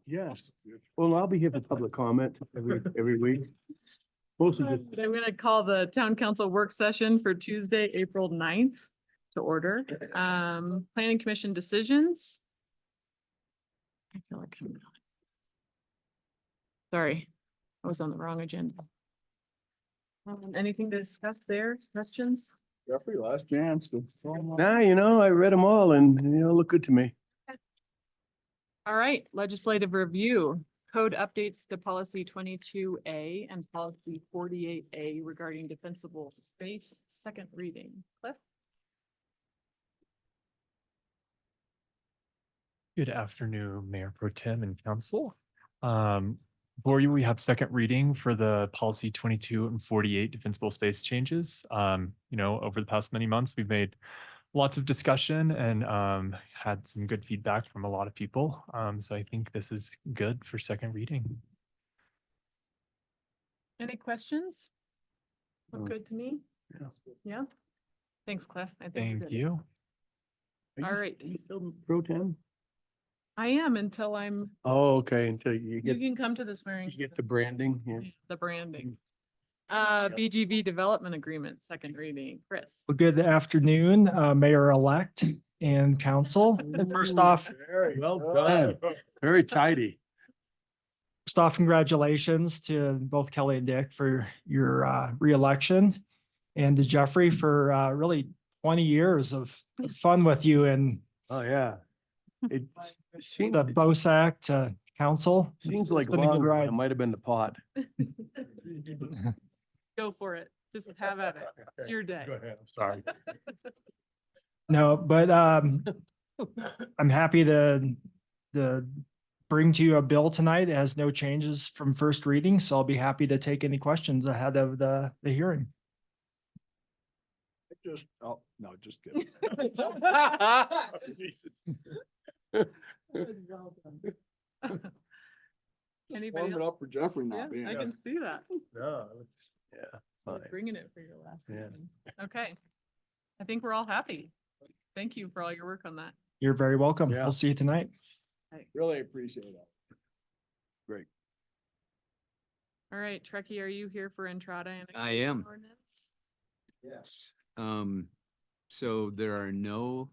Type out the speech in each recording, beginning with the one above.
Yes. Well, I'll be here for public comment every weck. Most of I'm it, gonna call the town council work session for Tuesday, April 9th to order. Planning commission decisions. I feel like I'm. Sorry, I was on the wrong agenda. Anything to discuss there? Questions? Jeffrey, last chance to. I read them all and, look good to me. All right, legislative review, code updates to policy 22A and policy 48A regarding defensible space, second reading. Cliff? Good afternoon, Mayor Pro Tem and Council. For you, we have second reading for the policy 22 and 48 defensible space changes. Over the past many months, we've made lots of discussion and had some good feedback from a lot of people. So I think this is good for second reading. Any questions? Look No. good to me? Yeah. Yeah? Thanks, Cliff. I think we're Thank good. you. All right. Are you still pro tem? I am until I'm, Oh, okay, until you you get, can come to the swearing. you get the branding, yeah. The branding. BGV development agreement, second reading. Chris? Well, good afternoon, Mayor-elect and council. And first off, Well done. Very tidy. congratulations to both Kelly and Dick for your reelection, and to Jeffrey for really 20 years of fun with you and Oh, yeah. It seems, the BOSAC council. seems It's like been a good long, ride. it might have been the pot. Go for it. Just have at it. It's your day. ahead, I'm sorry. No, but I'm happy to bring to you a bill tonight. It has no changes from first reading, so I'll be happy to take any questions ahead of the hearing. Oh, no, just kidding. Anybody Warm it else? up for Jeffrey Yeah, not being I here. can see that. Yeah, fine. Bringing it for your last Yeah. meeting. Okay. I think we're all happy. Thank you for all your work on that. You're very welcome. Yeah. We'll see you tonight. Really appreciate that. All right, Trekkie, are you here for Entrada? I am. Ordinance? Yes. So there are no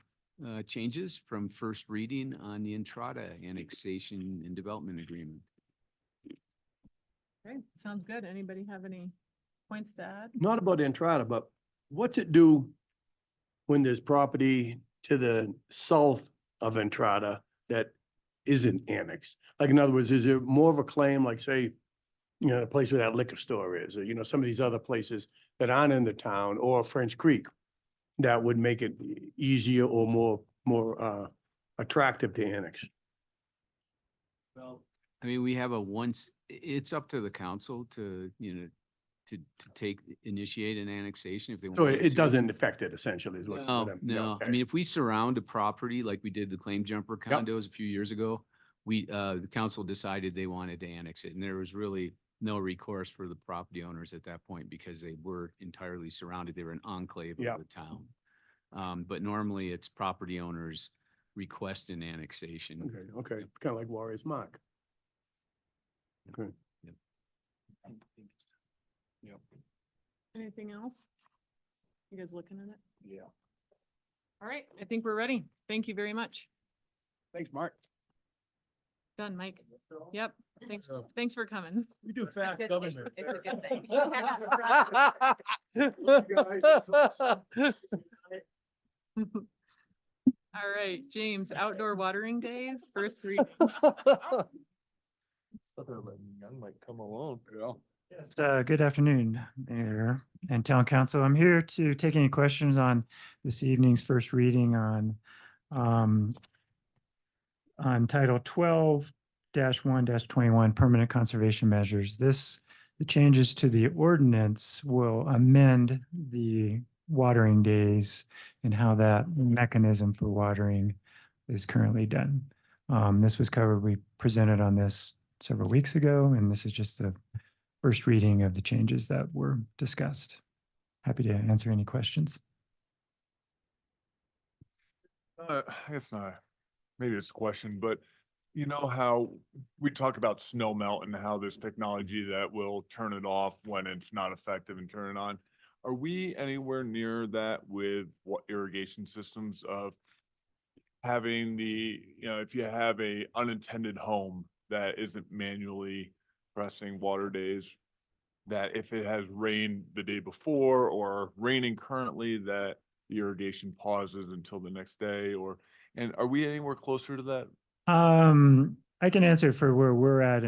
changes from first reading on the Entrada annexation and development agreement. Okay, sounds good. Anybody have any points to add? Not about Entrada, but what's it do when there's property to the south of Entrada that isn't annexed? Like, in other words, is there more of a claim, like, say, the place where that liquor store is, or, some of these other places that aren't in the town, or French Creek, that would make it easier or more attractive to annex? Well, I mean, we have it's up to the council to, to initiate an annexation if they want. So it doesn't affect it essentially is what. No, what I'm- no. I okay. mean, if we surround a property like we did the claim jumper condos a few years ago, the council decided they wanted to annex it, and there was really no recourse for the property owners at that point because they were entirely surrounded. They were an enclave Yeah. of the town. But normally it's property owners request an annexation. Okay, kind of like Warriors Mark. Okay. Yep. Anything else? You guys looking at it? Yeah. All right, I think we're ready. Thank you very much. Thanks, Mark. Done, Mike. Yep, thanks for coming. We do fast government. It's a good thing. All right, James, outdoor watering days, first reading. Young might come alone. Yeah. Yes, good afternoon, Mayor and Town Council. I'm here to take any questions on this evening's first reading on Title 12-1-21 Permanent Conservation Measures. The changes to the ordinance will amend the watering days and how that mechanism for watering is currently done. This was covered, we presented on this several weeks ago, and this is just the first reading of the changes that were discussed. Happy to answer any questions. I guess not. Maybe it's a question, but You know how we talk about snow melt and how there's technology that will turn it off when it's not effective and turn it on. Are we anywhere near that with what irrigation systems of having the, you know, if you have a unintended home that isn't manually pressing water days, that if it has rained the day before or raining currently, that the irrigation pauses until the next day, or, and are we anywhere closer to that? I can answer for where we're at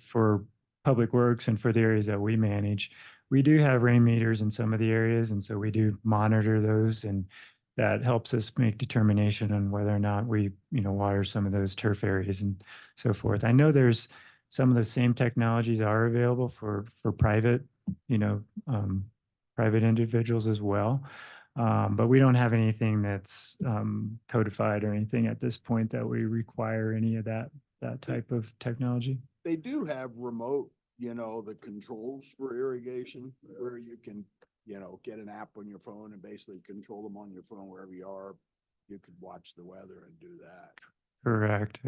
for Public Works and for the areas that we manage. We do have rain meters in some of the areas, and so we do monitor those, and that helps us make determination on whether or not we, water some of those turf areas and so forth. I know there's some of the same technologies are available for private, private individuals as well. But we don't have anything that's codified or anything at this point that we require any of that type of technology. They do have remote, the controls for irrigation where you can, get an app on your phone and basically control them on your phone wherever you are. You could watch the weather and do that. Correct.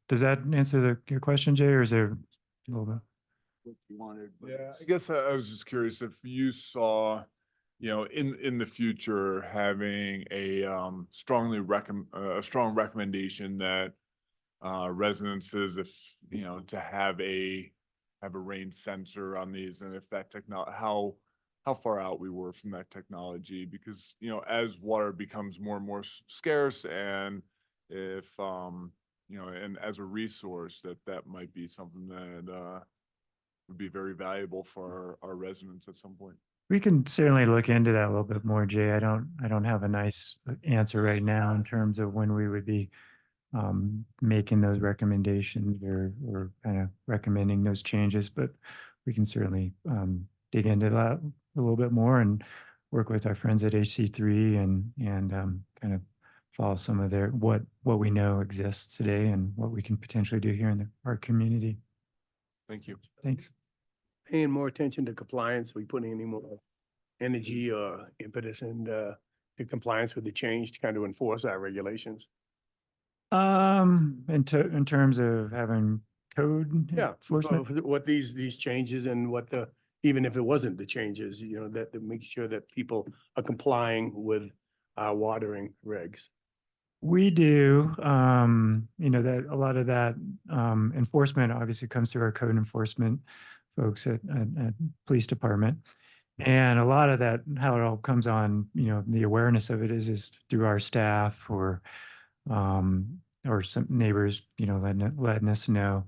Does that answer your question, Jay, or is there a little bit? What you wanted. but Yeah, it's- I guess I was just curious if you saw, in the future, having a a strong recommendation that residences, if, to have a rain sensor on these, and if that how far out we were from that technology, because, as water becomes more and more scarce, and if, and as a resource, that might be something that would be very valuable for our residents at some point. We can certainly look into that a little bit more, Jay. I don't have a nice answer right now in terms of when we would be making those recommendations or kind of recommending those changes, but we can certainly dig into that a little bit more and work with our friends at HC3 and kind of follow some of what we know exists today and what we can potentially do here in our community. Thank you. Thanks. Paying more attention to compliance, we putting any more energy or impetus in the compliance with the change to kind of enforce our regulations? In terms of having code Yeah, enforcement, what these changes and what even if it wasn't the changes, that make sure that people are complying with our watering regs. we do, that a lot of that enforcement obviously comes through our code enforcement folks at police department. And a lot of that, how it all comes on, the awareness of it is through our staff or some neighbors, letting us know.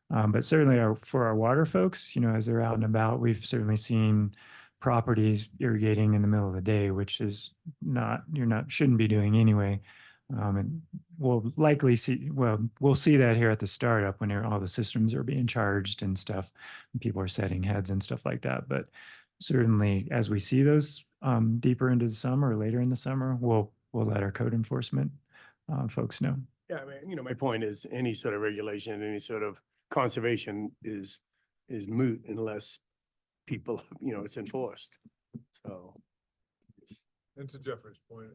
But certainly for our water folks, as they're out and about, we've certainly seen properties irrigating in the middle of the day, which is shouldn't be doing anyway. And we'll see that here at the startup when all the systems are being charged and stuff, and people are setting heads and stuff like that. But certainly as we see those deeper into the summer or later in the summer, we'll let our code enforcement folks know. Yeah, I mean, my point is any sort of regulation, any sort of conservation is moot unless people, it's enforced. So. And to Jeffrey's point,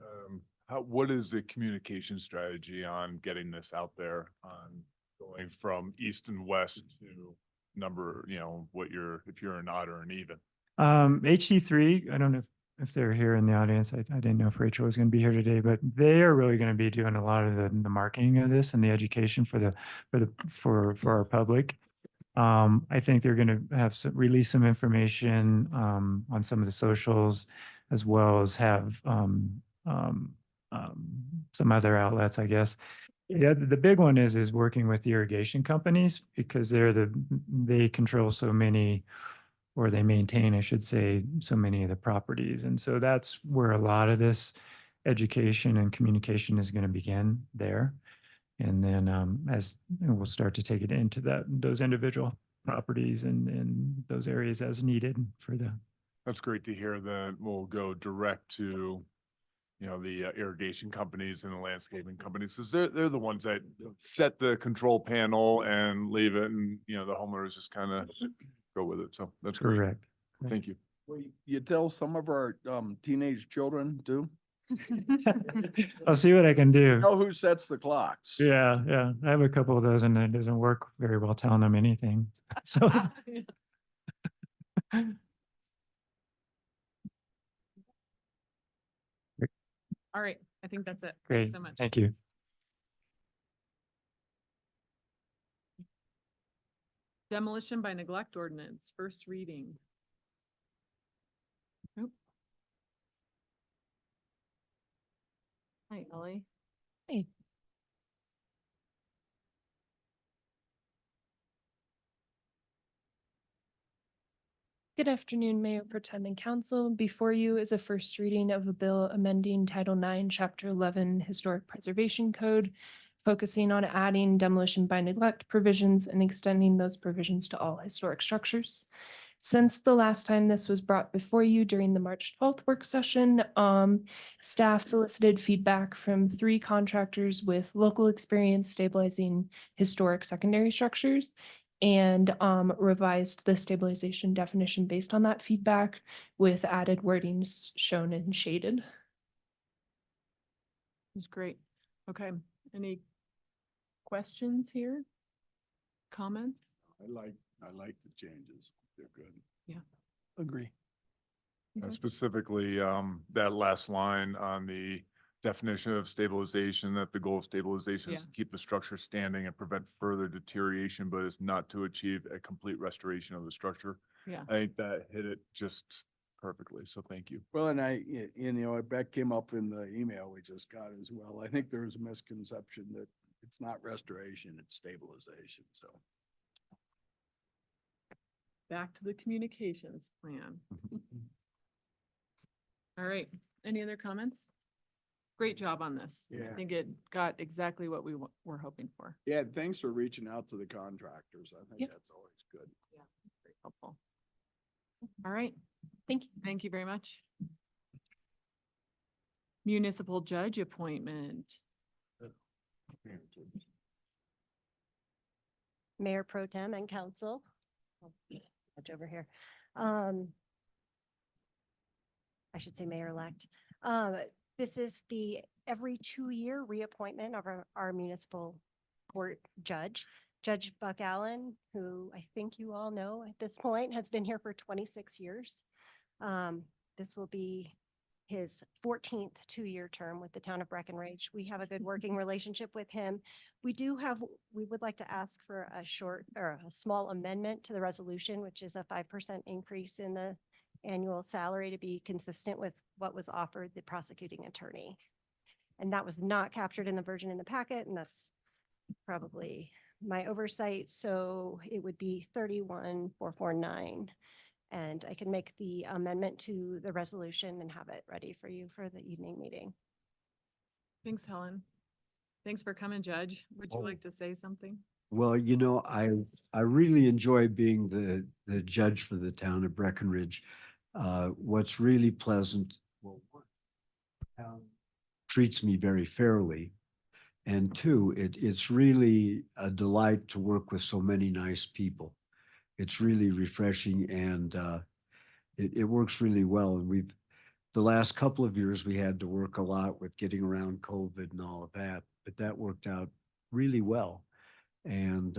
what is the communication strategy on getting this out there, on going from east and west to number, if you're an odd or an even? HC3, I don't know if they're here in the audience. I didn't know if Rachel was going to be here today, but they are really going to be doing a lot of the marketing of this and the education for our public. I think they're going to have release some information on some of the socials, as well as have some other outlets, I guess. Yeah, the big one is working with the irrigation companies, because they control so many, or they maintain, I should say, so many of the properties. And so that's where a lot of this education and communication is going to begin there. And then as we'll start to take it into those individual properties and those areas as needed for the. That's great to hear that we'll go direct to, the irrigation companies and the landscaping companies, because they're the ones that set the control panel and leave it, and, the homeowners just kind of go with it. So that's great. Correct. Thank you. Well, you tell some of our teenage children too? I'll see what I can do. Know who sets the clocks? Yeah, yeah. I have a couple of those and it doesn't work very well telling them anything. So, All right, I think that's it. great. Thanks so much. Thank you. Demolition by neglect ordinance, first reading. Nope. Hi, Ellie. Hey. Good afternoon, Mayor Pro Tem and Council. Before you is a first reading of a bill amending Title IX, Chapter 11 Historic Preservation Code, focusing on adding demolition by neglect provisions and extending those provisions to all historic structures. Since the last time this was brought before you during the March 12th work session, staff solicited feedback from 3 contractors with local experience stabilizing historic secondary structures and revised the stabilization definition based on that feedback with added wordings shown and shaded. That's great. Okay, any questions here? Comments? I like the changes. They're good. Agree. Okay. Specifically, that last line on the definition of stabilization, that the goal of stabilization is Yeah. to keep the structure standing and prevent further deterioration, but it's not to achieve a complete restoration of the structure. Yeah. I think that hit it just perfectly, so thank you. Well, and that came up in the email we just got as well. I think there's a misconception that it's not restoration, it's stabilization, so. Back to the communications plan. All right, any other comments? Great job on this. I Yeah. think it got exactly what we were hoping for. Yeah, thanks for reaching out to the contractors. I think Yep. that's always good. Yeah, very helpful. All right, Thank you. thank you very much. Municipal judge appointment. Mayor Pro Tem and Council. Judge over here. I should say Mayor-elect. This is the every 2-year reappointment of our municipal court judge. Judge Buck Allen, who I think you all know at this point, has been here for 26 years. This will be his 14th 2-year term with the town of Breckenridge. We have a good working relationship with him. We would like to ask for a small amendment to the resolution, which is a 5% increase in the annual salary to be consistent with what was offered the prosecuting attorney. And that was not captured in the version in the packet, and that's probably my oversight. So it would be 31,449. And I can make the amendment to the resolution and have it ready for you for the evening meeting. Thanks, Helen. Thanks for coming, Judge. Would you Oh. like to say something? Well, I really enjoy being the judge for the town of Breckenridge. What's really pleasant, well, one, town treats me very fairly. And 2, it's really a delight to work with so many nice people. It's really refreshing and it works really well. And the last couple of years, we had to work a lot with getting around COVID and all of that, but that worked out really well. And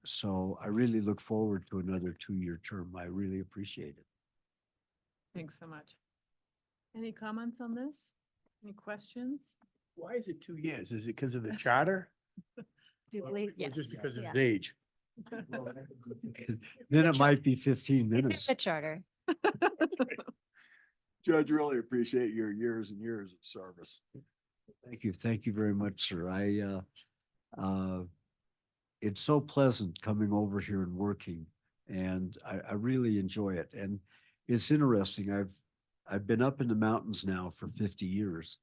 so I really look forward to another 2-year term. I really appreciate it. Thanks so much. Any comments on this? Any questions? Why is it 2 years? Is it because of the charter? Do you believe? Or Yes. just because of Yeah. his age? Then it might be 15 It's in minutes. the charter. Judge, really appreciate your years and years of service. Thank you. Thank you very much, sir. It's so pleasant coming over here and working, and I really enjoy it. And it's interesting. I've been up in the mountains now for 50 years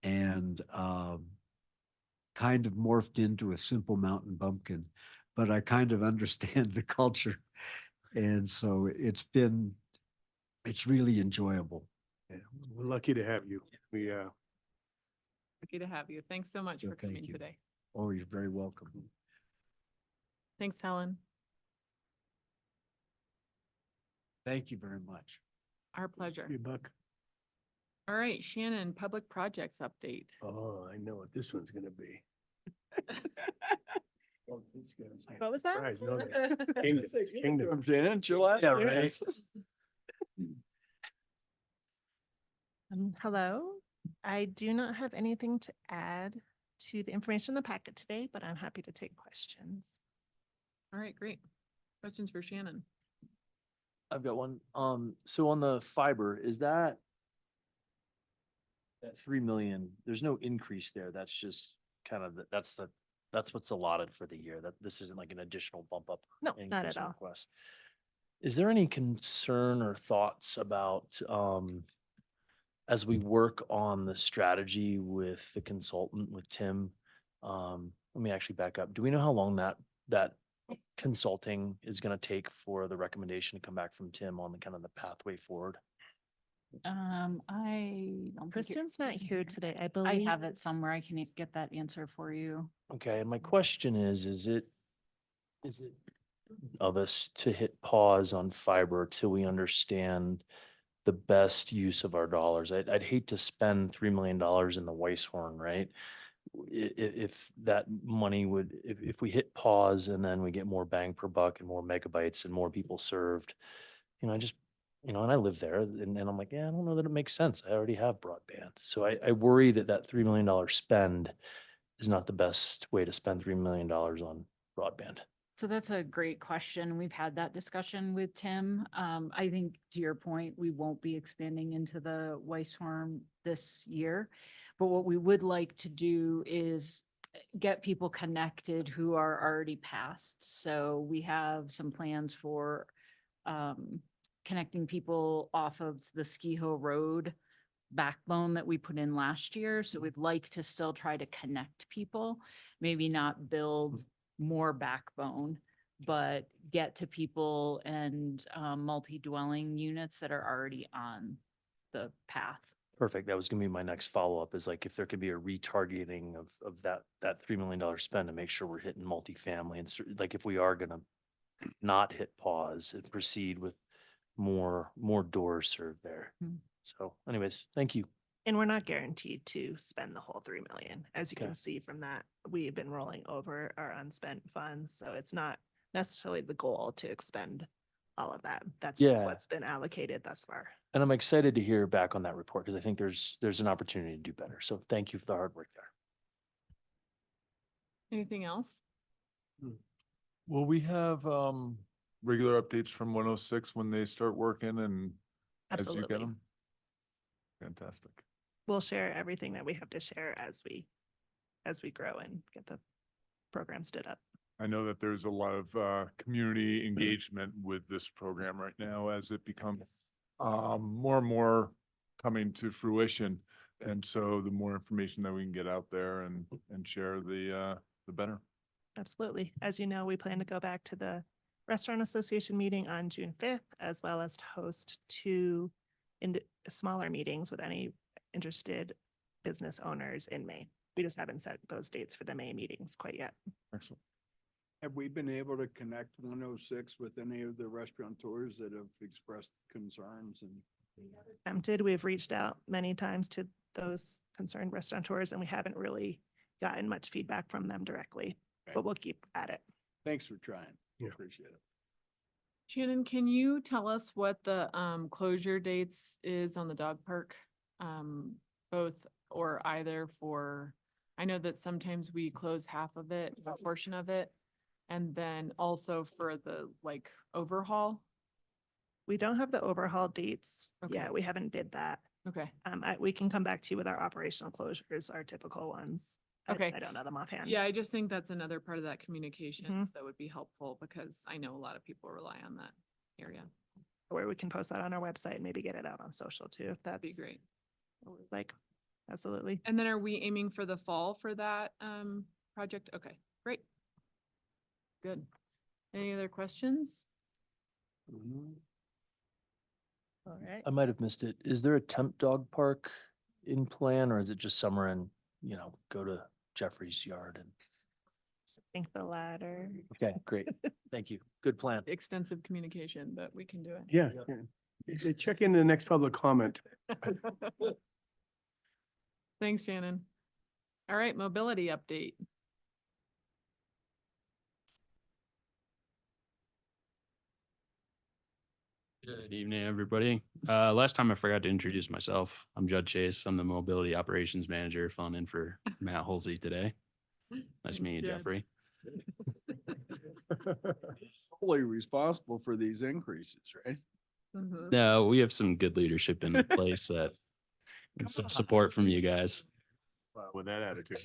and kind of morphed into a simple mountain bumpkin, but I kind of understand the culture. And so it's really enjoyable. Yeah, we're lucky to have you. We, Lucky to have you. Thanks so much Yeah, for thank coming you. today. Oh, you're very welcome. Thanks, Helen. Thank you very much. Our pleasure. you buck. All right, Shannon, public projects update. Oh, I know what this one's gonna be. Oh, this guy's- What was that? Right, no, Kingdom, Kingdom. Shannon, your last Yeah, right. Hello, I do not have anything to add to the information in the packet today, but I'm happy to take questions. All right, great. Questions for Shannon? I've got one. So on the fiber, is that 3 million, there's no increase there. That's just kind of, that's what's allotted for the year. That this isn't like an additional bump up. No, not increase at in all. request. Is there any concern or thoughts about, as we work on the strategy with the consultant, with Tim, let me actually back up. Do we know how long that consulting is gonna take for the recommendation to come back from Tim on the kind of the pathway forward? I don't think Kristen's not here today, I I believe. have it somewhere. I can get that answer for you. Okay, and my question is it of us to hit pause on fiber till we understand the best use of our dollars? I'd hate to spend $3 million in the Weisshorn, right? If that money would, if we hit pause and then we get more bang per buck and more megabytes and more people served, I just, and I live there and I'm like, yeah, I don't know that it makes sense. I already have broadband. So I worry that $3 million spend is not the best way to spend $3 million on broadband. So that's a great question. We've had that discussion with Tim. I think to your point, we won't be expanding into the Weisshorn this year. But what we would like to do is get people connected who are already passed. So we have some plans for connecting people off of the Ski Hill Road backbone that we put in last year. So we'd like to still try to connect people, maybe not build more backbone, but get to people and multi-dwelling units that are already on the path. Perfect. That was gonna be my next follow-up, is like if there could be a retargeting of that $3 million spend to make sure we're hitting multifamily and like if we are gonna not hit pause and proceed with more doors served there. Hmm. So anyways, thank you. And we're not guaranteed to spend the whole 3 million. As you Okay. can see from that, we've been rolling over our unspent funds, so it's not necessarily the goal to expend all of that. That's Yeah. what's been allocated thus far. And I'm excited to hear back on that report because I think there's an opportunity to do better. So thank you for the hard work there. Anything else? Will we have regular updates from 106 when they start working and as you get Absolutely. them? Fantastic. We'll share everything that we have to share as we grow and get the program stood up. I know that there's a lot of community engagement with this program right now as it becomes more and more coming to fruition. And so the more information that we can get out there and share, the better. Absolutely. As you know, we plan to go back to the Restaurant Association meeting on June 5th, as well as to host 2 smaller meetings with any interested business owners in May. We just haven't set those dates for the May meetings quite yet. Excellent. Have we been able to connect 106 with any of the restaurateurs that have expressed concerns and? Attempted, we've reached out many times to those concerned restaurateurs and we haven't really gotten much feedback from them directly, but we'll keep at it. Thanks for trying. Yeah. Appreciate it. Shannon, can you tell us what the closure dates is on the dog park? Both or either for, I know that sometimes we close half of it, a portion of it. And then also for the like overhaul? We don't have the overhaul dates. Yeah, Okay. we haven't did that. Okay, We can come back to you with our operational closures, our typical ones. Okay. I don't know them offhand. yeah, I just think that's another part of that communication Mhm. that would be helpful because I know a lot of people rely on that area. Where we can post that on our website and maybe get it out on social too, if That'd be that's great. like, absolutely. And then are we aiming for the fall for that project? Okay, great. Good. Any other questions? All right. I might have missed it. Is there a temp dog park in plan or is it just somewhere in, go to Jeffrey's yard and, I think the latter. okay, great. Thank you. Good plan. Extensive communication, but we can do it. Yeah. Yeah. Check in the next public comment. Thanks, Shannon. All right, mobility update. Good evening, everybody. Last time I forgot to introduce myself. I'm Judd Chase. I'm the Mobility Operations Manager filling in for Matt Holsey today. Nice Thanks, meeting you, Judd. Jeffrey. Fully responsible for these increases, right? Mhm. No, we have some good leadership in place that and some support from you guys. Wow, with that attitude.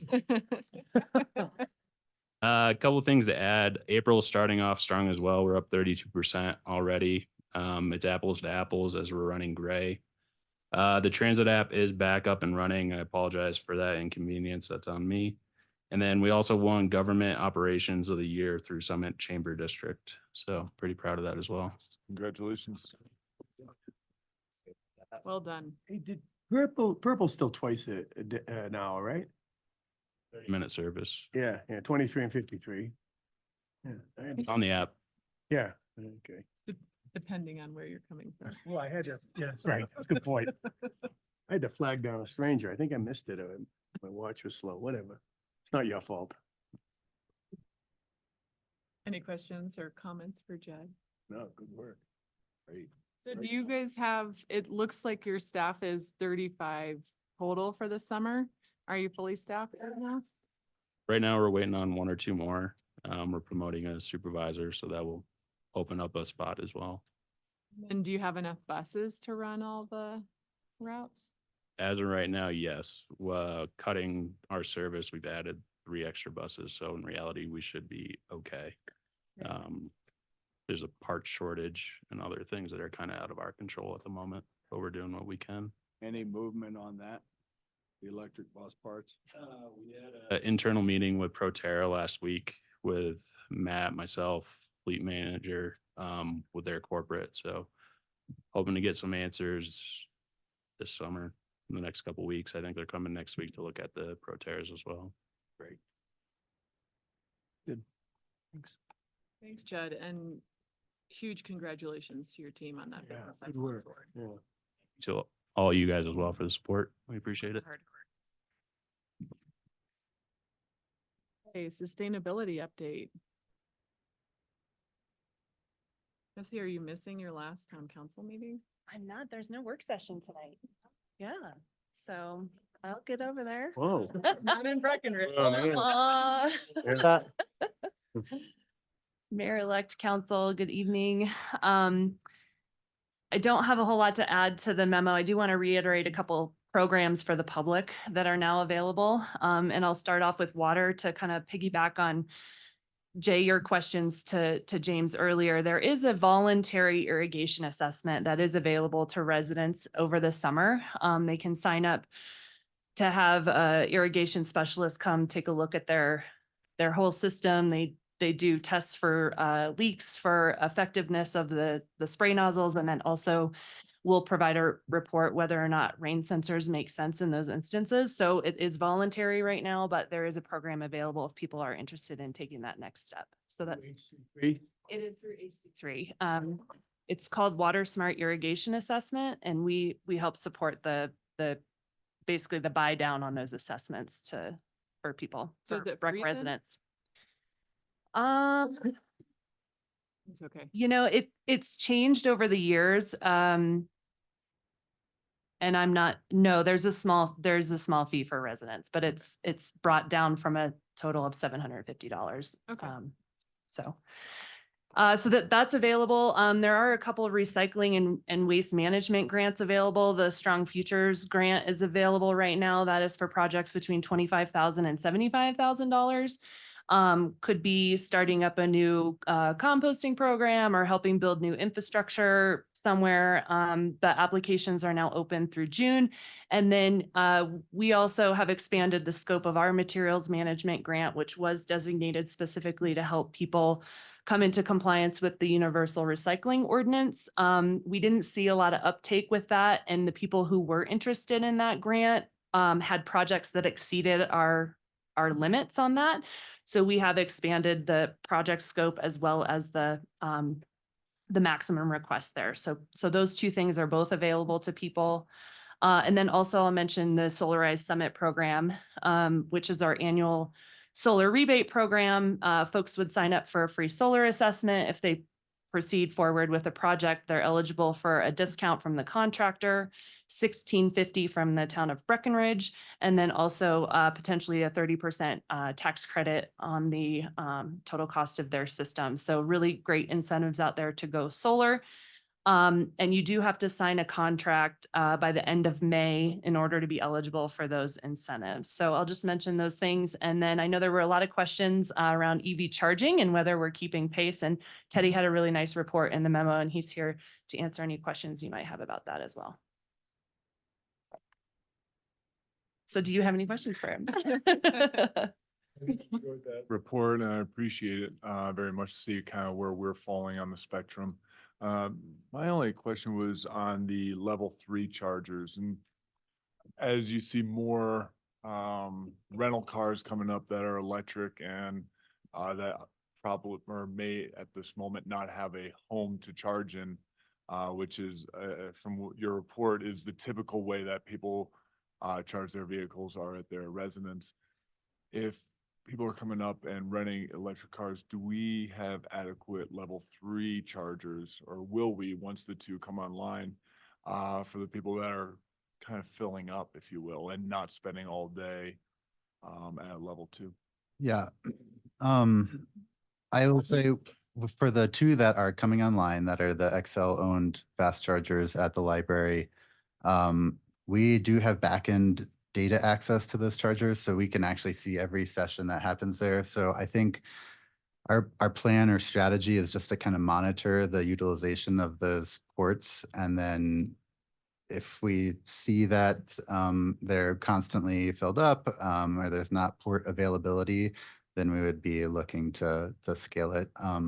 A couple of things to add. April is starting off strong as well. We're up 32% already. It's apples to apples as we're running gray. The transit app is back up and running. I apologize for that inconvenience. That's on me. And then we also won Government Operations of the Year through Summit Chamber District. So pretty proud of that as well. Congratulations. Well done. Hey, did Purple's still twice an hour, right? 30-minute service. Yeah, 23 and 53. Yeah, It's on the app. yeah, okay. Depending on where you're coming from. Well, I had to, yeah, that's right. That's a good point. I had to flag down a stranger. I think I missed it. My watch was slow, whatever. It's not your fault. Any questions or comments for Judd? No, good work. Great. So do you guys have, it looks like your staff is 35 total for the summer. Are you fully staffed right now? Right now, we're waiting on one or two more. We're promoting a supervisor, so that will open up a spot as well. And do you have enough buses to run all the routes? As of right now, yes. Cutting our service, we've added 3 extra buses, so in reality, we should be okay. There's a part shortage and other things that are kind of out of our control at the moment, but we're doing what we can. Any movement on that? The electric bus parts? We had an internal meeting with Proterra last week with Matt, myself, fleet manager, with their corporate. So hoping to get some answers this summer, in the next couple of weeks. I think they're coming next week to look at the Proterras as well. Great. Good. Thanks. Thanks, Judd, and huge congratulations to your team on that Yeah, business good excellence work. award. Yeah. To all you guys as well for the support. We appreciate it. Hard work. Okay, sustainability update. Jesse, are you missing your last town council meeting? I'm not, there's no work session tonight. Yeah, so I'll get over there. Whoa. Not in Breckenridge. Oh, man. Aw. Yeah. Mayor-elect Council, good evening. I don't have a whole lot to add to the memo. I do want to reiterate a couple programs for the public that are now available. And I'll start off with water to kind of piggyback on Jay, your questions to James earlier. There is a voluntary irrigation assessment that is available to residents over the summer. They can sign up to have a irrigation specialist come take a look at their whole system. They do tests for leaks, for effectiveness of the spray nozzles, and then also will provide a report whether or not rain sensors make sense in those instances. So it is voluntary right now, but there is a program available if people are interested in taking that next step. So that's, Three? it is through HC3. It's called Water Smart Irrigation Assessment, and we help support the basically the buy down on those assessments for people, So for is it Breck free then? residents. It's okay. You know, it's changed over the years. And there's a small fee for residents, but it's brought down from a total of $750. Okay. So that's available. There are a couple of recycling and waste management grants available. The Strong Futures grant is available right now. That is for projects between $25,000 and $75,000. Could be starting up a new composting program or helping build new infrastructure somewhere. The applications are now open through June. And then we also have expanded the scope of our materials management grant, which was designated specifically to help people come into compliance with the universal recycling ordinance. We didn't see a lot of uptake with that, and the people who were interested in that grant had projects that exceeded our limits on that. So we have expanded the project scope as well as the maximum request there. So those two things are both available to people. And then also I'll mention the Solarize Summit program, which is our annual solar rebate program. Folks would sign up for a free solar assessment. If they proceed forward with a project, they're eligible for a discount from the contractor, $1,650 from the town of Breckenridge, and then also potentially a 30% tax credit on the total cost of their system. So really great incentives out there to go solar. And you do have to sign a contract by the end of May in order to be eligible for those incentives. So I'll just mention those things. And then I know there were a lot of questions around EV charging and whether we're keeping pace. And Teddy had a really nice report in the memo, and he's here to answer any questions you might have about that as well. So do you have any questions for him? Report, and I appreciate it very much to see kind of where we're falling on the spectrum. My only question was on the level 3 chargers, and as you see more rental cars coming up that are electric and that probably or may at this moment not have a home to charge in, which is from your report is the typical way that people charge their vehicles are at their residence. If people are coming up and renting electric cars, do we have adequate level 3 chargers, or will we, once the 2 come online, for the people that are kind of filling up, if you will, and not spending all day at level 2? Yeah. I will say for the 2 that are coming online, that are the Xcel owned fast chargers at the library, we do have backend data access to those chargers, so we can actually see every session that happens there. So I think our plan or strategy is just to kind of monitor the utilization of those ports, and then if we see that they're constantly filled up or there's not port availability, then we would be looking to scale it. I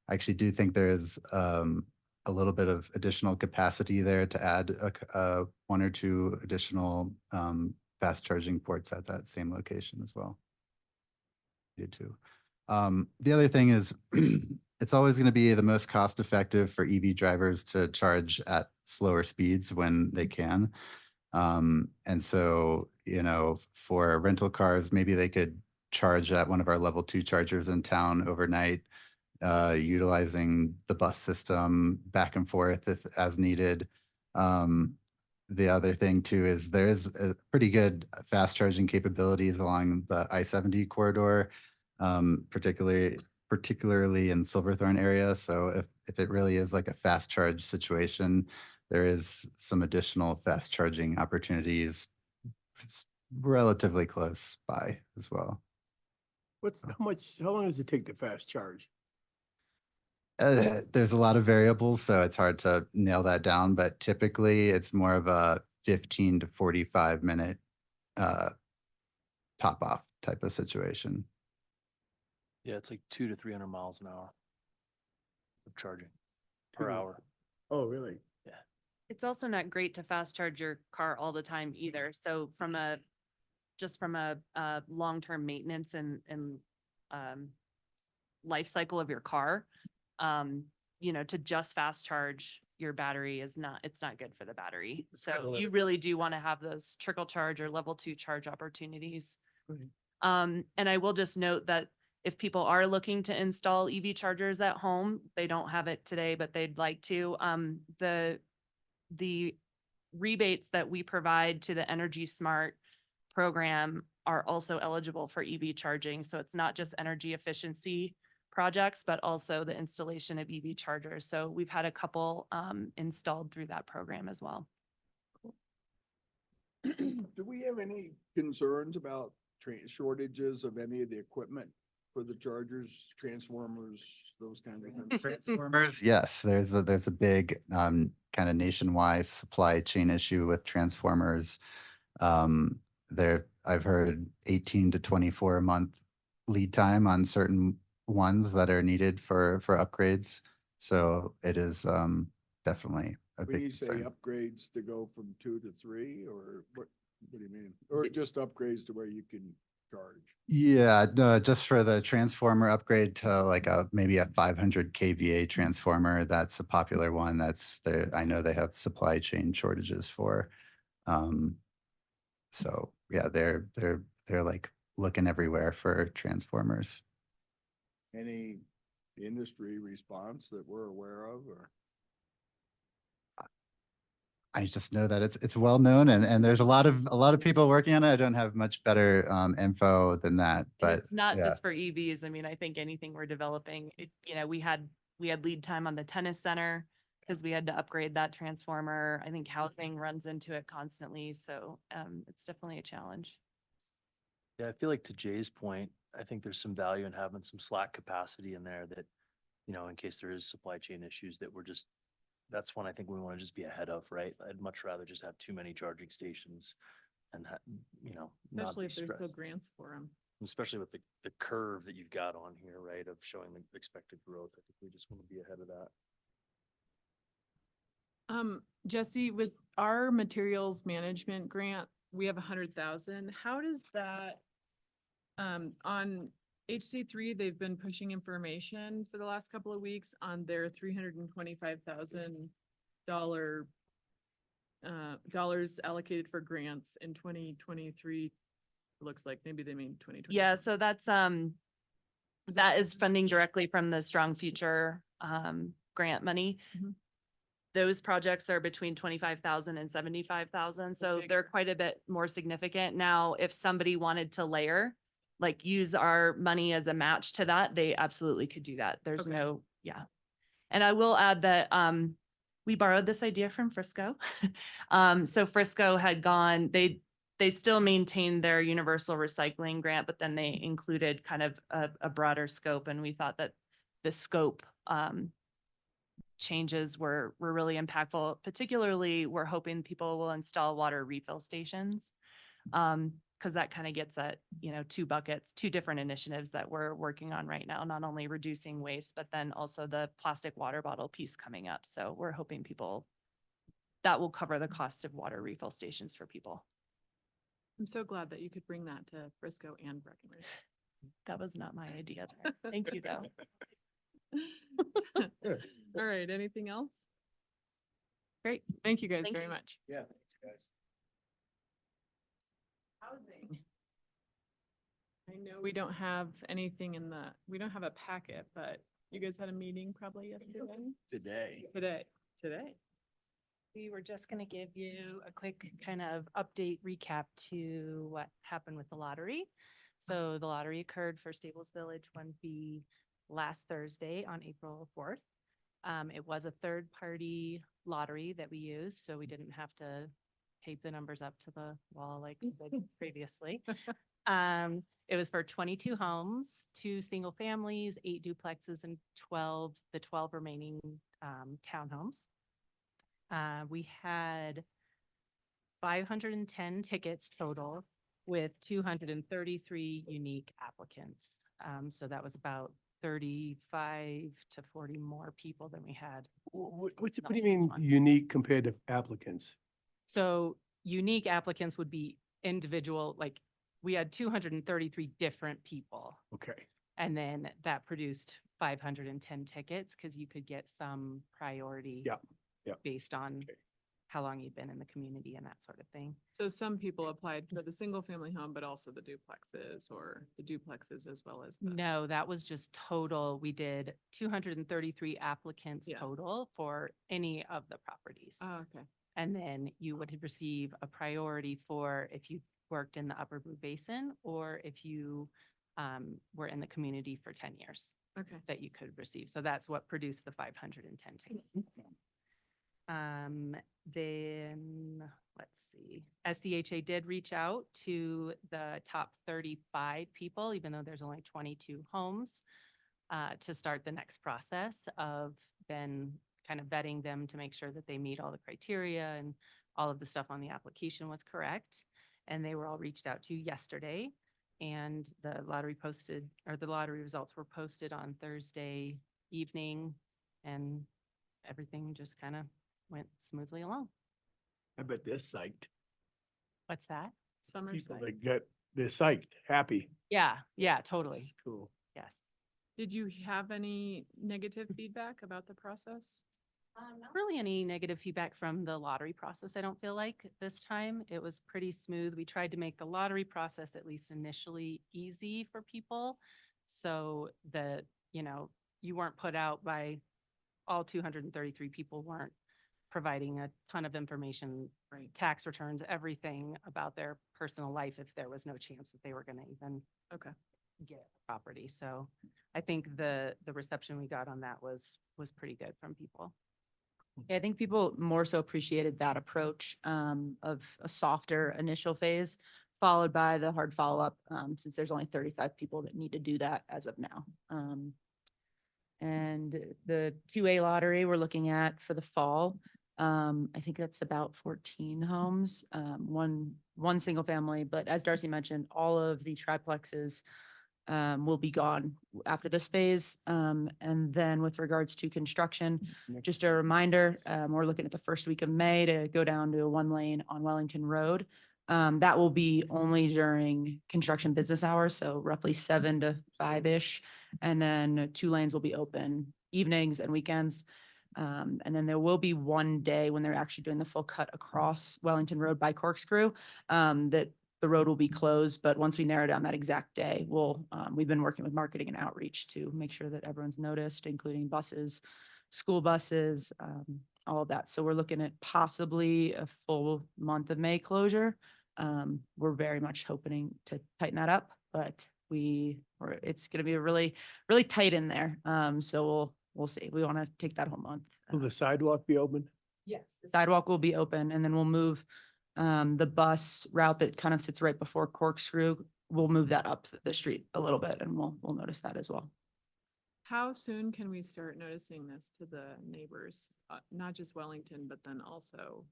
actually do think there's a little bit of additional capacity there to add 1 or 2 additional fast charging ports at that same location as well. You too. The other thing is it's always going to be the most cost effective for EV drivers to charge at slower speeds when they can. And so, you know, for rental cars, maybe they could charge at one of our level 2 chargers in town overnight, utilizing the bus system back and forth if as needed. The other thing too is there's a pretty good fast charging capabilities along the I-70 corridor, particularly in Silverthorne area. So if it really is like a fast charge situation, there is some additional fast charging opportunities relatively close by as well. How long does it take to fast charge? There's a lot of variables, so it's hard to nail that down, but typically it's more of a 15 to 45 minute top off type of situation. Yeah, it's like 200 to 300 miles an hour of charging per 2 hour. Oh, really? It's also not great to fast charge your car all the time either. So from a long-term maintenance and life cycle of your car, you know, to just fast charge your battery it's not good for the battery. So you really do want to have those trickle charge or level 2 charge opportunities. And I will just note that if people are looking to install EV chargers at home, they don't have it today, but they'd like to, the rebates that we provide to the Energy Smart program are also eligible for EV charging. So it's not just energy efficiency projects, but also the installation of EV chargers. So we've had a couple installed through that program as well. Do we have any concerns about shortages of any of the equipment for the chargers, transformers, those kinds of things? Transformers, yes, there's a big kind of nationwide supply chain issue with transformers. I've heard 18 to 24 month lead time on certain ones that are needed for upgrades. So it is definitely a When you big say concern. upgrades to go from 2 to 3, or what do you mean? Or just upgrades to where you can charge? Yeah, no, just for the transformer upgrade to like maybe a 500 kVA transformer. That's a popular one. I know they have supply chain shortages for. So yeah, they're like looking everywhere for transformers. Any industry response that we're aware of, or? I just know that it's well known and there's a lot of people working on it. I don't have much better info than that, And but it's not yeah. just for EVs. I mean, I think anything we're developing, we had lead time on the tennis center because we had to upgrade that transformer. I think housing runs into it constantly. So it's definitely a challenge. Yeah, I feel like to Jay's point, I think there's some value in having some slack capacity in there that, in case there is supply chain issues that that's one I think we want to just be ahead of, right? I'd much rather just have too many charging stations and, not Especially be if there's still stressed. grants for them. Especially with the curve that you've got on here, right, of showing the expected growth. I think we just want to be ahead of that. Jesse, with our materials management grant, we have 100,000. How does that, on HC3, they've been pushing information for the last couple of weeks on their $325,000 dollars allocated for grants in 2023. Looks like maybe they mean 2020. Yeah, so that is funding directly from the Strong Future grant money. Mhm. Those projects are between 25,000 and 75,000, so Okay. they're quite a bit more significant. Now, if somebody wanted to layer, like use our money as a match to that, they absolutely could do that. There's Okay. yeah. And I will add that we borrowed this idea from Frisco. So Frisco had gone, they still maintained their universal recycling grant, but then they included kind of a broader scope. And we thought that the scope changes were really impactful. Particularly, we're hoping people will install water refill stations. Because that kind of gets at, two buckets, two different initiatives that we're working on right now, not only reducing waste, but then also the plastic water bottle piece coming up. So we're hoping that will cover the cost of water refill stations for people. I'm so glad that you could bring that to Frisco and Breckenridge. That was not my idea. Thank you, though. All right, anything else? Great. Thank you guys Thank very you. much. Yeah, thanks, guys. Housing. I know we don't have anything we don't have a packet, but you guys had a meeting probably yesterday? Today. We were just going to give you a quick kind of update recap to what happened with the lottery. So the lottery occurred for Stables Village 1B last Thursday on April 4th. It was a third-party lottery that we used, so we didn't have to tape the numbers up to the wall like we did previously. It was for 22 homes, 2 single families, 8 duplexes, and 12 remaining townhomes. We had 510 tickets total with 233 unique applicants. So that was about 35 to 40 more people than we had. What do you mean unique compared to applicants? So unique applicants would be individual, like we had 233 different people. Okay. And then that produced 510 tickets because you could get some priority. Yeah. Based on how long you've been in the community and that sort of thing. So some people applied for the single family home, but also the duplexes or the duplexes as well as the. No, that was just total. We did 233 applicants Yeah. total for any of the properties. Oh, okay. And then you would receive a priority for if you worked in the Upper Blue Basin or if you were in the community for 10 years. Okay. That you could receive. So that's what produced the 510 tickets. Then let's see, SCHA did reach out to the top 35 people, even though there's only 22 homes, to start the next process of then kind of vetting them to make sure that they meet all the criteria and all of the stuff on the application was correct. And they were all reached out to yesterday. And the lottery results were posted on Thursday evening, and everything just kind of went smoothly along. I bet they're psyched. What's that? Summer People site. they're psyched, happy. Yeah, totally. It's cool. Yes. Did you have any negative feedback about the process? Not really any negative feedback from the lottery process. I don't feel like this time it was pretty smooth. We tried to make the lottery process at least initially easy for people. So that, you know, you weren't put out by all 233 people weren't providing a ton of information, Right. tax returns, everything about their personal life if there was no chance that they were going to even Okay. get property. So I think the reception we got on that was pretty good from people. Yeah, I think people more so appreciated that approach of a softer initial phase, followed by the hard follow-up, since there's only 35 people that need to do that as of now. And the 2A lottery we're looking at for the fall, I think that's about 14 homes, one single family, but as Darcy mentioned, all of the triplexes will be gone after this phase. And then with regards to construction, just a reminder, we're looking at the first week of May to go down to a 1 lane on Wellington Road. That will be only during construction business hours, so roughly 7 to 5-ish. And then 2 lanes will be open evenings and weekends. And then there will be one day when they're actually doing the full cut across Wellington Road by Corkscrew, that the road will be closed, but once we narrow down that exact day, we've been working with marketing and outreach to make sure that everyone's noticed, including buses, school buses, all of that. So we're looking at possibly a full month of May closure. We're very much hoping to tighten that up, but it's going to be really, really tight in there. So we'll see. We want to take that whole month. Will the sidewalk be open? Yes. The sidewalk will be open, and then we'll move the bus route that kind of sits right before Corkscrew. We'll move that up the street a little bit, and we'll notice that as well. How soon can we start noticing this to the neighbors, not just Wellington, but then also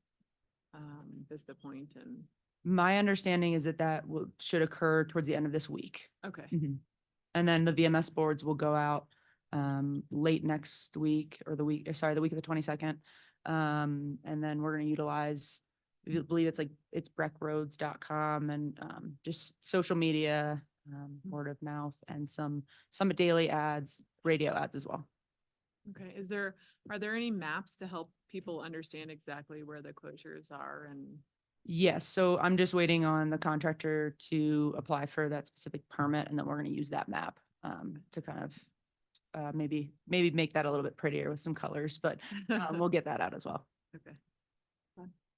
Vista Point and, My understanding is that should occur towards the end of this week. okay. Mhm. And then the VMS boards will go out late next week or the week of the 22nd. And then we're going to utilize, I believe it's breckroads.com and just social media, word of mouth, and some daily ads, radio ads as well. Okay, are there any maps to help people understand exactly where the closures are and? Yes, so I'm just waiting on the contractor to apply for that specific permit, and then we're going to use that map to kind of maybe make that a little bit prettier with some colors, but we'll get that out as well. Okay.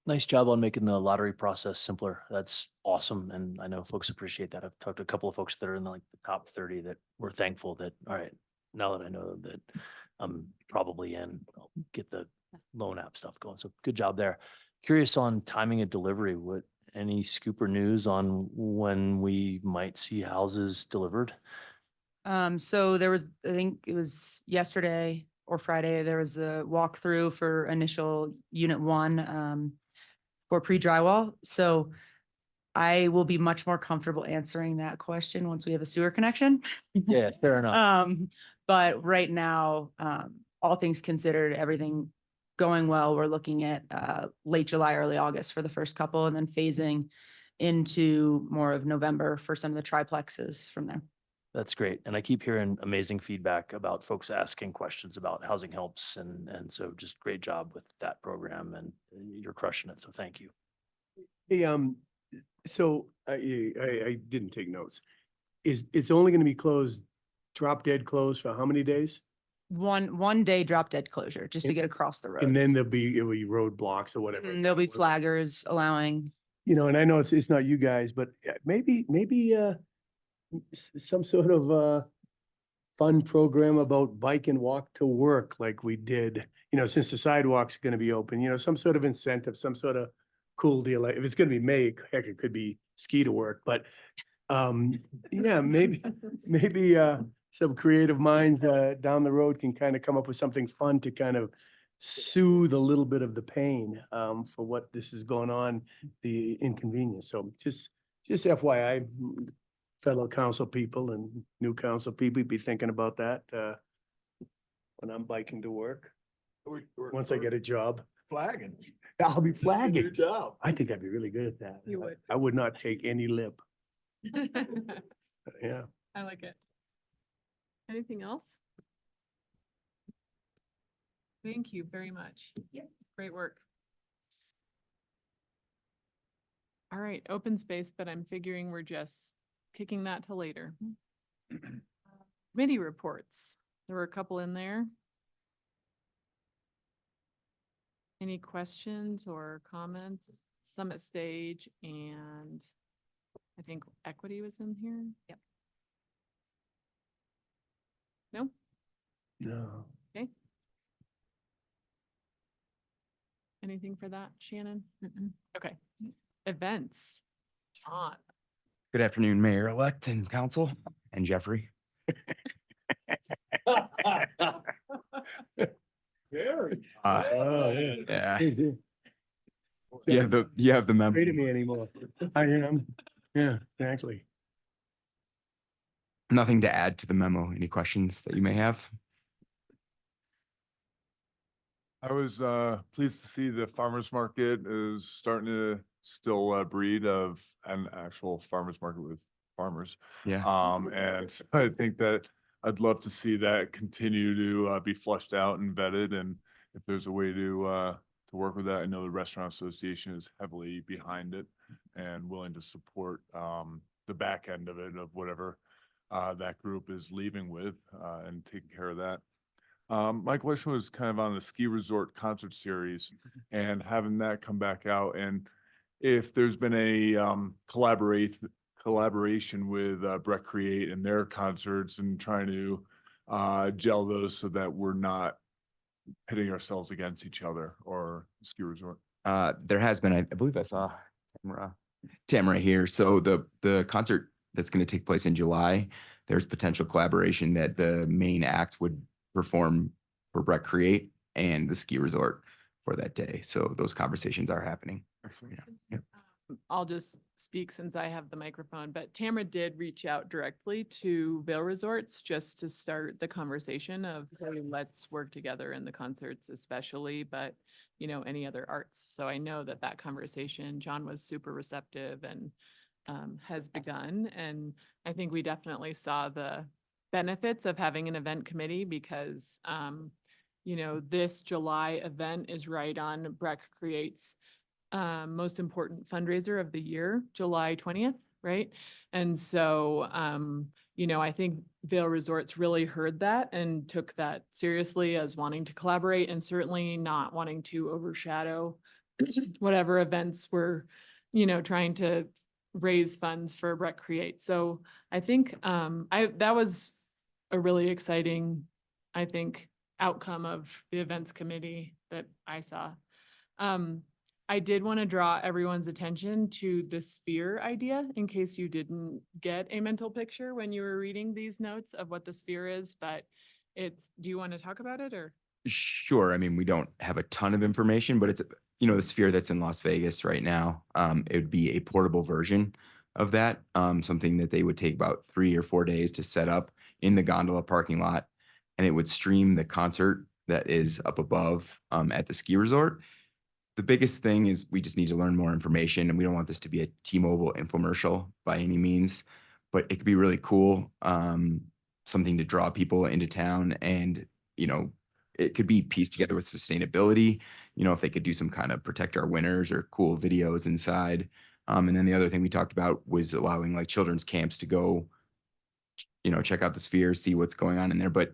Nice job on making the lottery process simpler. That's awesome. And I know folks appreciate that. I've talked to a couple of folks that are in the top 30 that were thankful that, all right, now that I know that I'm probably in, I'll get the loan app stuff going. So good job there. Curious on timing of delivery. Any scoop or news on when we might see houses delivered? So there was, I think it was yesterday or Friday, there was a walkthrough for initial unit 1 for pre-drywall. So I will be much more comfortable answering that question once we have a sewer connection. Yeah, fair enough. But right now, all things considered, everything going well, we're looking at late July, early August for the first couple, and then phasing into more of November for some of the triplexes from there. That's great. And I keep hearing amazing feedback about folks asking questions about housing helps. And so just great job with that program, and you're crushing it. So thank you. Hey, so I didn't take notes. It's only going to be closed, drop dead closed for how many days? One day drop dead closure just to get across the road. And then it'll be roadblocks or whatever. There'll be flaggers allowing. You know, and I know it's not you guys, but maybe some sort of fun program about bike and walk to work like we did, since the sidewalk's going to be open, some sort of incentive, some sort of cool deal. Like if it's going to be May, heck, it could be ski to work, but yeah, maybe some creative minds down the road can kind of come up with something fun to kind of soothe a little bit of the pain for what this is going on, the inconvenience. So just FYI, fellow council people and new council people, be thinking about that when I'm biking to work. Once I get a job. Flagging. I'll be flagging. Good job. I think I'd be really good at that. You would. I would not take any lip. Yeah. I like it. Anything else? Thank you very much. Great work. All right, open space, but I'm figuring we're just kicking that to later. Committee reports. There were a couple in there. Any questions or comments? Summit Stage and I think Equity was in here. Yep. No? No. Okay. Anything for that, Shannon? Okay. Events. John. Good afternoon, Mayor-elect and council and Jeffrey. Oh, Yeah. yeah. You have the memo. Afraid of me anymore. I am. Yeah, exactly. Nothing to add to the memo. Any questions that you may have? I was pleased to see the farmer's market is starting to still breed of an actual farmer's market with farmers. Yeah. And so I think that I'd love to see that continue to be flushed out and vetted. And if there's a way to work with that, I know the Restaurant Association is heavily behind it and willing to support the back end of it, of whatever that group is leaving with and taking care of that. My question was kind of on the ski resort concert series and having that come back out, and if there's been a collaboration with Breck Create and their concerts and trying to gel those so that we're not pitting ourselves against each other or ski resort. There has been, I believe I saw Tamara here. So the concert that's going to take place in July, there's potential collaboration that the main act would perform for Breck Create and the ski resort for that day. So those conversations are happening. Excellent. Yeah. I'll just speak since I have the microphone, but Tamara did reach out directly to Vail Resorts just to start the conversation of, hey, let's work together in the concerts especially, but you know, any other arts. So I know that that conversation, John was super receptive and has begun. And I think we definitely saw the benefits of having an event committee because, you know, this July event is right on Breck Creates most important fundraiser of the year, July 20th, right? And so, you know, I think Vail Resorts really heard that and took that seriously as wanting to collaborate and certainly not wanting to overshadow whatever events were, you know, trying to raise funds for Breck Create. So I think that was a really exciting, I think, outcome of the events committee that I saw. I did want to draw everyone's attention to the sphere idea in case you didn't get a mental picture when you were reading these notes of what the sphere is, but do you want to talk about it or? Sure. I mean, we don't have a ton of information, but it's, you know, the sphere that's in Las Vegas right now. It would be a portable version of that, something that they would take about 3 or 4 days to set up in the gondola parking lot, and it would stream the concert that is up above at the ski resort. The biggest thing is we just need to learn more information, and we don't want this to be a T-Mobile infomercial by any means, but it could be really cool, something to draw people into town, and, you know, it could be pieced together with sustainability, you know, if they could do some kind of protect our winters or cool videos inside. And then the other thing we talked about was allowing like children's camps to go, you know, check out the sphere, see what's going on in there. But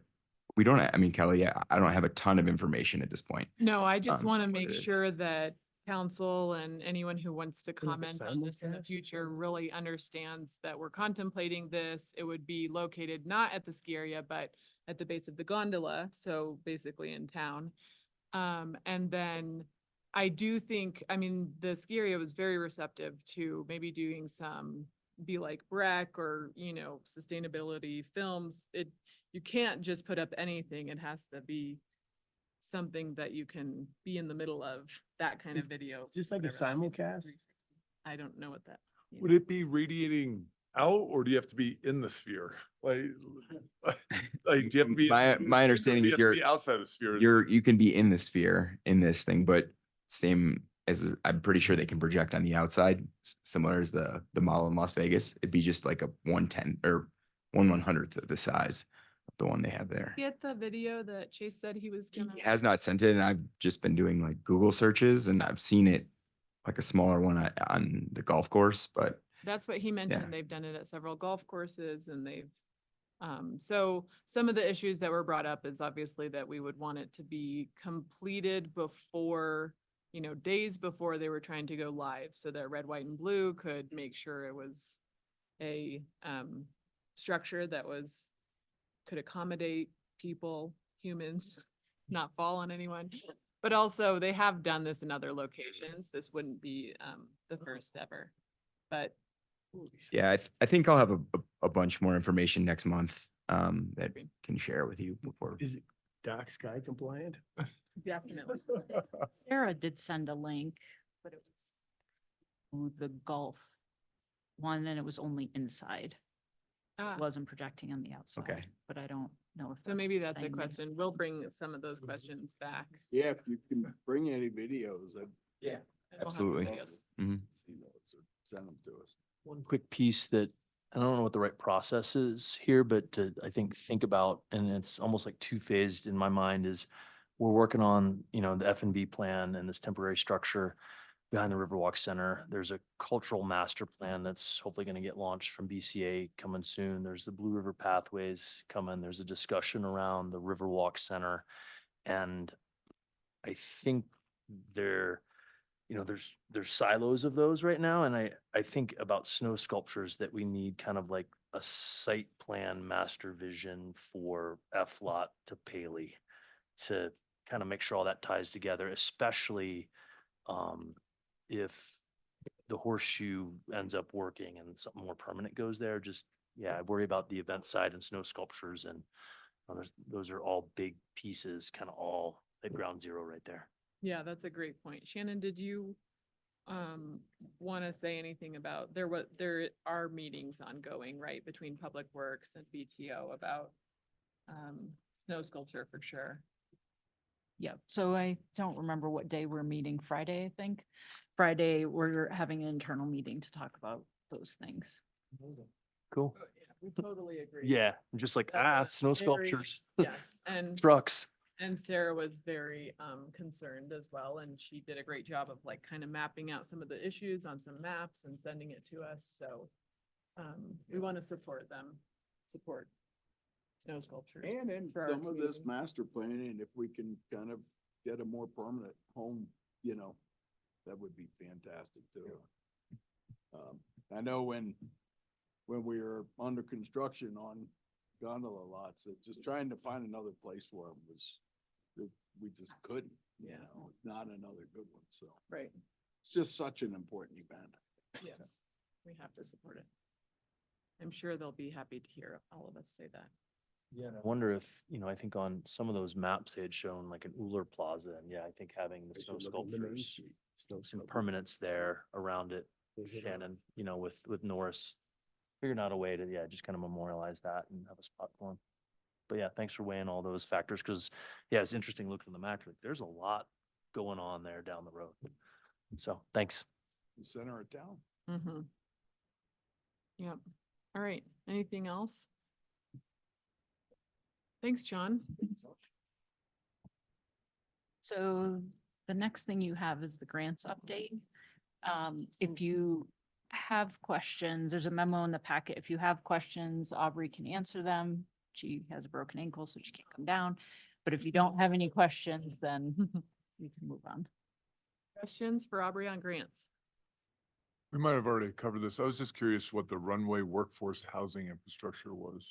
we don't, I mean, Kelly, I don't have a ton of information at this point. No, I just want to but make it- sure that council and anyone who wants to Can we comment put on this in the simulcast? future really understands that we're contemplating this. It would be located not at the ski area, but at the base of the gondola, so basically in town. And then I do think, I mean, the ski area was very receptive to maybe doing some Be Like Breck or, you know, sustainability films. You can't just put up anything. It has to be something that you can be in the middle of, that kind of video. Just like a whatever that means, simulcast? 360. I don't know what that. means. Would it be radiating out or do you have to be in the sphere? Like do you have to be? My understanding do is you have to be outside the sphere? you can be in the sphere in this thing, but same as I'm pretty sure they can project on the outside, similar as the model in Las Vegas. It'd be just like a 1/10 or 1/100th of the size. the one they have there. Get the video that Chase said he was gonna. He has not sent it, and I've just been doing like Google searches, and I've seen it like a smaller one on the golf course, but That's what he mentioned. They've done it at several golf courses and they've, so some of the issues that were brought up is obviously that we would want it to be completed before, days before they were trying to go live so that Red, White and Blue could make sure it was a, structure that could accommodate people, humans, not fall on anyone. But also they have done this in other locations. This wouldn't be, the first ever, but yeah, I think I'll have a bunch more information next month that can share with you before. Is it dark sky compliant? definitely. Sarah did send a link, but it was the golf one and it was only inside. So Ah. it wasn't projecting on the outside, but I don't know if. So maybe that's the same. question. We'll bring some of those questions back. Yeah, if you can bring any videos, I'd Yeah. And we'll have Absolutely. videos. Mhm. see those or send them to us. One quick piece that, I don't know what the right process is here, but to, I think about, and it's almost like two-phased in my mind, is we're working on, the F&B plan and this temporary structure behind the Riverwalk Center. There's a cultural master plan that's hopefully going to get launched from BCA coming soon. There's the Blue River Pathways coming. There's a discussion around the Riverwalk Center. And I think there's silos of those right now. And I think about snow sculptures that we need kind of like a site plan master vision for FLOT to Paley to kind of make sure all that ties together, especially if the horseshoe ends up working and something more permanent goes there. Just, yeah, I worry about the event side and snow sculptures, and those are all big pieces, kind of all at ground zero right there. Yeah, that's a great point. Shannon, did you want to say anything about, there are meetings ongoing, right, between Public Works and BTO about snow sculpture for sure. Yeah, so I don't remember what day we're meeting, Friday, I think. Friday, we're having an internal meeting to talk about those things. Cool. We totally agree. Yeah, I'm just like, snow Very- sculptures. Yes, and Trucks. And Sarah was very concerned as well, and she did a great job of like kind of mapping out some of the issues on some maps and sending it to us, so we want to support them, support snow sculptures. And in for our some of this community. master planning, if we can kind of get a more permanent home, that would be fantastic too. I know when we were under construction on gondola lots, that just trying to find another place for them we just couldn't, not another good one, so. Right, It's just such an important event. yes, we have to support it. I'm sure they'll be happy to hear all of us say that. Yeah, and I wonder if, I think on some of those maps they had shown like an Uller Plaza, and yeah, I think having the snow sculptures, some permanence there around it, Shannon, with Norris, figuring out a way to, just kind of memorialize that and have a spot for them. But yeah, thanks for weighing all those factors, because it's interesting looking at the map, like there's a lot going on there down the road. So thanks. The center of town. Mm-hmm. Yep. All right. Anything else? Thanks, John. So the next thing you have is the grants update. If you have questions, there's a memo in the packet. If you have questions, Aubrey can answer them. She has a broken ankle, so she can't come down. But if you don't have any questions, then you can move on. Questions for Aubrey on grants? We might have already covered this. I was just curious what the runway workforce housing infrastructure was.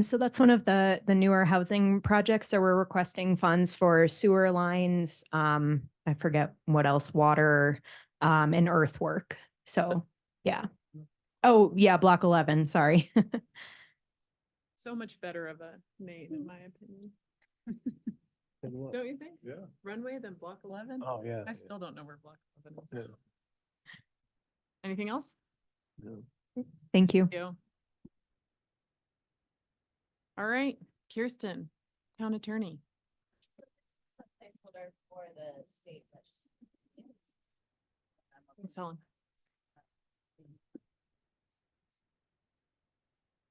So that's one of the newer housing projects. So we're requesting funds for sewer lines, I forget what else, water, and earthwork. So, yeah. Oh, yeah, block 11, sorry. So much better of a name, in my opinion. Don't you think? Yeah. Runway than block 11? Oh, yeah. I still don't know where block 11 is. Yeah. Anything else? Thank you. Thank you. All right, Kirsten, town attorney. Placeholder for the state legislature. Thanks, Helen.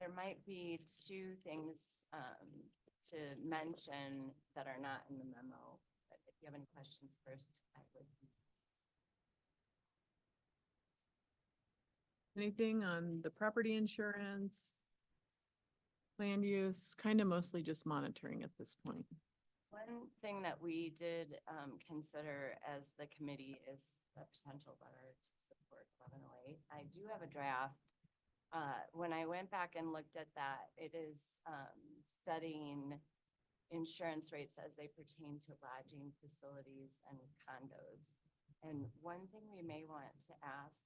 There might be two things to mention that are not in the memo. But if you have any questions first, I would. Anything on the property insurance? Land use, kind of mostly just monitoring at this point. One thing that we did consider as the committee is a potential letter to support 1108. I do have a draft. When I went back and looked at that, it is studying insurance rates as they pertain to lodging facilities and condos. And one thing we may want to ask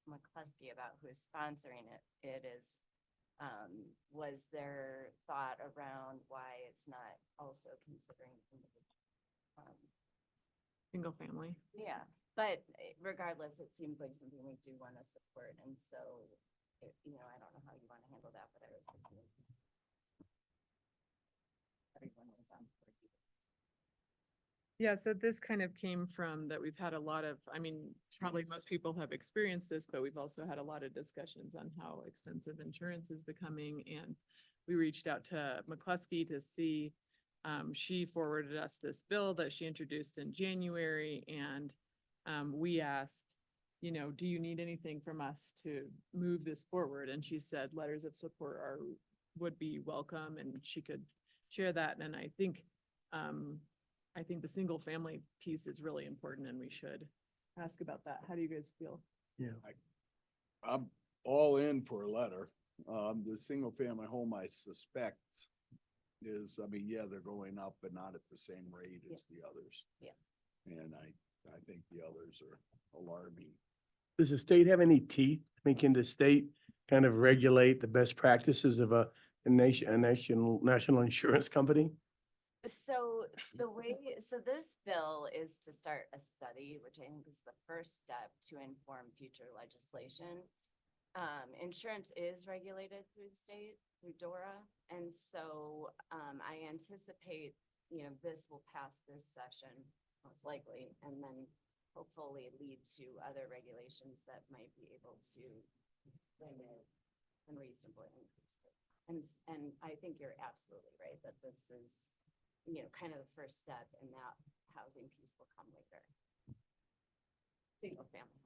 McCluskey about, who is sponsoring it is, was their thought around why it's not also considering Single family. yeah, but regardless, it seems like something we do want to support, and so, I don't know how you want to handle that, but I was thinking everyone was on board. Yeah, so this kind of came from that we've had a lot of, I mean, probably most people have experienced this, but we've also had a lot of discussions on how expensive insurance is becoming. And we reached out to McCluskey to see, she forwarded us this bill that she introduced in January. And we asked, do you need anything from us to move this forward? And she said letters of support would be welcome, and she could share that. And I think the single family piece is really important, and we should ask about that. How do you guys feel? Yeah. I'm all in for a letter. The single family home, I suspect is, yeah, they're going up, but not at the same rate as the others. Yeah. And I think the others are alarming. Does the state have any teeth? I mean, can the state kind of regulate the best practices of a national insurance company? So this bill is to start a study, which I think is the first step to inform future legislation. Insurance is regulated through the state, through DORA. And so I anticipate, this will pass this session most likely, and then hopefully lead to other regulations that might be able to limit and reasonably increase it. And I think you're absolutely right that this is, kind of the first step, and that housing piece will come later. Single family.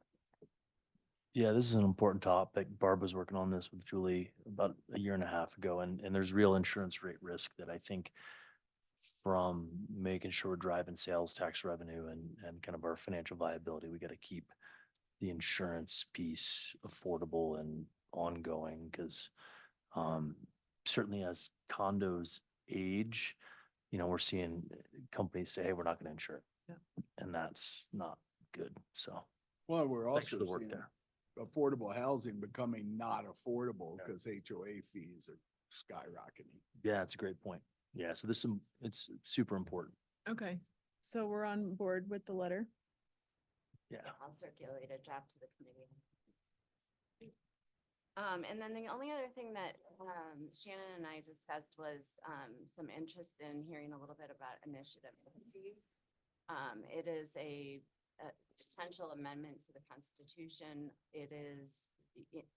Yeah, this is an important topic. Barb was working on this with Julie about a year and a half ago, and there's real insurance rate risk that I think from making sure we're driving sales tax revenue and kind of our financial viability, we got to keep the insurance piece affordable and ongoing, because certainly as condos age, we're seeing companies say, hey, we're not going to insure it. Yeah. And that's not good. So Well, we're thanks for also the work seeing there. affordable housing becoming not affordable because HOA fees are skyrocketing. Yeah, it's a great point. Yeah, so it's super important. Okay, so we're on board with the letter. Yeah. I'll circulate a draft to the committee. And then the only other thing that Shannon and I discussed was some interest in hearing a little bit about Initiative 50. It is a potential amendment to the Constitution. It is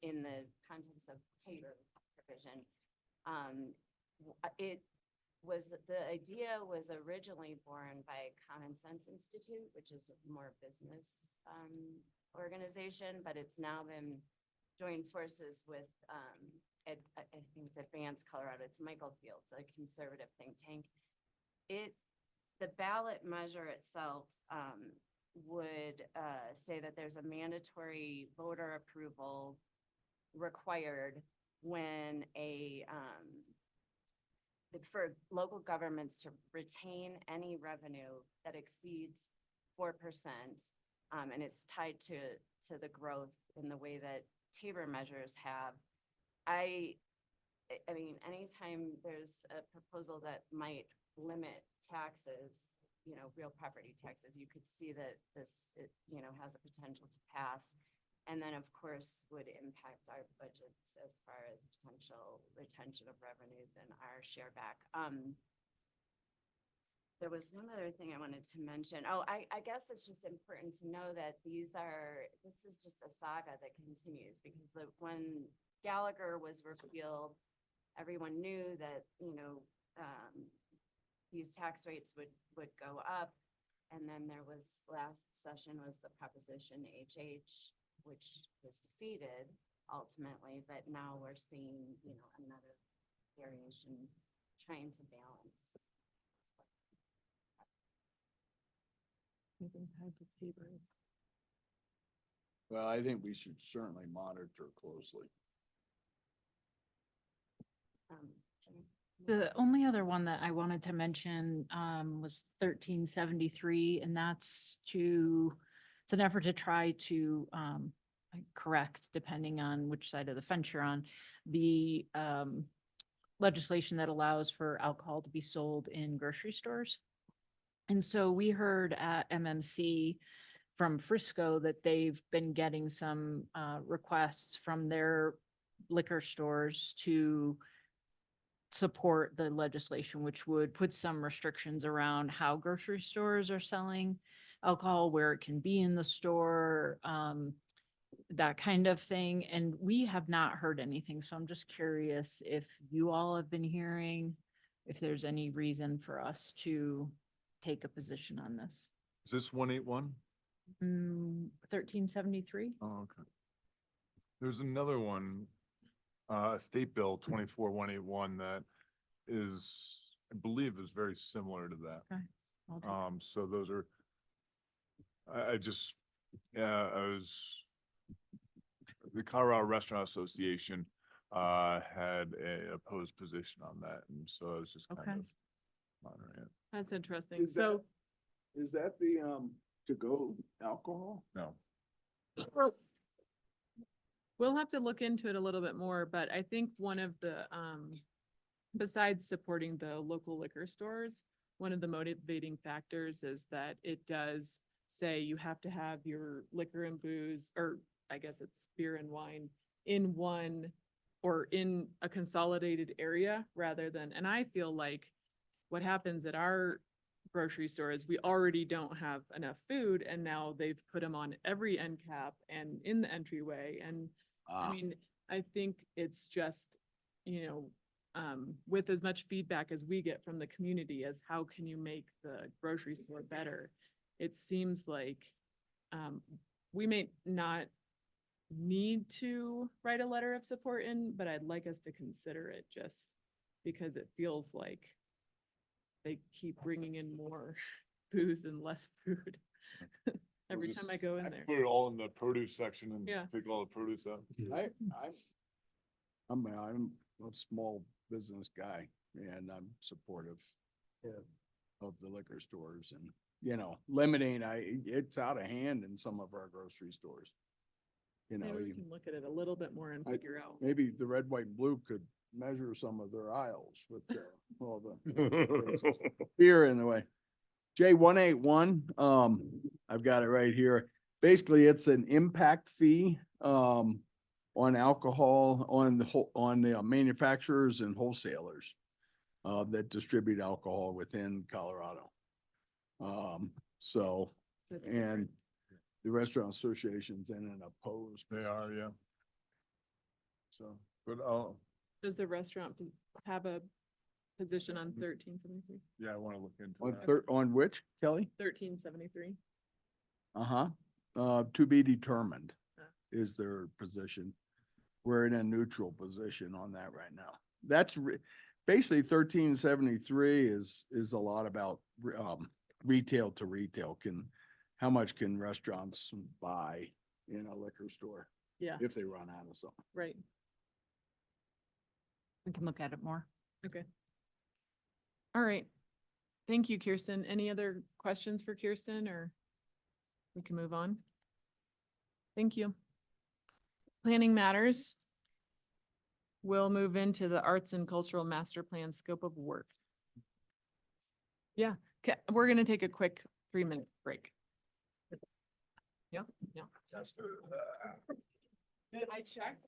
in the context of Tabor provision. The idea was originally born by Common Sense Institute, which is a more business organization, but it's now been joined forces with, I think it's Advanced Colorado. It's Michael Fields, a conservative think tank. The ballot measure itself would say that there's a mandatory voter approval required when for local governments to retain any revenue that exceeds 4%, and it's tied to the growth in the way that Tabor measures have. I mean, anytime there's a proposal that might limit taxes, real property taxes, you could see that this, has a potential to pass. And then, of course, would impact our budgets as far as potential retention of revenues and our share back. There was one other thing I wanted to mention. Oh, I guess it's just important to know that this is just a saga that continues, because when Gallagher was repealed, everyone knew that, these tax rates would go up. And then there was, last session was the proposition HH, which was defeated ultimately, but now we're seeing, another variation trying to balance. Well, I think we should certainly monitor closely. The only other one that I wanted to mention was 1373, and that's it's an effort to try to correct, depending on which side of the fence you're on, the legislation that allows for alcohol to be sold in grocery stores. And so we heard at MMC from Frisco that they've been getting some requests from their liquor stores to support the legislation, which would put some restrictions around how grocery stores are selling alcohol, where it can be in the store, that kind of thing. And we have not heard anything. So I'm just curious if you all have been hearing, if there's any reason for us to take a position on this. Is this 181? 1373? Oh, okay. There's another one, State Bill 24181 that is, I believe is very similar to that. Okay. I'll take So those are, the Colorado Restaurant Association had a opposed position on that, and so I was just kind Okay. of monitoring it. That's interesting. Is So Is that the, to-go alcohol? No. we'll have to look into it a little bit more, but I think one of the, besides supporting the local liquor stores, one of the motivating factors is that it does say you have to have your liquor and booze, or I guess it's beer and wine, in one or in a consolidated area rather than, and I feel like what happens at our grocery store is we already don't have enough food, and now they've put them on every end cap and in the entryway. And I mean, I think it's just, with as much feedback as we get from the community as how can you make the grocery store better? It seems like we may not need to write a letter of support in, but I'd like us to consider it just because it feels like they keep bringing in more booze and less food every time I go in there. Put it all in the produce section and Yeah. take all the produce out. I'm a small business guy and I'm supportive of the liquor stores and, limiting, it's out of hand in some of our grocery stores. Maybe we can look at it a little bit more and figure out. Maybe the red, white, and blue could measure some of their aisles with all the beer in the way. J181, I've got it right here. Basically, it's an impact fee, on alcohol, on the manufacturers and wholesalers, that distribute alcohol within Colorado. So, That's and different. the Restaurant Association's in and opposed. They are, yeah. So, but I'll, Does the restaurant have a position on 1373? yeah, I want to look into On that. on which, Kelly? 1373? To be determined Ah. is their position. We're in a neutral position on that right now. That's basically 1373 is a lot about retail to retail. How much can restaurants buy in a liquor store Yeah, if they run out of something? right. We can look at it more. Okay. All right. Thank you, Kirsten. Any other questions for Kirsten, or we can move on? Thank you. Planning matters. We'll move into the Arts and Cultural Master Plan scope of work. Yeah, we're gonna take a quick 3-minute break. Yeah, yeah. I checked.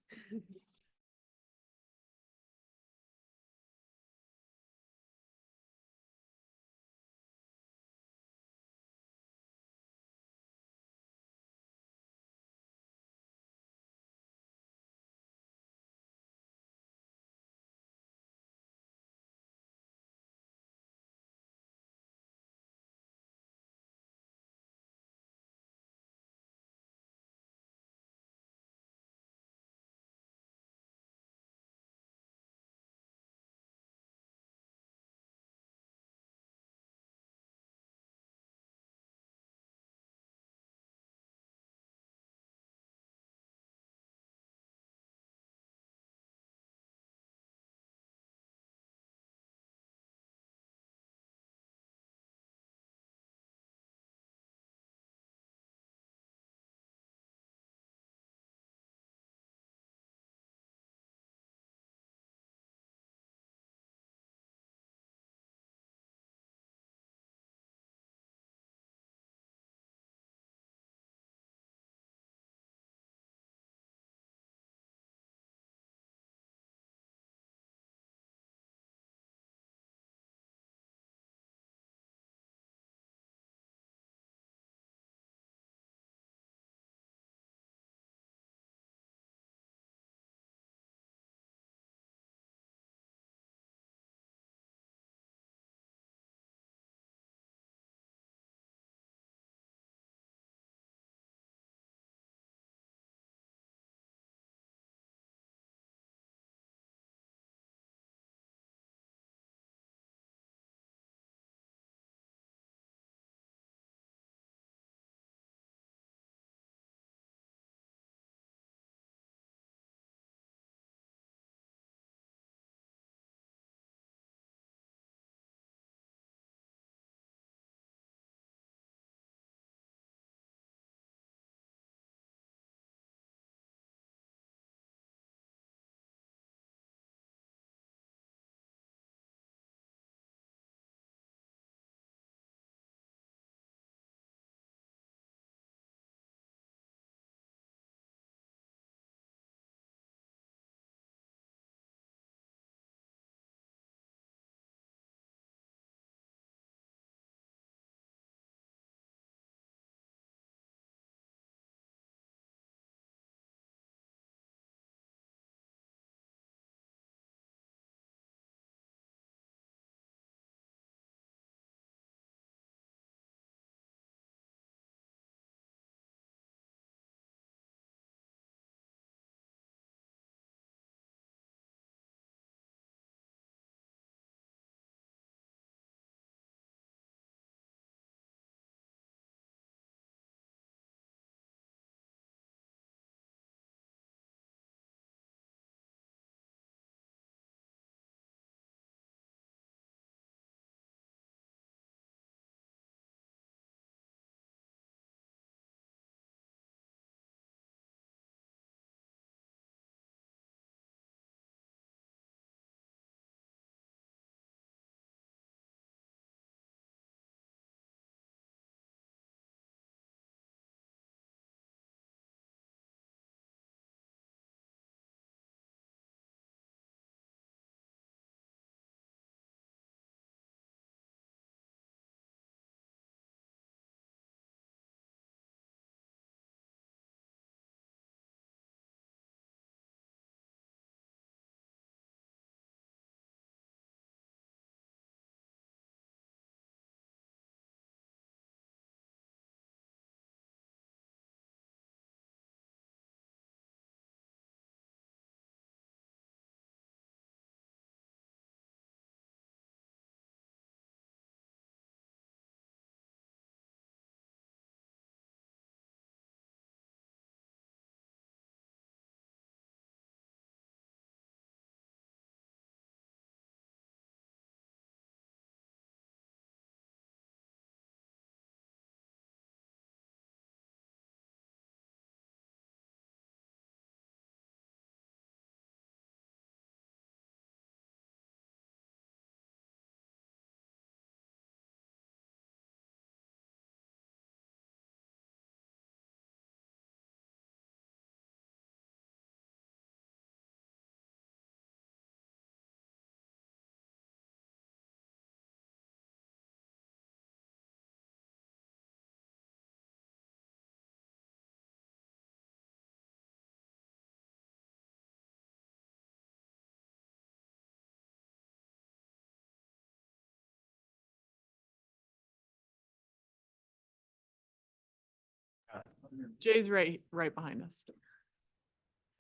Jay's right behind us.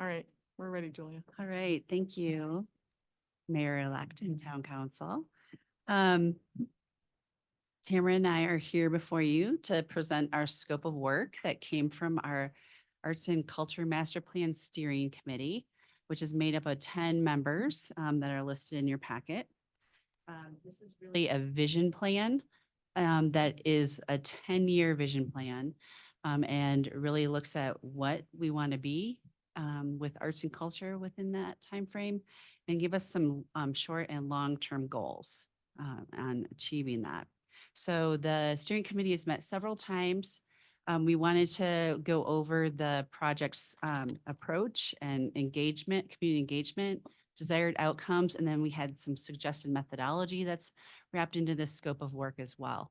All right, we're ready, Julia. All right, thank you, Mayor-elect and Town Council. Tamara and I are here before you to present our scope of work that came from our Arts and Culture Master Plan Steering Committee, which is made up of 10 members that are listed in your packet. This is really a vision plan that is a 10-year vision plan and really looks at what we want to be with arts and culture within that timeframe and give us some short and long-term goals on achieving that. So the steering committee has met several times. We wanted to go over the project's approach and engagement, community engagement, desired outcomes, and then we had some suggested methodology that's wrapped into this scope of work as well,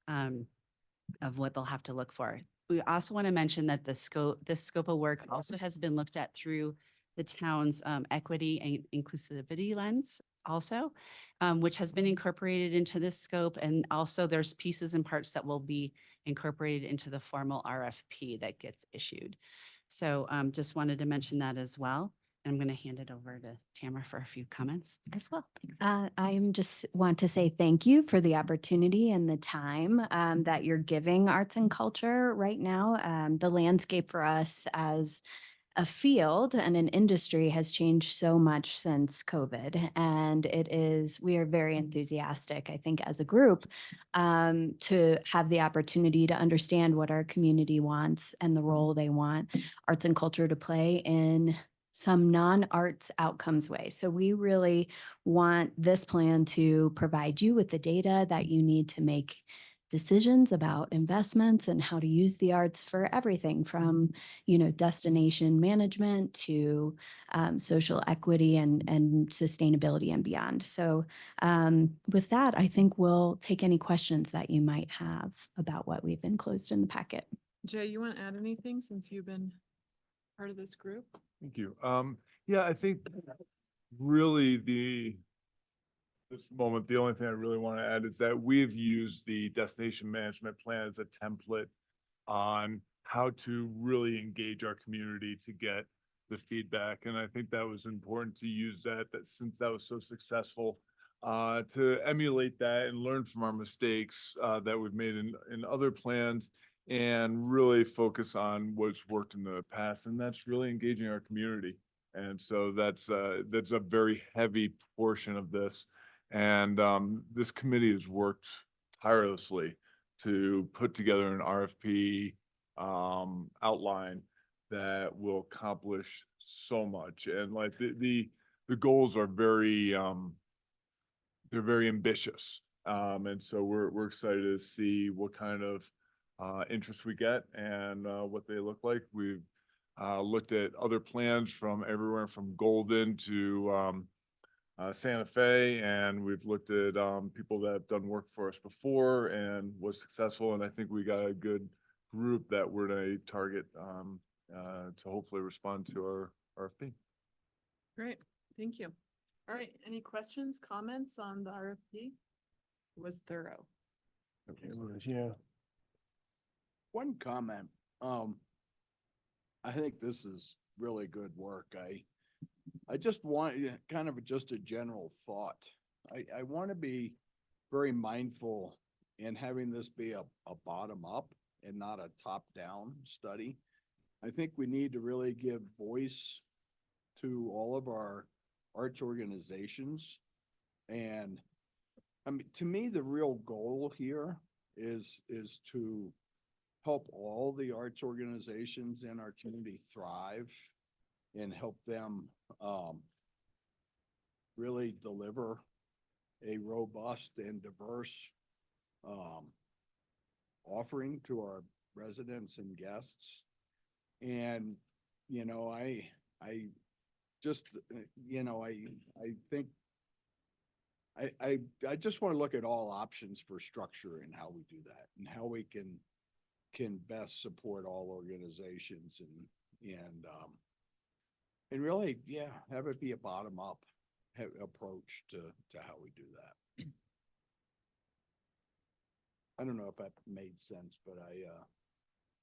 of what they'll have to look for. We also want to mention that this scope of work also has been looked at through the town's equity and inclusivity lens also, which has been incorporated into this scope. And also there's pieces and parts that will be incorporated into the formal RFP that gets issued. So just wanted to mention that as well. And I'm going to hand it over to Tamara for a few comments as well. Thanks. I just want to say thank you for the opportunity and the time that you're giving arts and culture right now. The landscape for us as a field and an industry has changed so much since COVID. And we are very enthusiastic, I think, as a group, to have the opportunity to understand what our community wants and the role they want arts and culture to play in some non-arts outcomes way. So we really want this plan to provide you with the data that you need to make decisions about investments and how to use the arts for everything from, destination management to social equity and sustainability and beyond. So with that, I think we'll take any questions that you might have about what we've enclosed in the packet. Jay, you want to add anything since you've been part of this group? Thank you. Yeah, I think really this moment, the only thing I really want to add is that we've used the destination management plan as a template on how to really engage our community to get the feedback. And I think that was important to use that since that was so successful, to emulate that and learn from our mistakes that we've made in other plans and really focus on what's worked in the past. And that's really engaging our community. And so that's a very heavy portion of this. And this committee has worked tirelessly to put together an RFP outline that will accomplish so much. And like the goals are very they're very ambitious. And so we're excited to see what kind of interest we get and what they look like. We've looked at other plans from everywhere from Golden to Santa Fe, and we've looked at people that have done work for us before and was successful. And I think we got a good group that we're going to target to hopefully respond to our RFP. Great, thank you. All right, any questions, comments on the RFP? It was thorough. Okay, well, yeah. One comment, I think this is really good work. I just want kind of just a general thought. I want to be very mindful in having this be a bottom up and not a top down study. I think we need to really give voice to all of our arts organizations. And I mean, to me, the real goal here is to help all the arts organizations in our community thrive and help them really deliver a robust and diverse offering to our residents and guests. And, I just, I think I just want to look at all options for structure and how we do that and how we can best support all organizations and really, yeah, have it be a bottom up approach to how we do that. I don't know if that made sense, but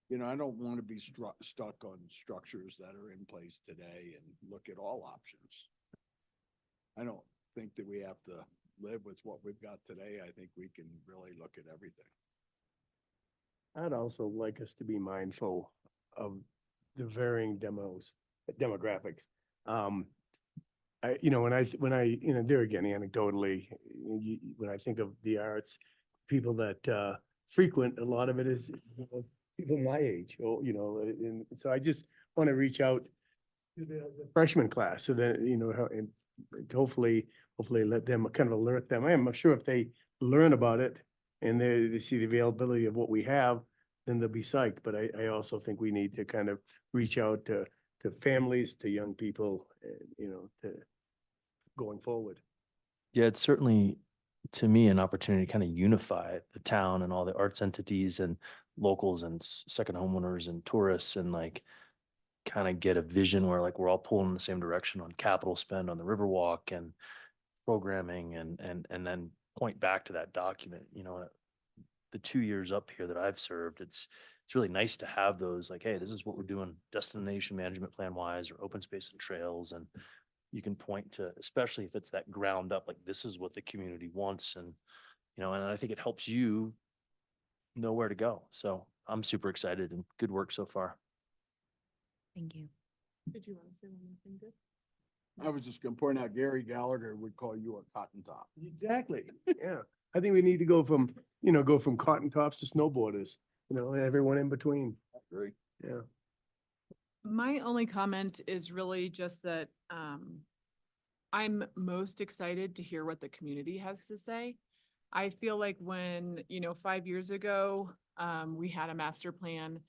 You know, I don't want to be stuck on structures that are in place today and look at all options. I don't think that we have to live with what we've got today. I think we can really look at everything. I'd also like us to be mindful of the varying demographics. When I, there again, anecdotally, when I think of the arts, people that frequent, a lot of it is people my age, or, and so I just want to reach out to the freshman class, so that, and hopefully let them kind of alert them. I'm sure if they learn about it and they see the availability of what we have, then they'll be psyched. But I also think we need to kind of reach out to families, to young people, to going forward. Yeah, it's certainly, to me, an opportunity to kind of unify the town and all the arts entities and locals and second homeowners and tourists, and like kind of get a vision where like we're all pulling in the same direction on capital spend on the Riverwalk and programming, and then point back to that document. The 2 years up here that I've served, it's really nice to have those, like, hey, this is what we're doing destination management plan wise, or open space and trails. And you can point to, especially if it's that ground up, like this is what the community wants. And, and I think it helps you know where to go. So I'm super excited, and good work so far. Thank you. Did you want to say one more thing, good? I was just gonna point out Gary Gallagher would call you a cotton top. Exactly. Yeah. I think we need to go from cotton tops to snowboarders, and everyone in between. Agree. Yeah. My only comment is really just that I'm most excited to hear what the community has to say. I feel like when, 5 years ago, we had a master plan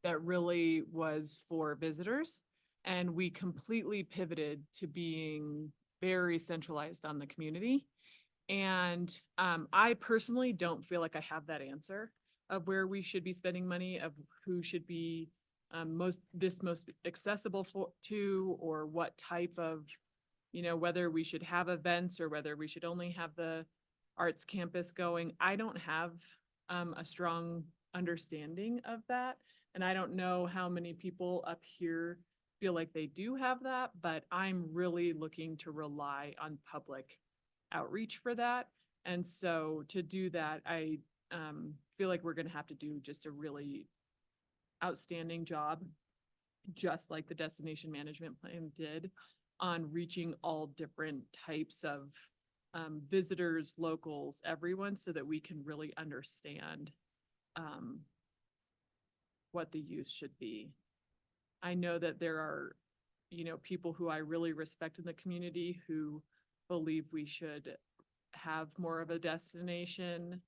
that really was for visitors, and we completely pivoted to being very centralized on the community. And I personally don't feel like I have that answer of where we should be spending money, of who should be most accessible to, or what type of, whether we should have events or whether we should only have the arts campus going. I don't have a strong understanding of that. And I don't know how many people up here feel like they do have that, but I'm really looking to rely on public outreach for that. And so to do that, I feel like we're going to have to do just a really outstanding job, just like the destination management plan did, on reaching all different types of visitors, locals, everyone, so that we can really understand what the use should be. I know that there are, people who I really respect in the community who believe we should have more of a destination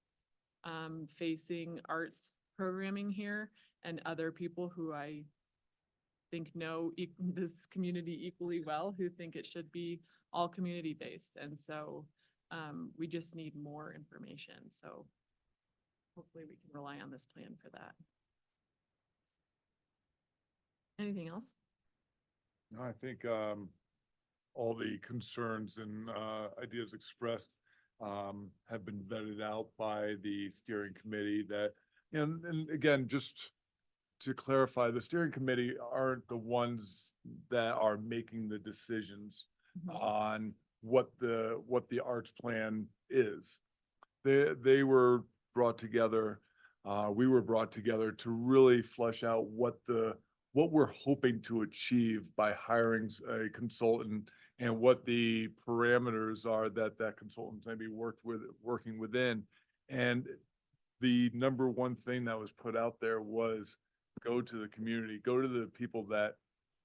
facing arts programming here, and other people who I think know this community equally well, who think it should be all community based. And so we just need more information. So hopefully we can rely on this plan for that. Anything else? No, I think all the concerns and ideas expressed have been vetted out by the steering committee. That, and again, just to clarify, the steering committee aren't the ones that are making the decisions on what the arts plan is. They were brought together. We were brought together to really flesh out what we're hoping to achieve by hiring a consultant, and what the parameters are that consultants may be working within. And the number one thing that was put out there was go to the community, go to the people that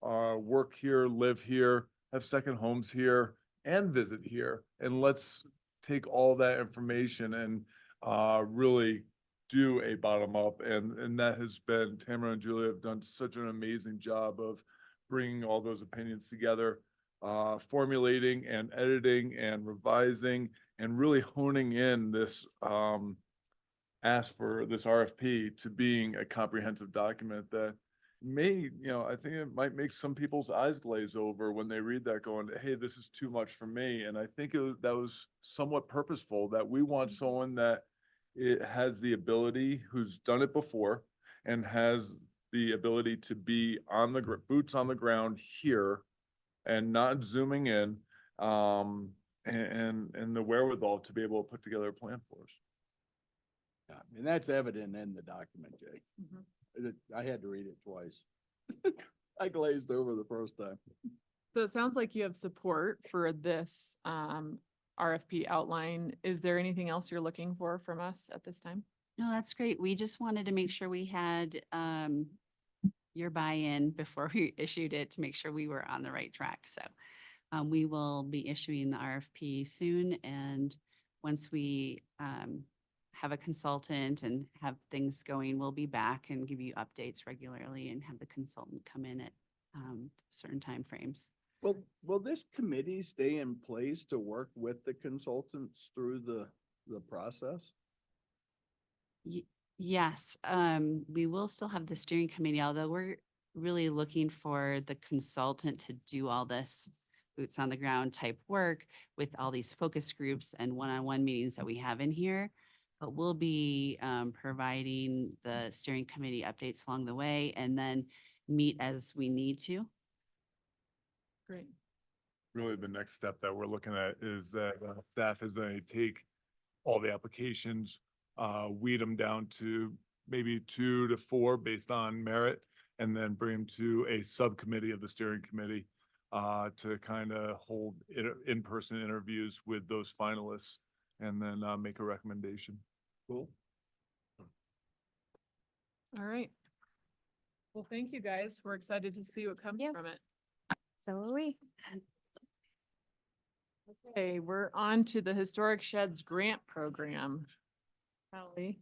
work here, live here, have second homes here, and visit here. And let's take all that information and really do a bottom up. And that has been, Tamara and Julia have done such an amazing job of bringing all those opinions together, formulating and editing and revising, and really honing in this ask for this RFP to being a comprehensive document that may, I think it might make some people's eyes glaze over when they read that, going, hey, this is too much for me. And I think that was somewhat purposeful, that we want someone that it has the ability, who's done it before and has the ability to be on the boots on the ground here and not zooming in, and the wherewithal to be able to put together a plan for us. Yeah, and that's evident in the document, Jake. Mm-hmm. I had to read it twice. I glazed over the first time. So it sounds like you have support for this RFP outline. Is there anything else you're looking for from us at this time? No, that's great. We just wanted to make sure we had your buy-in before we issued it to make sure we were on the right track. So we will be issuing the RFP soon. And once we have a consultant and have things going, we'll be back and give you updates regularly and have the consultant come in at certain timeframes. Well, will this committee stay in place to work with the consultants through the process? Yes, we will still have the steering committee, although we're really looking for the consultant to do all this boots on the ground type work with all these focus groups and one-on-one meetings that we have in here. But we'll be providing the steering committee updates along the way and then meet as we need to. Great. Really, the next step that we're looking at is that staff is going to take all the applications, weed them down to maybe 2 to 4 based on merit, and then bring them to a subcommittee of the steering committee to kind of hold in-person interviews with those finalists and then make a recommendation. Cool. All right. Well, thank you, guys. We're excited to see what comes from it. So are we. Okay, we're on to the Historic Sheds Grant Program. Holly.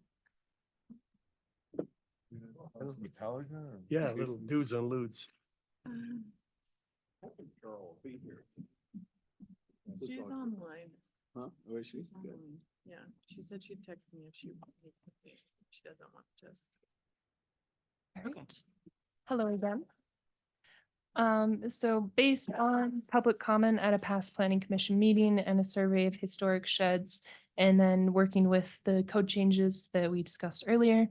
Yeah, little dudes on lewds. Carol will be here. She's online. Huh? Oh, is she? She's Good. online. Yeah, she said she'd text me if she needs something. She doesn't want just. Okay. Hello again. So based on public comment at a past planning commission meeting and a survey of historic sheds, and then working with the code changes that we discussed earlier,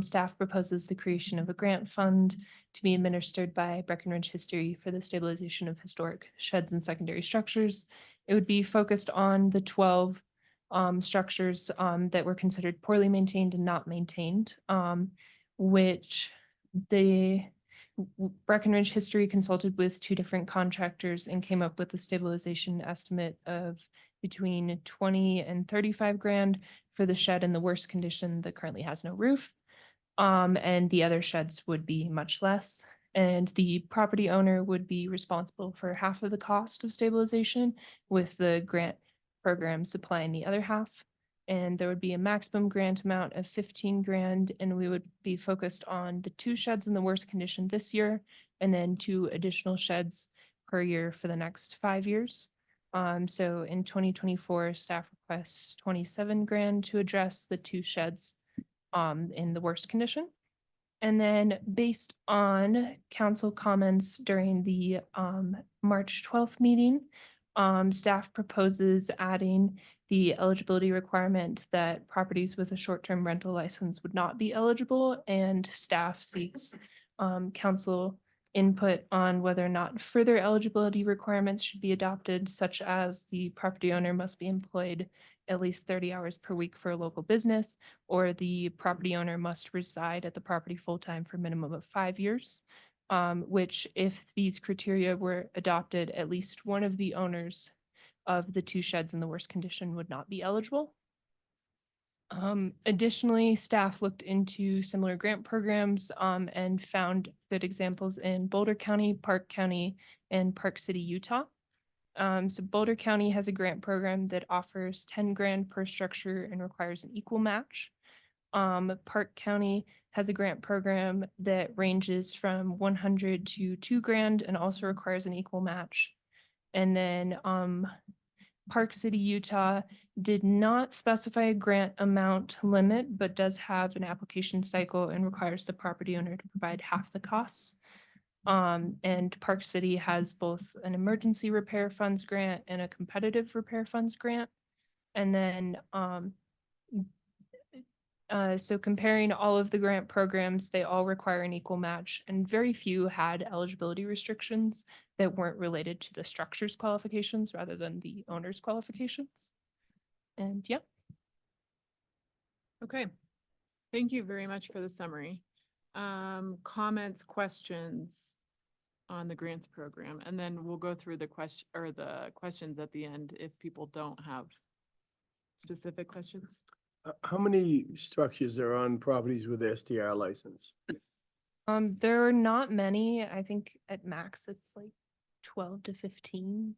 staff proposes the creation of a grant fund to be administered by Breckenridge History for the stabilization of historic sheds and secondary structures. It would be focused on the 12 structures that were considered poorly maintained and not maintained, which the Breckenridge History consulted with 2 different contractors and came up with a stabilization estimate of between 20 and 35 grand for the shed in the worst condition that currently has no roof. And the other sheds would be much less. And the property owner would be responsible for half of the cost of stabilization, with the grant program supplying the other half. And there would be a maximum grant amount of 15 grand, and we would be focused on the 2 sheds in the worst condition this year, and then 2 additional sheds per year for the next 5 years. So in 2024, staff requests 27 grand to address the 2 sheds in the worst condition. And then based on council comments during the March 12th meeting, staff proposes adding the eligibility requirement that properties with a short-term rental license would not be eligible, and staff seeks council input on whether or not further eligibility requirements should be adopted, such as the property owner must be employed at least 30 hours per week for a local business, or the property owner must reside at the property full-time for a minimum of 5 years. Which, if these criteria were adopted, at least one of the owners of the 2 sheds in the worst condition would not be eligible. Additionally, staff looked into similar grant programs and found good examples in Boulder County, Park County, and Park City, Utah. So Boulder County has a grant program that offers 10 grand per structure and requires an equal match. Park County has a grant program that ranges from 100 to 2 grand and also requires an equal match. And then Park City, Utah did not specify a grant amount limit, but does have an application cycle and requires the property owner to provide half the costs. And Park City has both an emergency repair funds grant and a competitive repair funds grant. And then So comparing all of the grant programs, they all require an equal match, and very few had eligibility restrictions that weren't related to the structure's qualifications rather than the owner's qualifications. And yeah. Okay. Thank you very much for the summary. Comments, questions on the grants program, and then we'll go through the questions at the end if people don't have specific questions. How many structures are on properties with STR license? There are not many. I think at max it's like 12 to 15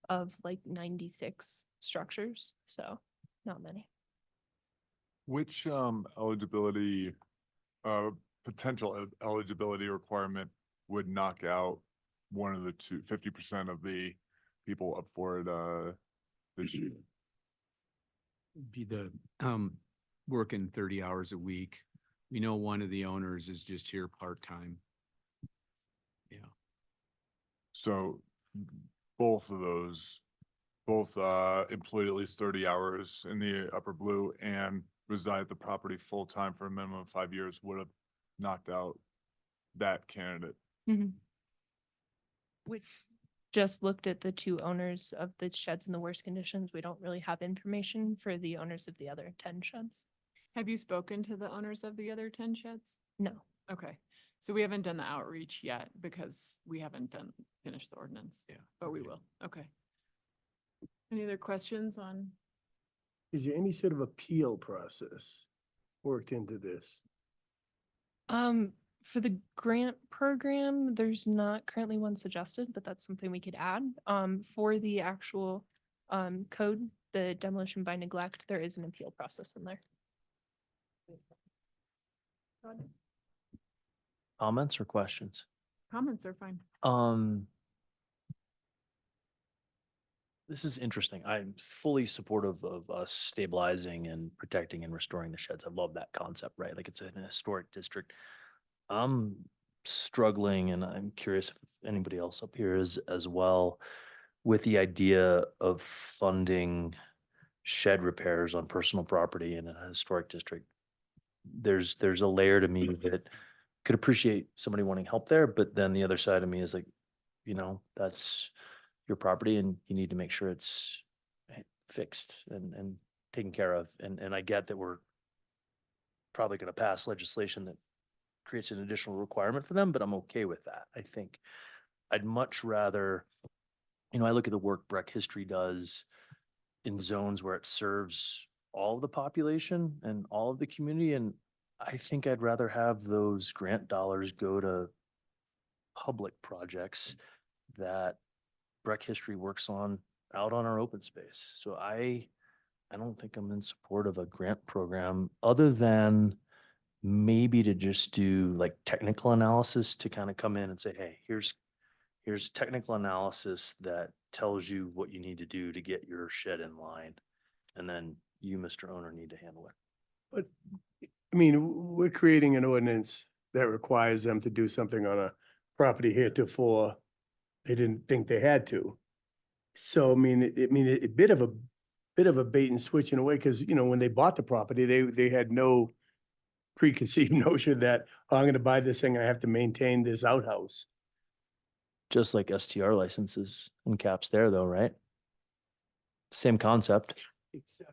of like 96 structures. So not many. Which eligibility, potential eligibility requirement would knock out one of the 50% of the people up for it this year? Be the working 30 hours a week. We know one of the owners is just here part-time. Yeah. So both of those, both employed at least 30 hours in the upper blue and reside at the property full-time for a minimum of 5 years would have knocked out that candidate. Which just looked at the two owners of the sheds in the worst conditions. We don't really have information for the owners of the other 10 sheds. Have you spoken to the owners of the other 10 sheds? No. Okay, so we haven't done the outreach yet because we haven't finished the ordinance. Yeah. But we will. Okay. Any other questions on? Is there any sort of appeal process worked into this? For the grant program, there's not currently one suggested, but that's something we could add. For the actual code, the demolition by neglect, there is an appeal process in there. Comments or questions? Comments are fine. This is interesting. I'm fully supportive of us stabilizing and protecting and restoring the sheds. I love that concept, right? Like it's an historic district. I'm struggling, and I'm curious if anybody else up here is as well, with the idea of funding shed repairs on personal property in a historic district. There's a layer to me that could appreciate somebody wanting help there, but then the other side of me is like, that's your property and you need to make sure it's fixed and taken care of. And I get that we're probably going to pass legislation that creates an additional requirement for them, but I'm okay with that. I think I'd much rather, I look at the work Breck History does in zones where it serves all of the population and all of the community. And I think I'd rather have those grant dollars go to public projects that Breck History works on out on our open space. So I don't think I'm in support of a grant program other than maybe to just do like technical analysis to kind of come in and say, hey, here's technical analysis that tells you what you need to do to get your shed in line. And then you, Mr. Owner, need to handle it. But, I mean, we're creating an ordinance that requires them to do something on a property heretofore they didn't think they had to. So, I mean, a bit of a bait and switch in a way, because, when they bought the property, they had no preconceived notion that, oh, I'm going to buy this thing, I have to maintain this outhouse. Just like STR licenses and caps there though, right? Same concept. Except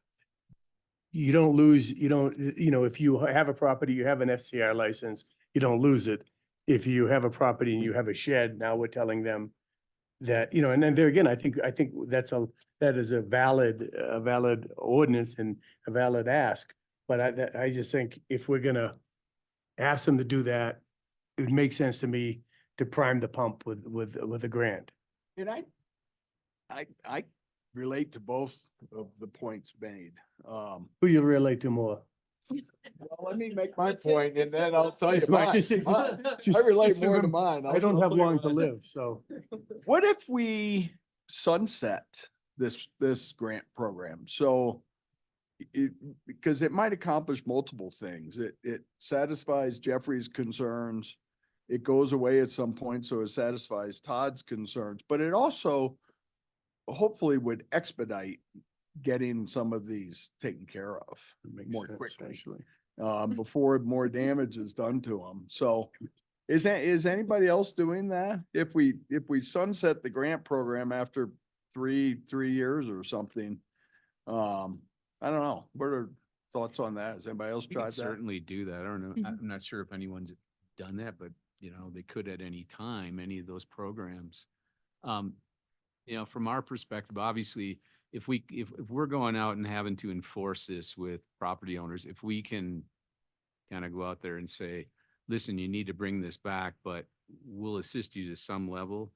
you don't lose, if you have a property, you have an FCR license, you don't lose it. If you have a property and you have a shed, now we're telling them that, and then there again, I think that is a valid ordinance and a valid ask. But I just think if we're gonna ask them to do that, it would make sense to me to prime the pump with a grant. And I relate to both of the points made. Who do you relate to more? Well, let me make my point and then I'll tell you It's my- mine. just- I relate just more to remember, mine. I don't I'll have tell you long to mine. live, so. What if we sunset this grant program? So because it might accomplish multiple things. It satisfies Jeffrey's concerns. It goes away at some point, so it satisfies Todd's concerns, but it also hopefully would expedite getting some of these taken care of Makes more sense, quickly. actually. before more damage is done to them. So is anybody else doing that? If we sunset the grant program after three years or something, I don't know. What are thoughts on that? Has anybody else We could tried that? certainly do that. I don't know. Mhm. I'm not sure if anyone's done that, but they could at any time, any of those programs. From our perspective, obviously, if we're going out and having to enforce this with property owners, if we can kind of go out there and say, listen, you need to bring this back, but we'll assist you to some level.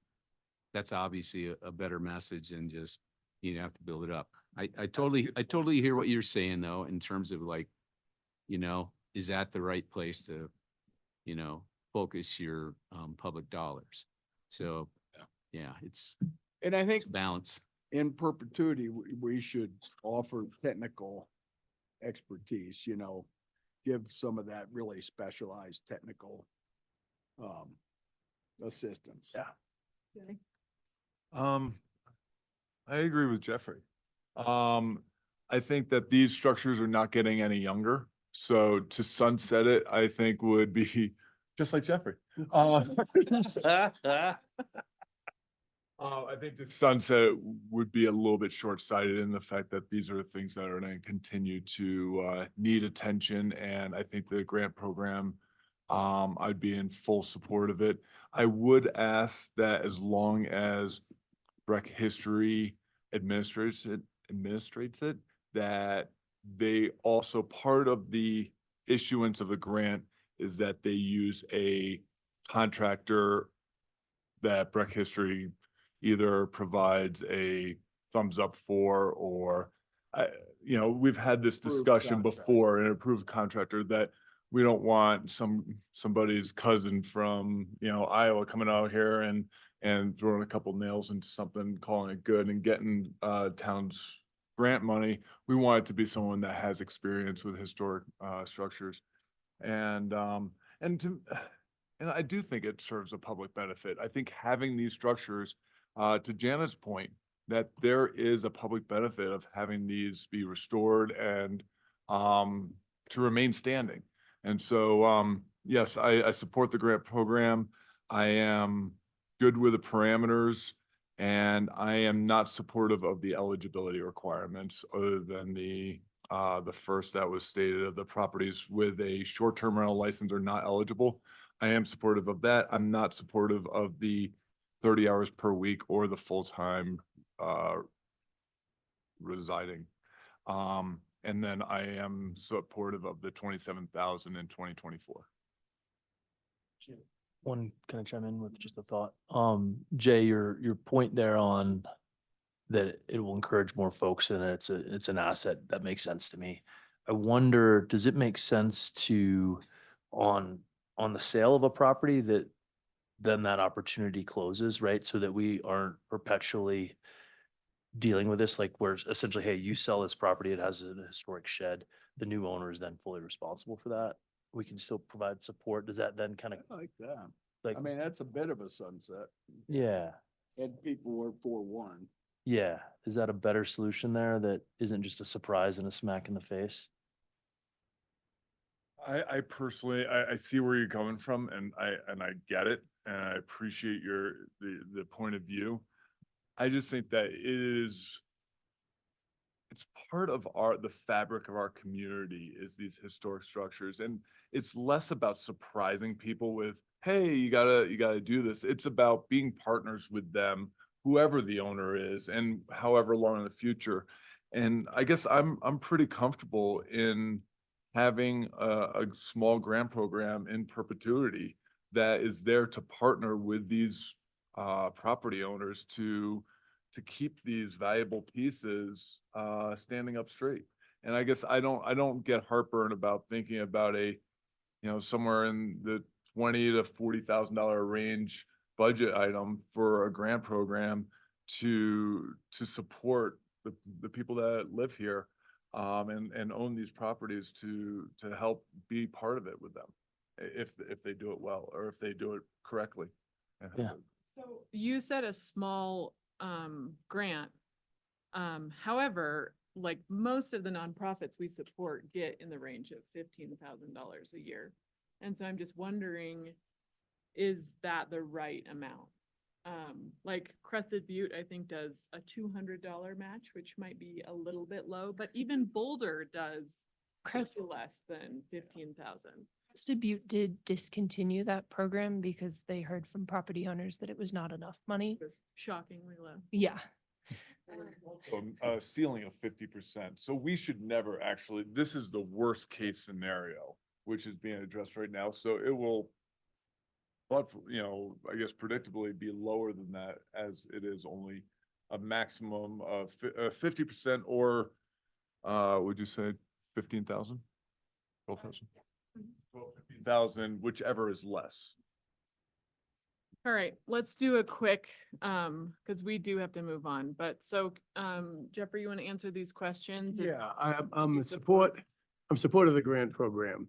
That's obviously a better message than just, you have to build it up. I totally hear what you're saying though, in terms of like, is that the right place to, focus your public dollars? So, yeah, it's And I think a balance. in perpetuity, we should offer technical expertise, give some of that really specialized technical assistance. Yeah. I agree with Jeffrey. I think that these structures are not getting any younger. So to sunset it, I think would be just like Jeffrey. I think the sunset would be a little bit short-sighted in the fact that these are things that are going to continue to need attention. And I think the grant program, I'd be in full support of it. I would ask that as long as Breck History administrates it, that they also, part of the issuance of a grant is that they use a contractor that Breck History either provides a thumbs up for, or, we've had this Approved discussion contractor. before, an approved contractor, that we don't want somebody's cousin from, Iowa coming out here and throwing a couple nails into something, calling it good and getting town's grant money. We want it to be someone that has experience with historic structures. And I do think it serves a public benefit. I think having these structures, to Janet's point, that there is a public benefit of having these be restored and to remain standing. And so, yes, I support the grant program. I am good with the parameters, and I am not supportive of the eligibility requirements other than the first that was stated, of the properties with a short-term rental license are not eligible. I am supportive of that. I'm not supportive of the 30 hours per week or the full-time residing. And then I am supportive of the 27,000 in 2024. Can I chime in with just a thought? Jay, your point there on that it will encourage more folks and it's an asset, that makes sense to me. I wonder, does it make sense to, on the sale of a property, that then that opportunity closes, right? So that we aren't perpetually dealing with this, like where essentially, hey, you sell this property, it has a historic shed, the new owner is then fully responsible for that. We can still provide support. Does that then kind of, I like that. like, I mean, that's a bit of a sunset. yeah, And people were forewarned. yeah. Is that a better solution there that isn't just a surprise and a smack in the face? I personally, I see where you're coming from, and I get it, and I appreciate the point of view. I just think that it's part of the fabric of our community is these historic structures, and it's less about surprising people with, hey, you gotta do this. It's about being partners with them, whoever the owner is, and however long in the future. And I guess I'm pretty comfortable in having a small grant program in perpetuity that is there to partner with these property owners to keep these valuable pieces standing up straight. And I guess I don't get heartburn about thinking about somewhere in the $20,000 to $40,000 range budget item for a grant program to support the people that live here and own these properties to help be part of it with them if they do it well, or if they do it correctly. Yeah. So you said a small grant. However, like most of the nonprofits we support get in the range of $15,000 a year. And so I'm just wondering, is that the right amount? Like Crested Butte, I think does a $200 match, which might be a little bit low, but even Boulder does less than 15,000. Crested Butte did discontinue that program because they heard from property owners that it was not enough money. It was shockingly low. Yeah. A ceiling of 50%. So we should never actually, this is the worst case scenario, which is being addressed right now. So it will, but, you know, I guess predictably be lower than that, as it is only a maximum of 50%, or would you say 15,000? 12,000? 15,000, whichever is less. All right, let's do a quick, because we do have to move on, but so, Jeffrey, you want to answer these questions? Yeah, It's- I'm you in support of the grant program.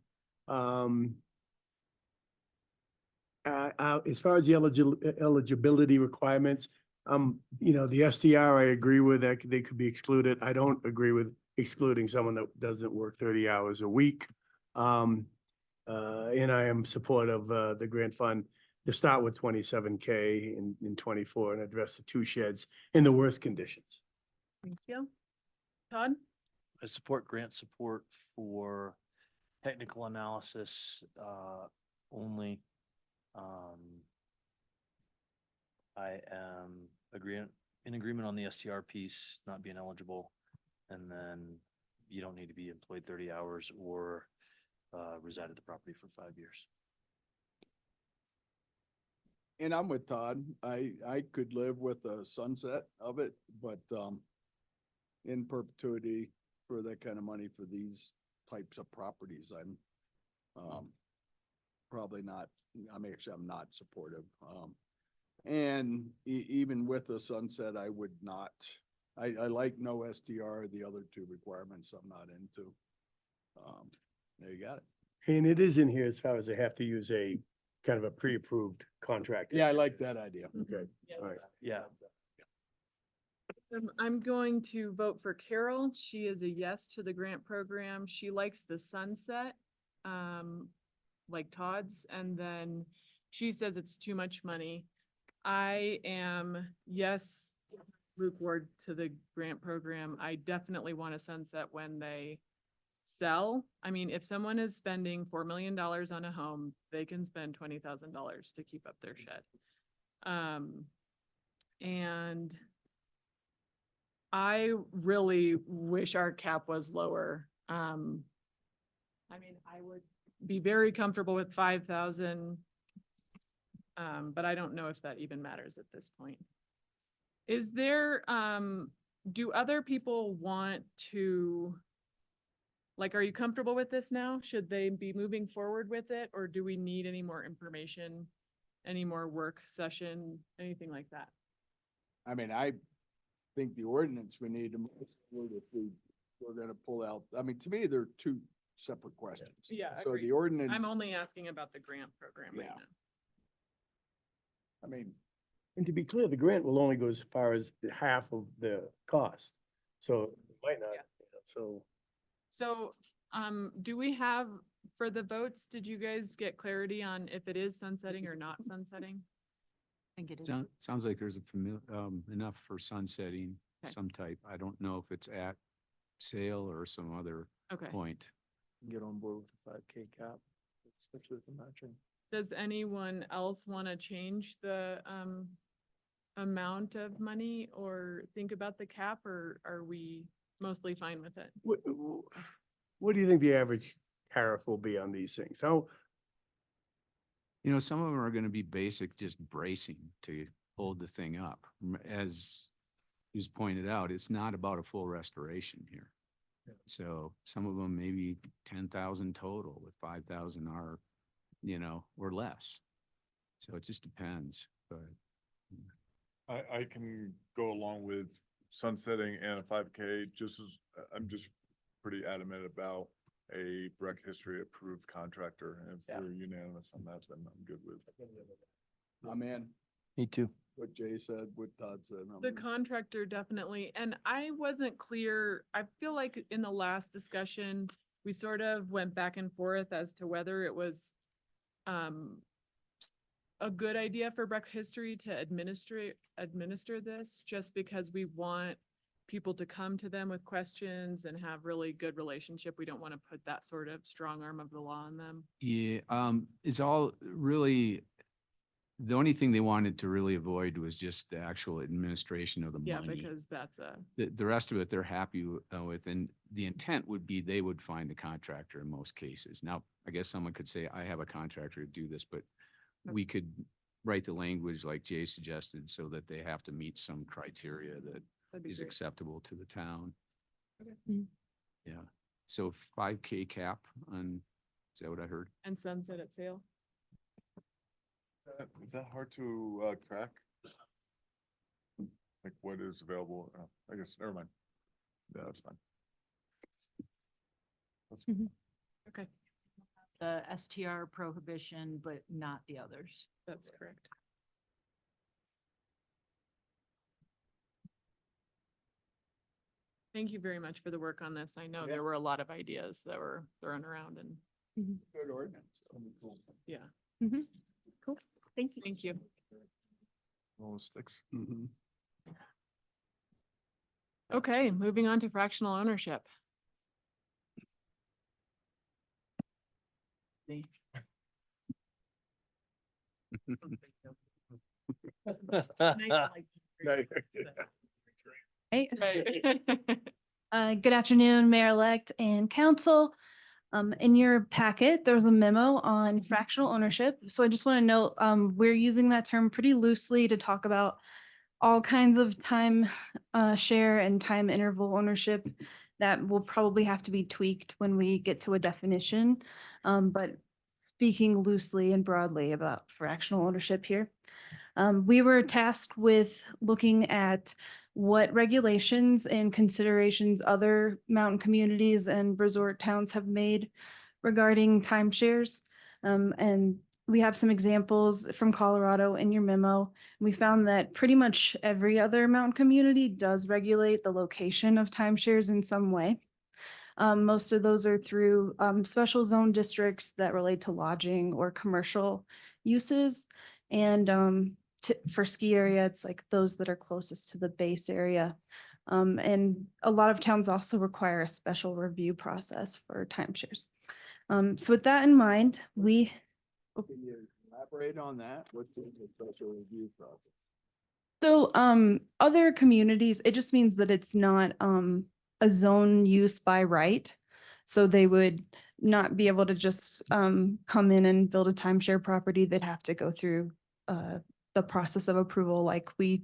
As far as the eligibility requirements, you know, the SDR, I agree with that, they could be excluded. I don't agree with excluding someone that doesn't work 30 hours a week. And I am supportive of the grant fund to start with 27K in 24 and address the 2 sheds in the worst conditions. Thank you. Todd? I support grant support for technical analysis, only. I am in agreement on the STR piece not being eligible. And then you don't need to be employed 30 hours or reside at the property for 5 years. And I'm with Todd. I could live with a sunset of it, but, in perpetuity for that kind of money for these types of properties, I'm, probably not, I'm not supportive. And even with the sunset, I would not, I like no STR, the other 2 requirements I'm not into. There you got it. And it is in here as far as they have to use a kind of a pre-approved contract. Yeah, I like that idea. Okay, all right. Yeah. I'm going to vote for Carol. She is a yes to the grant program. She likes the sunset, like Todd's, and then she says it's too much money. I am yes, lukewarm to the grant program. I definitely want a sunset when they sell. I mean, if someone is spending $4 million on a home, they can spend $20,000 to keep up their shed. And I really wish our cap was lower. I mean, I would be very comfortable with 5,000. But I don't know if that even matters at this point. Is there, do other people want to, like, are you comfortable with this now? Should they be moving forward with it, or do we need any more information, any more work session, anything like that? I mean, I think the ordinance we need to move forward if we're gonna pull out, I mean, to me, they're 2 separate questions. Yeah, So agreed. the ordinance. I'm only asking about the grant program right Yeah. now. I mean, And to be clear, the grant will only go as far as half of the cost. So it might not, Yeah. so. So, do we have, for the votes, did you guys get clarity on if it is sunsetting or not sunsetting? I think it is. Sounds like there's enough for sunsetting Okay. some type. I don't know if it's at sale or some other Okay. point. Get on board with the 5K cap, especially with the matching. Does anyone else want to change the, amount of money or think about the cap, or are we mostly fine with it? What do you think the average tariff will be on these things? How, You know, some of them are gonna be basic, just bracing to hold the thing up. As was pointed out, it's not about a full restoration here. So some of them maybe 10,000 total, with 5,000 are, you know, or less. So it just depends, but. I can go along with sunsetting and a 5K, just as, I'm just pretty adamant about a Breck history approved contractor. And if Yeah. we're unanimous on that, then I'm good with. I'm in. Me too. what Jay said, what Todd said. The contractor definitely, and I wasn't clear, I feel like in the last discussion, we sort of went back and forth as to whether it was a good idea for Breck History to administer this, just because we want people to come to them with questions and have really good relationship. We don't want to put that sort of strong arm of the law on them. Yeah, it's all really, the only thing they wanted to really avoid was just the actual administration of the Yeah, money. because that's a, The rest of it, they're happy with, and the intent would be they would find a contractor in most cases. Now, I guess someone could say, I have a contractor to do this, but we could write the language like Jay suggested so that they have to meet some criteria that that'd be is great. acceptable to the town. Mhm. Yeah, so 5K cap on, is that what I heard? And sunset at sale. Is that hard to track? Like what is available? I guess, never mind. Yeah, that's fine. Okay, The STR prohibition, but not the others. that's correct. Thank you very much for the work on this. I know there were a lot of ideas that were thrown around and, Good ordinance. yeah. Cool. Thank you. Thank you. Roll the sticks. Okay, moving on to fractional ownership. See. Hey. Right. Good afternoon, Mayor-elect and council. In your packet, there's a memo on fractional ownership. So I just want to note, we're using that term pretty loosely to talk about all kinds of time share and time interval ownership that will probably have to be tweaked when we get to a definition. But speaking loosely and broadly about fractional ownership here. We were tasked with looking at what regulations and considerations other mountain communities and resort towns have made regarding timeshares. And we have some examples from Colorado in your memo. We found that pretty much every other mountain community does regulate the location of timeshares in some way. Most of those are through special zone districts that relate to lodging or commercial uses. And for ski area, it's like those that are closest to the base area. And a lot of towns also require a special review process for timeshares. So with that in mind, we Can you elaborate on that? What's the special review process? So other communities, it just means that it's not a zone use by right. So they would not be able to just come in and build a timeshare property. They'd have to go through the process of approval. Like we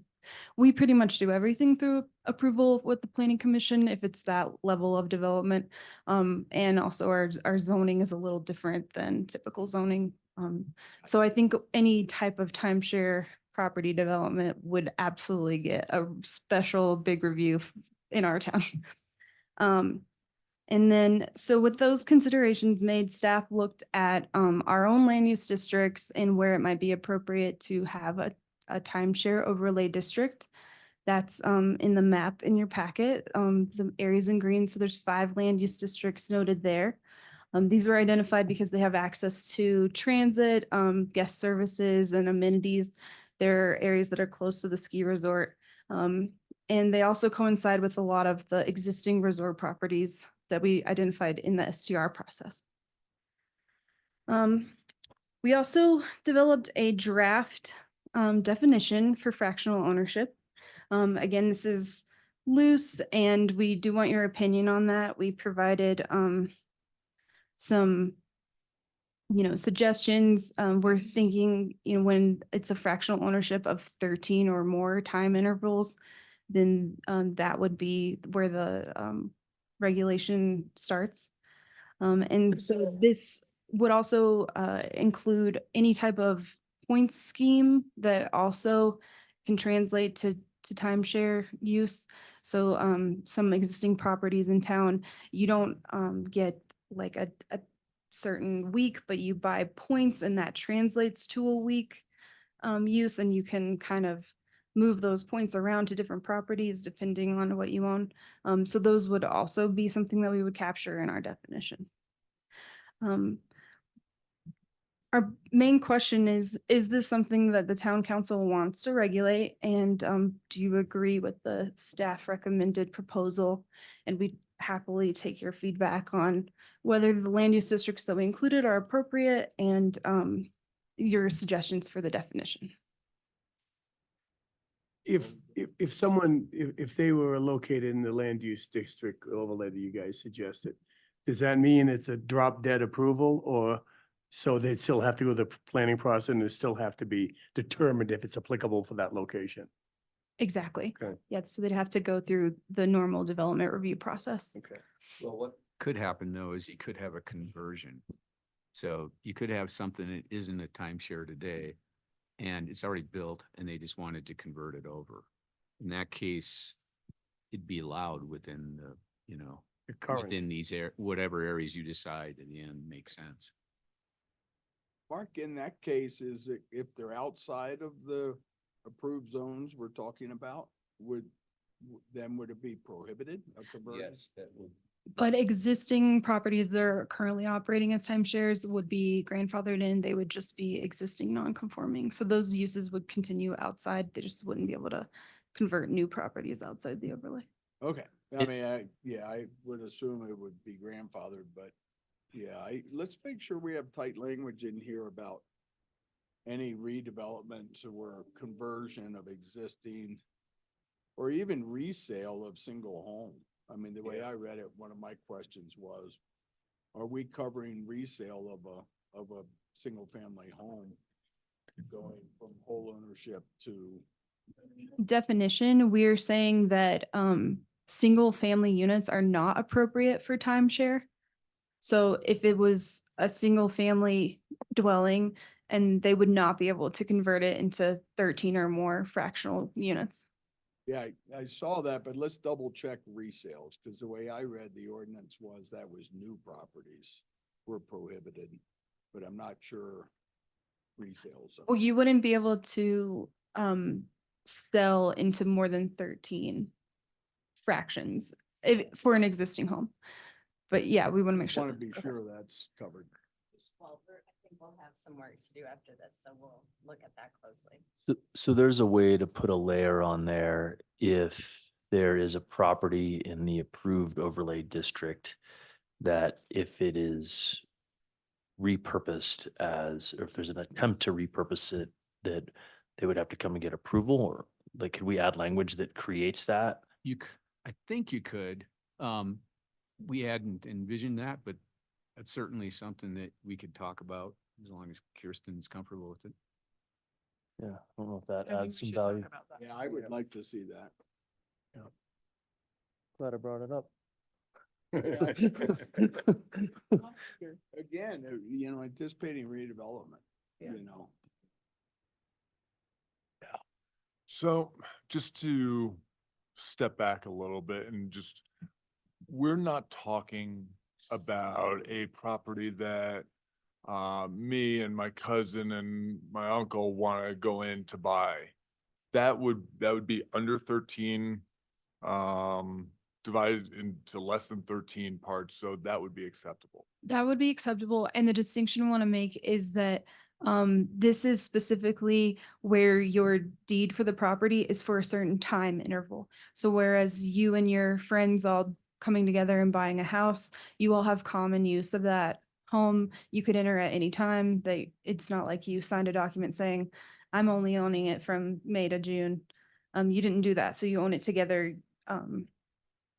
pretty much do everything through approval with the planning commission if it's that level of development. And also our zoning is a little different than typical zoning. So I think any type of timeshare property development would absolutely get a special big review in our town. And then, so with those considerations made, staff looked at our own land use districts and where it might be appropriate to have a timeshare overlay district. That's in the map in your packet, the areas in green. So there's 5 land use districts noted there. These were identified because they have access to transit, guest services and amenities. They're areas that are close to the ski resort. And they also coincide with a lot of the existing resort properties that we identified in the STR process. We also developed a draft definition for fractional ownership. Again, this is loose and we do want your opinion on that. We provided some suggestions. We're thinking, when it's a fractional ownership of 13 or more time intervals, then that would be where the regulation starts. And so this would also include any type of points scheme that also can translate to timeshare use. So some existing properties in town, you don't get like a certain week, but you buy points and that translates to a week use, and you can kind of move those points around to different properties depending on what you own. So those would also be something that we would capture in our definition. Our main question is this something that the town council wants to regulate? And do you agree with the staff recommended proposal? And we happily take your feedback on whether the land use districts that we included are appropriate and your suggestions for the definition. If someone, if they were located in the land use district overlay that you guys suggested, does that mean it's a drop dead approval, or so they'd still have to go through the planning process and it still have to be determined if it's applicable for that location? Exactly. Okay. Yeah, so they'd have to go through the normal development review process. Okay. Well, what could happen though is you could have a conversion. So you could have something that isn't a timeshare today and it's already built and they just wanted to convert it over. In that case, it'd be allowed within the, you know, The current. within these whatever areas you decide in the end makes sense. Mark, in that case, is it, if they're outside of the approved zones we're talking about, would it be prohibited, a conversion? Yes, that would. But existing properties that are currently operating as timeshares would be grandfathered in. They would just be existing non-conforming. So those uses would continue outside. They just wouldn't be able to convert new properties outside the overlay. Okay, I mean, I would assume it would be grandfathered, but yeah, let's make sure we have tight language in here about any redevelopment or conversion of existing or even resale of single home. I mean, the way I read it, one of my questions was, are we covering resale of a single family home going from whole ownership to? Definition, we're saying that single family units are not appropriate for timeshare. So if it was a single family dwelling and they would not be able to convert it into 13 or more fractional units. Yeah, I saw that, but let's double check resales, because the way I read the ordinance was that was new properties were prohibited, but I'm not sure resales. Well, you wouldn't be able to sell into more than 13 fractions for an existing home. But yeah, we want to make sure. Want to be sure that's covered. Well, I think we'll have some work to do after this, so we'll look at that closely. So there's a way to put a layer on there if there is a property in the approved overlay district that if it is repurposed as, or if there's an attempt to repurpose it, that they would have to come and get approval, or like, could we add language that creates that? I think you could. We hadn't envisioned that, but that's certainly something that we could talk about as long as Kirsten's comfortable with it. Yeah, I don't know if that I think adds we some should talk value. about that. Yeah, I would like to see that. Glad I brought it up. Again, anticipating redevelopment, you know. So just to step back a little bit and just, we're not talking about a property that me and my cousin and my uncle want to go in to buy. That would be under 13, divided into less than 13 parts. So that would be acceptable. That would be acceptable. And the distinction I want to make is that this is specifically where your deed for the property is for a certain time interval. So whereas you and your friends all coming together and buying a house, you all have common use of that home. You could enter at any time. It's not like you signed a document saying, I'm only owning it from May to June. You didn't do that. So you own it together. And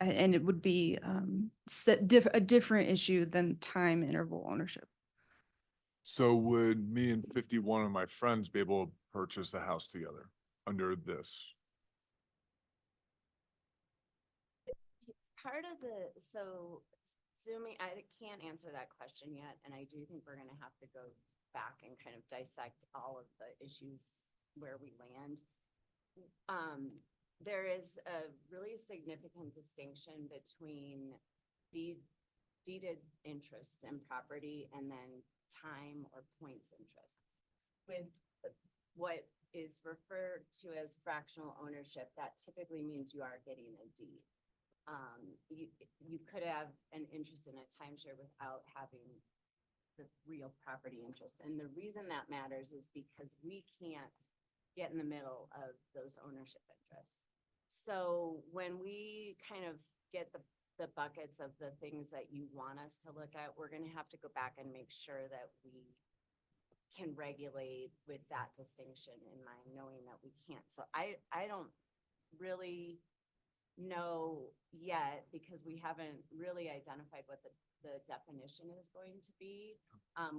it would be a different issue than time interval ownership. So would me and 51 of my friends be able to purchase a house together under this? It's part of the, so assuming, I can't answer that question yet, and I do think we're gonna have to go back and kind of dissect all of the issues where we land. There is a really significant distinction between deeded interests in property and then time or points interests. With what is referred to as fractional ownership, that typically means you are getting a deed. You could have an interest in a timeshare without having the real property interest. And the reason that matters is because we can't get in the middle of those ownership interests. So when we kind of get the buckets of the things that you want us to look at, we're gonna have to go back and make sure that we can regulate with that distinction in mind, knowing that we can't. So I don't really know yet, because we haven't really identified what the definition is going to be.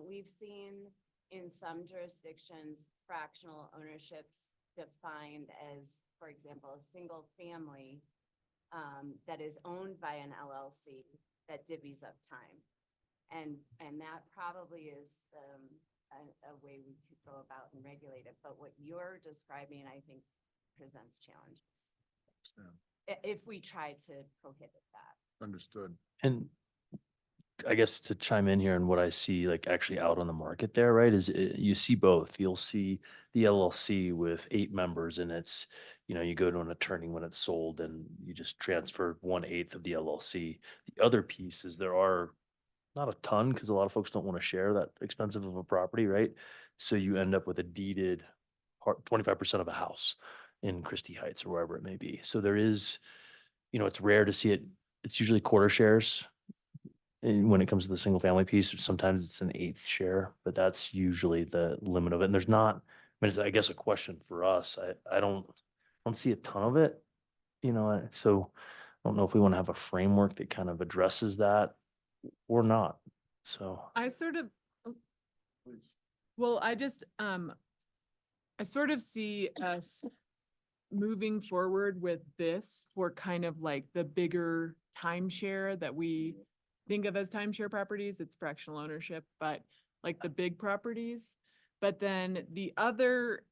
We've seen in some jurisdictions, fractional ownerships defined as, for example, a single family that is owned by an LLC that divvies up time. And that probably is a way we could go about and regulate it. But what you're describing, I think, presents challenges if we try to prohibit that. Understood. And I guess to chime in here and what I see like actually out on the market there, right, is you see both. You'll see the LLC with 8 members and it's, you know, you go to an attorney when it's sold and you just transfer 1/8 of the LLC. The other piece is there are not a ton because a lot of folks don't want to share that expensive of a property, right? So you end up with a deeded 25% of a house in Christie Heights or wherever it may be. So there is, you know, it's rare to see it. It's usually quarter shares. And when it comes to the single family piece, sometimes it's an 1/8 share, but that's usually the limit of it. And there's not, I mean, it's, I guess, a question for us. I don't see a ton of it, you know, so I don't know if we want to have a framework that kind of addresses that or not. So. I sort of, well, I just, I sort of see us moving forward with this for kind of like the bigger timeshare that we think of as timeshare properties. It's fractional ownership, but like the big properties. But then the other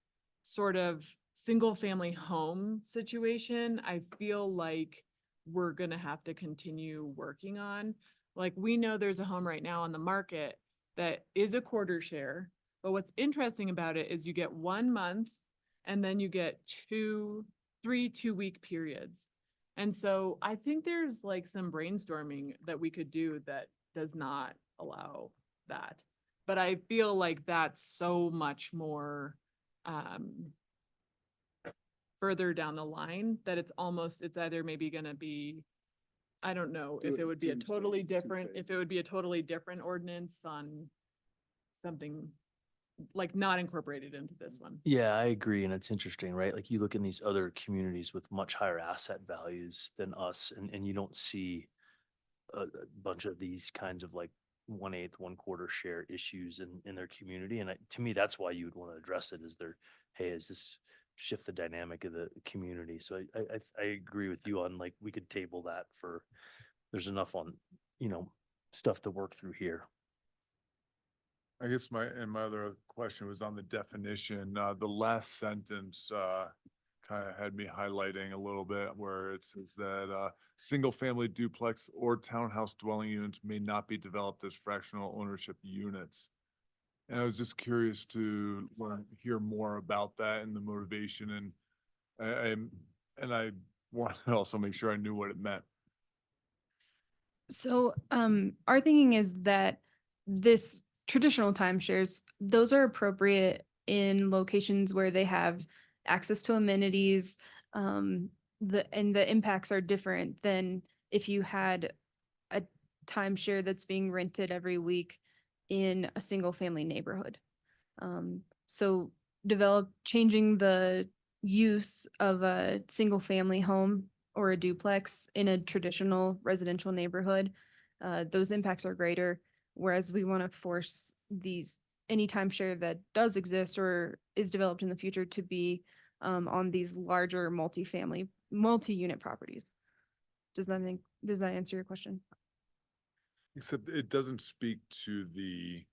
sort of single family home situation, I feel like we're gonna have to continue working on. Like, we know there's a home right now on the market that is a quarter share, but what's interesting about it is you get 1 month and then you get 3 2-week periods. And so I think there's like some brainstorming that we could do that does not allow that. But I feel like that's so much more further down the line that it's either maybe gonna be, I don't know if it would be a totally different, if it would be a totally different ordinance on something like not incorporated into this one. Yeah, I agree. And it's interesting, right? Like you look in these other communities with much higher asset values than us, and you don't see a bunch of these kinds of like 1/8, 1/4 share issues in their community. And to me, that's why you would want to address it is hey, is this shift the dynamic of the community? So I agree with you on like, we could table that there's enough on, you know, stuff to work through here. I guess my other question was on the definition. The last sentence kind of had me highlighting a little bit where it says that single family duplex or townhouse dwelling units may not be developed as fractional ownership units. And I was just curious to hear more about that and the motivation, and I wanted to also make sure I knew what it meant. So, our thinking is that this traditional timeshares, those are appropriate in locations where they have access to amenities. The impacts are different than if you had a timeshare that's being rented every week in a single family neighborhood. So changing the use of a single family home or a duplex in a traditional residential neighborhood, those impacts are greater. Whereas we want to force any timeshare that does exist or is developed in the future to be on these larger multi-unit properties. Does that answer your question? Except it doesn't speak to the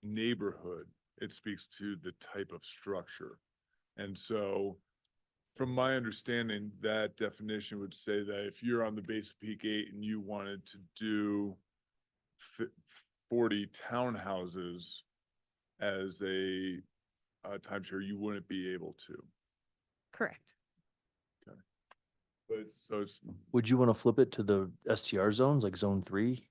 neighborhood. It speaks to the type of structure. And so from my understanding, that definition would say that if you're on the base of Peak 8 and you wanted to do 40 townhouses as a timeshare, you wouldn't be able to. Correct. But so it's, Would you want to flip it to the STR zones, like zone 3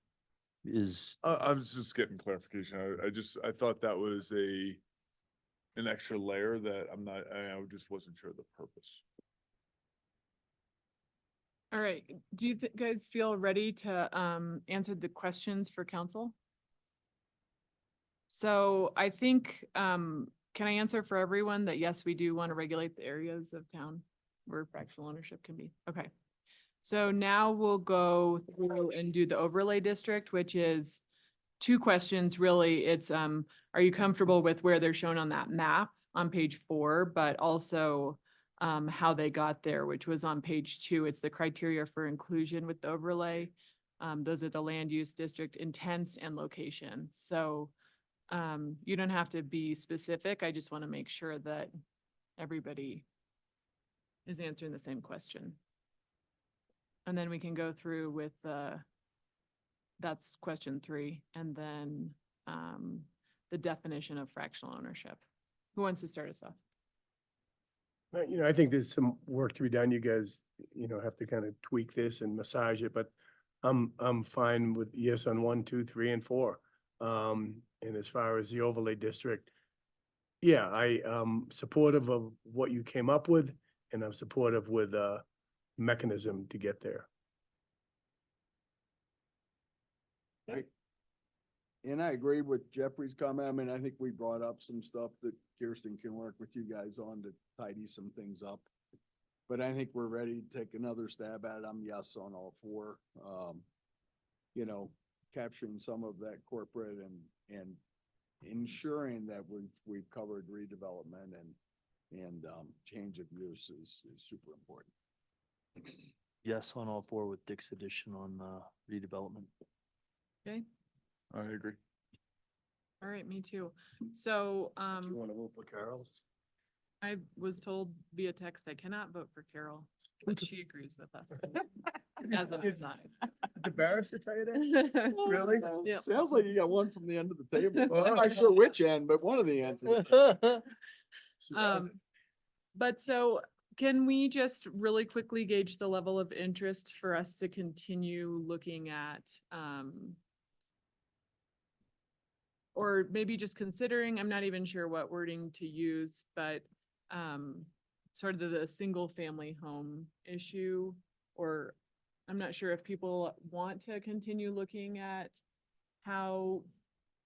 is? I was just getting clarification. I thought that was an extra layer that I just wasn't sure of the purpose. All right, do you guys feel ready to answer the questions for council? So I think, can I answer for everyone that yes, we do want to regulate the areas of town where fractional ownership can be? Okay. So now we'll go through and do the overlay district, which is 2 questions, really. It's, are you comfortable with where they're shown on that map on page 4, but also how they got there, which was on page 2. It's the criteria for inclusion with the overlay. Those are the land use district intents and location. So you don't have to be specific. I just want to make sure that everybody is answering the same question. And then we can go through with that's question 3, and then the definition of fractional ownership. Who wants to start us off? I think there's some work to be done. You guys, have to kind of tweak this and massage it, but I'm fine with yes on 1, 2, 3, and 4. And as far as the overlay district, yeah, I am supportive of what you came up with, and I'm supportive with a mechanism to get there. And I agree with Jeffrey's comment. I mean, I think we brought up some stuff that Kirsten can work with you guys on to tidy some things up. But I think we're ready to take another stab at it. I'm yes on all 4. Capturing some of that corporate and ensuring that we've covered redevelopment and change of use is super important. Yes on all 4 with Dick's addition on redevelopment. Okay. I agree. All right, me too. So Do you want to vote for Carol? I was told via text I cannot vote for Carol, but she agrees with us. As an aside. Embarrassed to tell you that? Really? Yeah. Sounds like you got one from the end of the table. I'm not sure which end, but one of the ends. But so can we just really quickly gauge the level of interest for us to continue looking at, or maybe just considering, I'm not even sure what wording to use, but sort of the single family home issue, or I'm not sure if people want to continue looking at how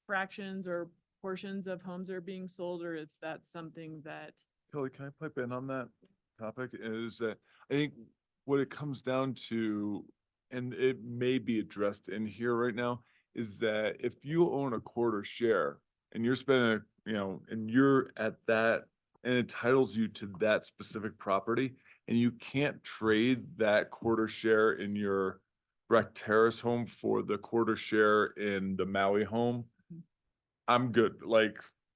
fractions or portions of homes are being sold, or if that's something that, Kelly, can I pipe in on that topic? Is that I think what it comes down to, and it may be addressed in here right now, is that if you own a quarter share and you're spending, and you're at that, and it entitles you to that specific property, and you can't trade that quarter share in your Breck Terrace home for the quarter share in the Maui home, I'm good.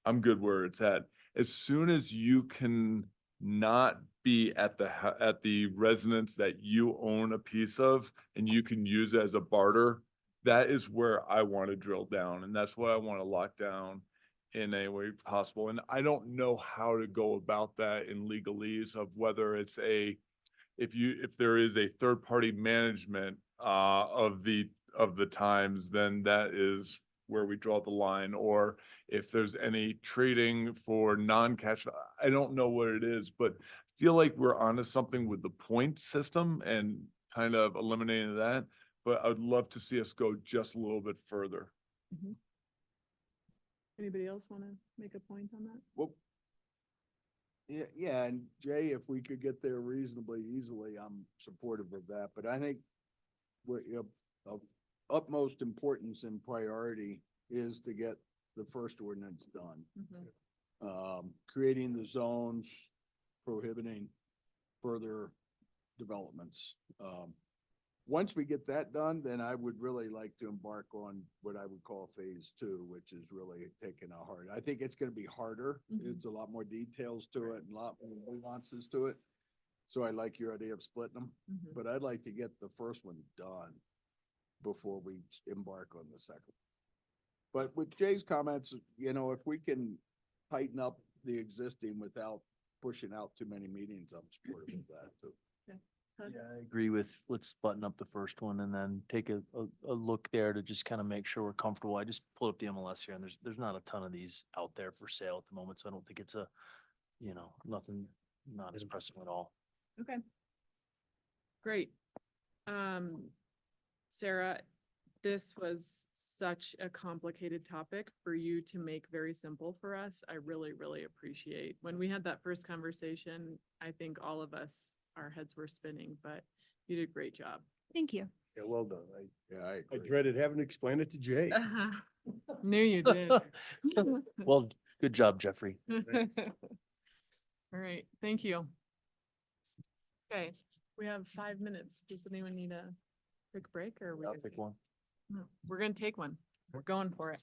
I'm good where it's at. As soon as you can not be at the residence that you own a piece of and you can use it as a barter, that is where I want to drill down, and that's what I want to lock down in any way possible. And I don't know how to go about that in legalese of whether it's if there is a third party management of the times, then that is where we draw the line, or if there's any trading for non-cash. I don't know what it is, but feel like we're onto something with the point system and kind of eliminating that. But I would love to see us go just a little bit further. anybody else want to make a point on that? Well, yeah, and Jay, if we could get there reasonably easily, I'm supportive of that, but I think what of utmost importance and priority is to get the first ordinance done. Creating the zones, prohibiting further developments. Once we get that done, then I would really like to embark on what I would call phase 2, which is really taking a hard, I think it's gonna be harder. It's a lot more details to it and a lot more nuances to it. So I like your idea of splitting them, but I'd like to get the first one done before we embark on the second. But with Jay's comments, if we can tighten up the existing without pushing out too many meetings. I'm supportive of that too. Yeah, I agree with, let's button up the first one and then take a look there to just kind of make sure we're comfortable. I just pulled up the MLS here and there's not a ton of these out there for sale at the moment, so I don't think it's a, nothing, not as pressing at all. Okay. Great. Sarah, this was such a complicated topic for you to make very simple for us. I really, really appreciate. When we had that first conversation, I think all of us, our heads were spinning, but you did a great job. Thank you. Yeah, well done. Yeah, I dreaded having to explain it to Jay. Knew you did. Well, good job, Jeffrey. All right, thank you. Okay, we have 5 minutes. Does anyone need a quick break or? I'll pick one. We're gonna take one. We're going for it.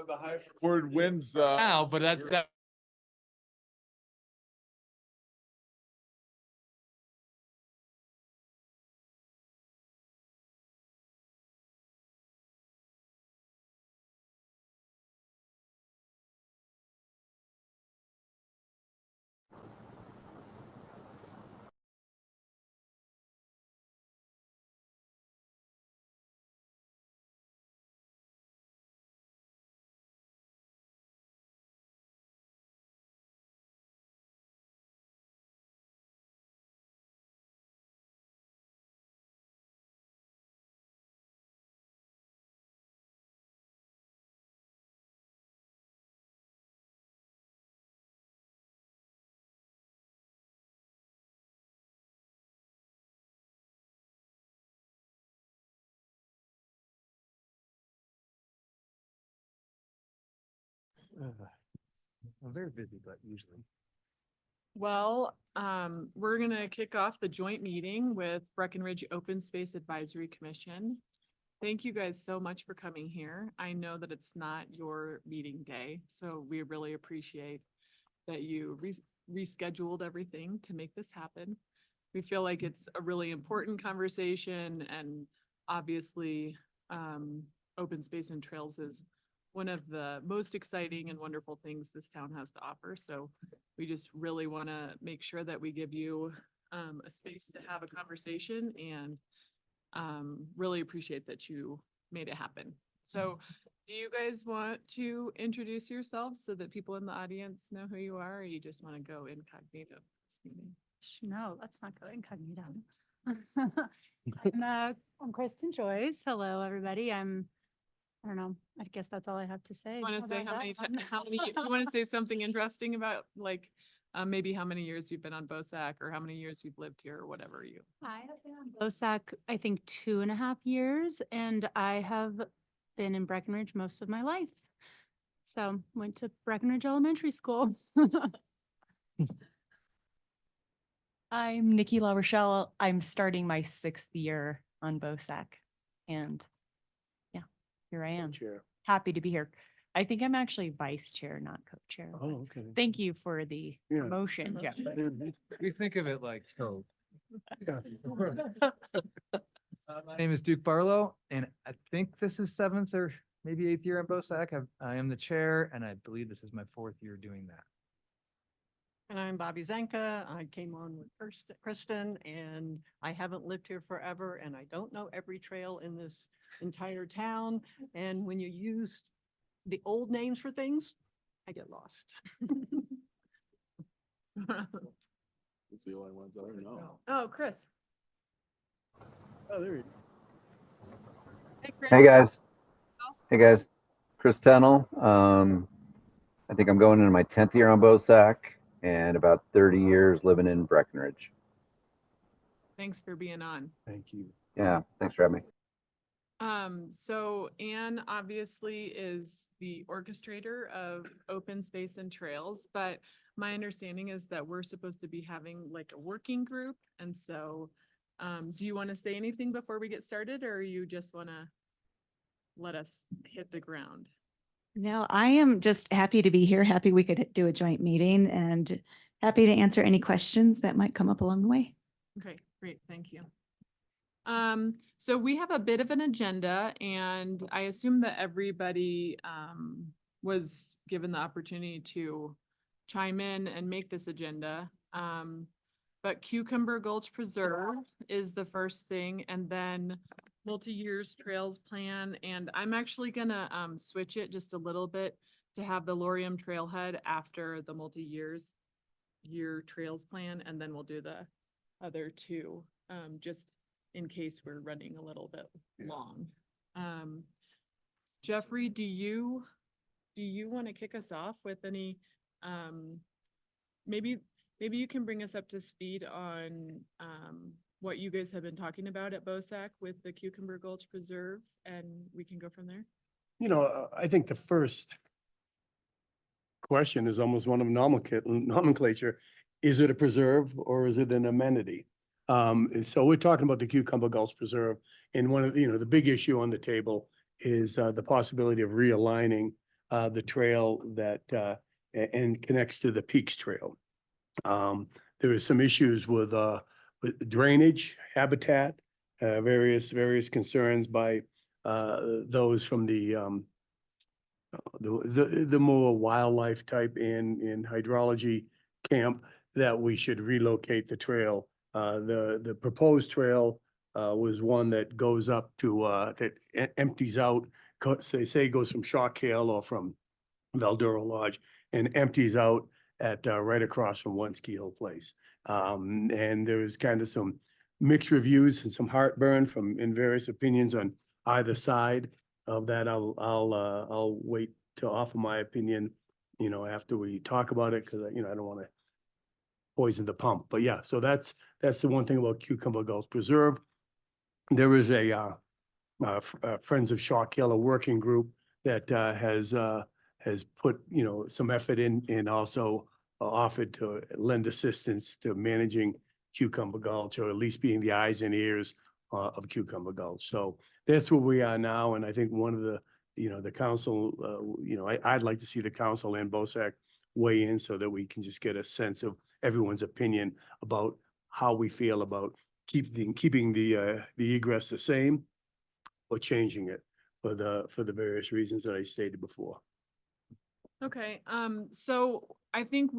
The highest recorded winds, Now, but that. I'm very busy, but usually. Well, we're gonna kick off the joint meeting with Breckenridge Open Space Advisory Commission. Thank you guys so much for coming here. I know that it's not your meeting day, so we really appreciate that you rescheduled everything to make this happen. We feel like it's a really important conversation, and obviously, open space and trails is one of the most exciting and wonderful things this town has to offer. So we just really want to make sure that we give you a space to have a conversation, and really appreciate that you made it happen. So do you guys want to introduce yourselves so that people in the audience know who you are, or you just want to go incognito this meeting? No, let's not go incognito. I'm Kristen Joyce. Hello, everybody. I don't know. I guess that's all I have to say. Want to say about how many, that. how many, you want to say something interesting about, like, maybe how many years you've been on BOSAC, or how many years you've lived here, or whatever you. I have been on BOSAC, I think 2.5 years, and I have been in Breckenridge most of my life. So went to Breckenridge Elementary School. I'm Nikki La Rochelle. I'm starting my 6th year on BOSAC, and yeah, here I am. Chair. Happy to be here. I think I'm actually vice chair, not co-chair. but Oh, okay. Thank you for the Yeah. promotion, Jeff. We think of it like code. Yeah. My name is Duke Barlow, and I think this is 7th or maybe 8th year on BOSAC. I am the chair, and I believe this is my 4th year doing that. And I'm Bobby Zanka. I came on with Kristen, and I haven't lived here forever, and I don't know every trail in this entire town. And when you use the old names for things, I get lost. It's the only ones I know. Oh, Chris. Oh, there you Hey, Chris. Hey guys. Hey guys. Chris Tennell. I think I'm going into my 10th year on BOSAC and about 30 years living in Breckenridge. Thanks for being on. Thank you. Yeah, thanks for having me. So Anne obviously is the orchestrator of Open Space and Trails, but my understanding is that we're supposed to be having like a working group. And so, do you want to say anything before we get started, or you just want to let us hit the ground? No, I am just happy to be here. Happy we could do a joint meeting, and happy to answer any questions that might come up along the way. Okay, great, thank you. So we have a bit of an agenda, and I assume that everybody was given the opportunity to chime in and make this agenda. But Cucumber Gulch Preserve is the first thing, and then multi-years trails plan, and I'm actually gonna switch it just a little bit to have the Lorium Trailhead after the multi-year trails plan, and then we'll do the other two, just in case we're running a little bit long. Jeffrey, do you want to kick us off with any, maybe you can bring us up to speed on what you guys have been talking about at BOSAC with the Cucumber Gulch Preserve, and we can go from there. You know, I think the first question is almost one of nomenclature. Is it a preserve or is it an amenity? And so we're talking about the Cucumber Gulch Preserve, and one of the, the big issue on the table is the possibility of realigning the trail that, and connects to the Peaks Trail. There was some issues with drainage, habitat, various concerns by, those from the more wildlife type in hydrology camp that we should relocate the trail. The proposed trail was one that goes up to, that empties out, say goes from Shock Hill or from Valduro Lodge and empties out at, right across from One Ski Hill Place. And there was kind of some mixed reviews and some heartburn from, in various opinions on either side of that. I'll wait to offer my opinion, after we talk about it, because, I don't want to poison the pump. But yeah, so that's the one thing about Cucumber Gulch Preserve. There is a Friends of Shock Hill, a working group that has put, some effort in and also offered to lend assistance to managing Cucumber Gulch, or at least being the eyes and ears of Cucumber Gulch. So that's where we are now. And I think one of the, the council, I'd like to see the council and BOSAC weigh in so that we can just get a sense of everyone's opinion about how we feel about keeping the egress the same or changing it for the various reasons that I stated before. Okay, so I think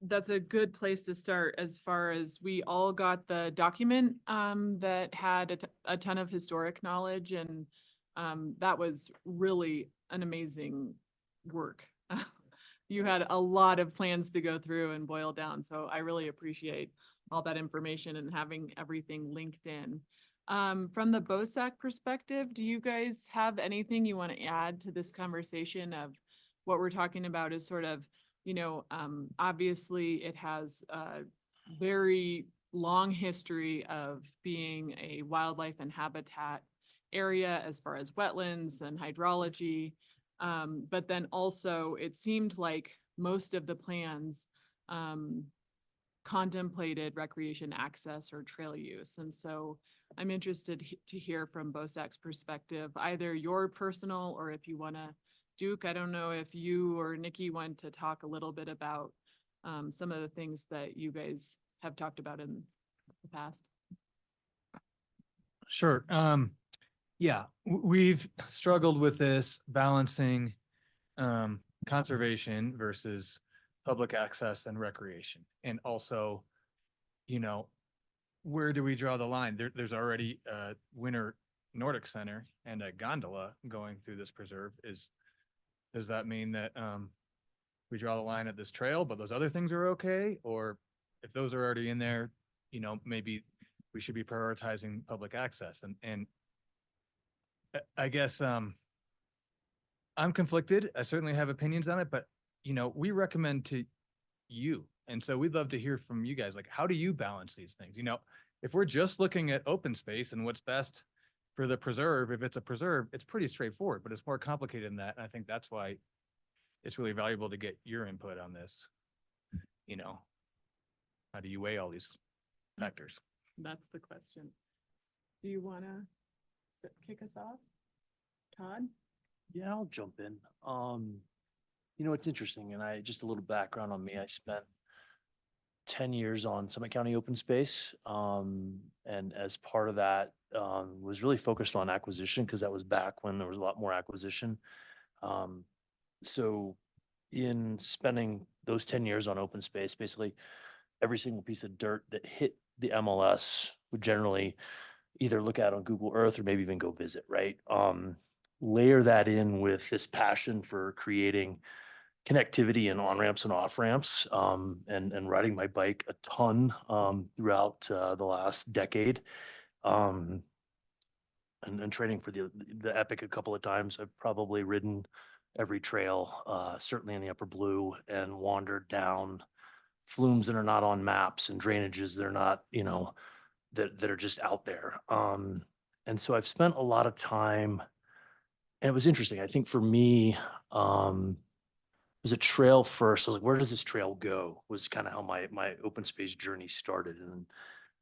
that's a good place to start as far as we all got the document that had a ton of historic knowledge, and that was really an amazing work. You had a lot of plans to go through and boil down, so I really appreciate all that information and having everything linked in. From the BOSAC perspective, do you guys have anything you want to add to this conversation of what we're talking about is sort of, obviously it has a very long history of being a wildlife and habitat area as far as wetlands and hydrology. But then also it seemed like most of the plans contemplated recreation access or trail use. And so I'm interested to hear from BOSAC's perspective, either your personal, or if you want to, Duke, I don't know if you or Nikki want to talk a little bit about some of the things that you guys have talked about in the past. Sure. Yeah, we've struggled with this balancing conservation versus public access and recreation. And also, where do we draw the line? There's already a Winter Nordic Center and a gondola going through this preserve. Does that mean that we draw the line at this trail, but those other things are okay? Or if those are already in there, maybe we should be prioritizing public access. And I guess I'm conflicted. I certainly have opinions on it, but we recommend to you. And so we'd love to hear from you guys. Like, how do you balance these things? If we're just looking at open space and what's best for the preserve, if it's a preserve, it's pretty straightforward, but it's more complicated than that. And I think that's why it's really valuable to get your input on this. How do you weigh all these factors? That's the question. Do you want to kick us off? Todd? Yeah, I'll jump in. It's interesting, and just a little background on me. I spent 10 years on Summit County Open Space, and as part of that, was really focused on acquisition, because that was back when there was a lot more acquisition. So in spending those 10 years on open space, basically every single piece of dirt that hit the MLS would generally either look at on Google Earth or maybe even go visit, right? Layer that in with this passion for creating connectivity and on-ramps and off-ramps, and riding my bike a ton throughout the last decade, and training for the Epic a couple of times. I've probably ridden every trail, certainly in the Upper Blue, and wandered down flumes that are not on maps and drainages that are not, that are just out there. And so I've spent a lot of time, and it was interesting. I think for me, it was a trail first. I was like, where does this trail go? Was kind of how my open space journey started. And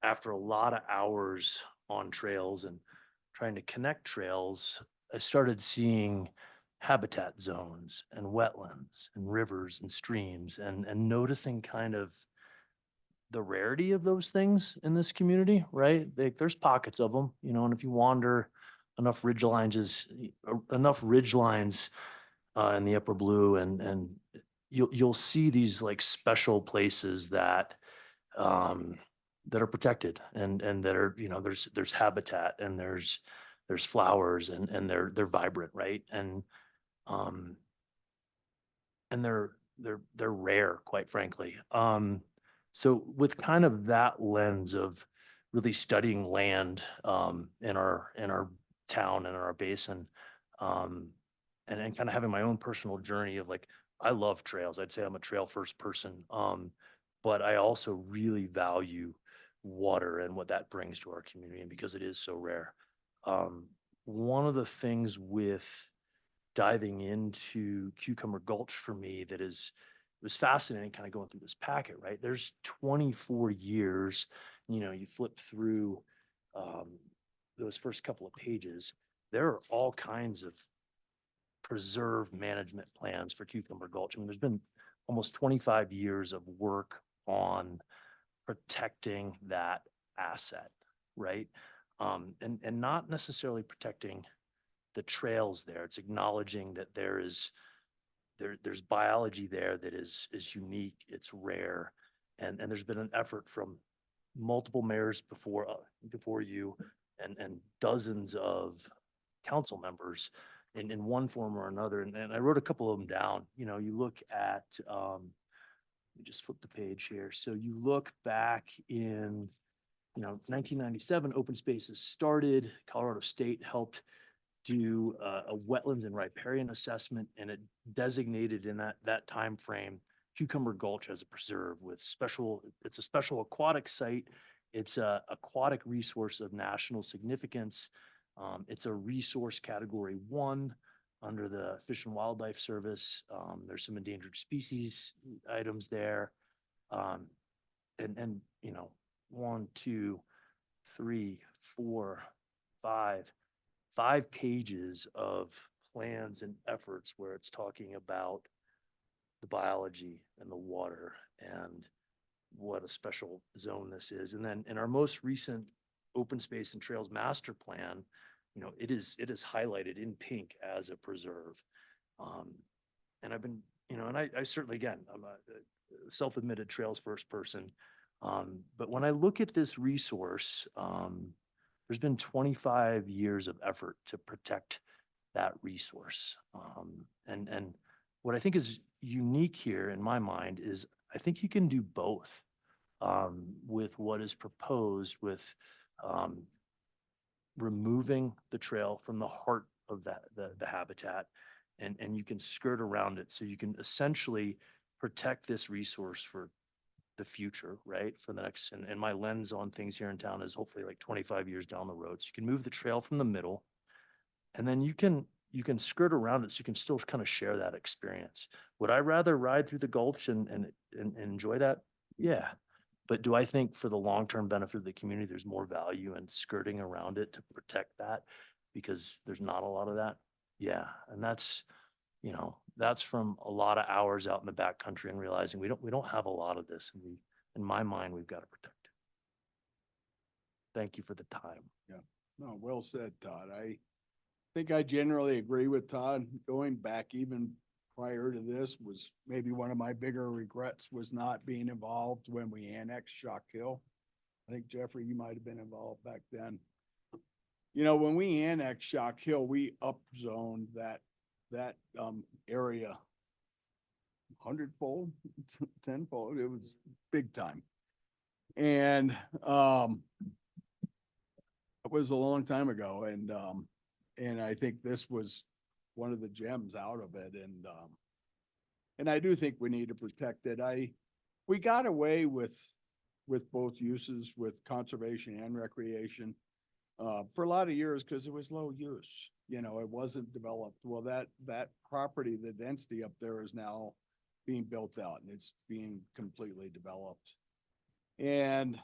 after a lot of hours on trails and trying to connect trails, I started seeing habitat zones and wetlands and rivers and streams and noticing kind of the rarity of those things in this community, right? There's pockets of them, you know, and if you wander enough ridge lines in the upper blue and you'll see these like special places that that are protected and that are, you know, there's habitat and there's flowers and they're vibrant, right? Um and they're rare, quite frankly. So with kind of that lens of really studying land in our town and in our basin, and kind of having my own personal journey of like, I love trails. I'd say I'm a trail first person. But I also really value water and what that brings to our community, and because it is so rare. One of the things with diving into Cucumber Gulch for me that was fascinating kind of going through this packet, right? There's 24 years, you know, you flip through those first couple of pages, there are all kinds of preserve management plans for Cucumber Gulch. I mean, there's been almost 25 years of work on protecting that asset, right? And not necessarily protecting the trails there. It's acknowledging that there's biology there that is unique, it's rare, and there's been an effort from multiple mayors before you and dozens of council members in one form or another. And I wrote a couple of them down. You know, you look at let me just flip the page here. So you look back in 1997, Open Spaces started. Colorado State helped do a wetlands and riparian assessment, and it designated in that time frame Cucumber Gulch as a preserve with it's a special aquatic site. It's a aquatic resource of national significance. It's a resource category 1 under the Fish and Wildlife Service. There's some endangered species items there. And 1, 2, 3, 4, 5 pages of plans and efforts where it's talking about the biology and the water and what a special zone this is. And then in our most recent Open Space and Trails Master Plan, it is highlighted in pink as a preserve. And I've been, and I certainly, again, I'm a self-admitted trails first person. But when I look at this resource, there's been 25 years of effort to protect that resource. And what I think is unique here in my mind is I think you can do both with what is proposed with removing the trail from the heart of the habitat, and you can skirt around it. So you can essentially protect this resource for the future, right? For the next, and my lens on things here in town is hopefully like 25 years down the road. So you can move the trail from the middle, and then you can skirt around it so you can still kind of share that experience. Would I rather ride through the gulch and enjoy that? Yeah. But do I think for the long-term benefit of the community, there's more value in skirting around it to protect that because there's not a lot of that? Yeah. And that's from a lot of hours out in the backcountry and realizing we don't have a lot of this. And in my mind, we've got to protect it. Thank you for the time. Yeah, no, well said, Todd. I think I generally agree with Todd. Going back even prior to this was maybe one of my bigger regrets was not being involved when we annexed Shock Hill. I think Jeffrey, you might have been involved back then. When we annexed Shock Hill, we upzoned that area 100-fold, 10-fold. It was big time. And it was a long time ago. And I think this was one of the gems out of it. And I do think we need to protect it. We got away with both uses, with conservation and recreation, for a lot of years because it was low use. It wasn't developed. Well, that property, the density up there is now being built out and it's being completely developed. And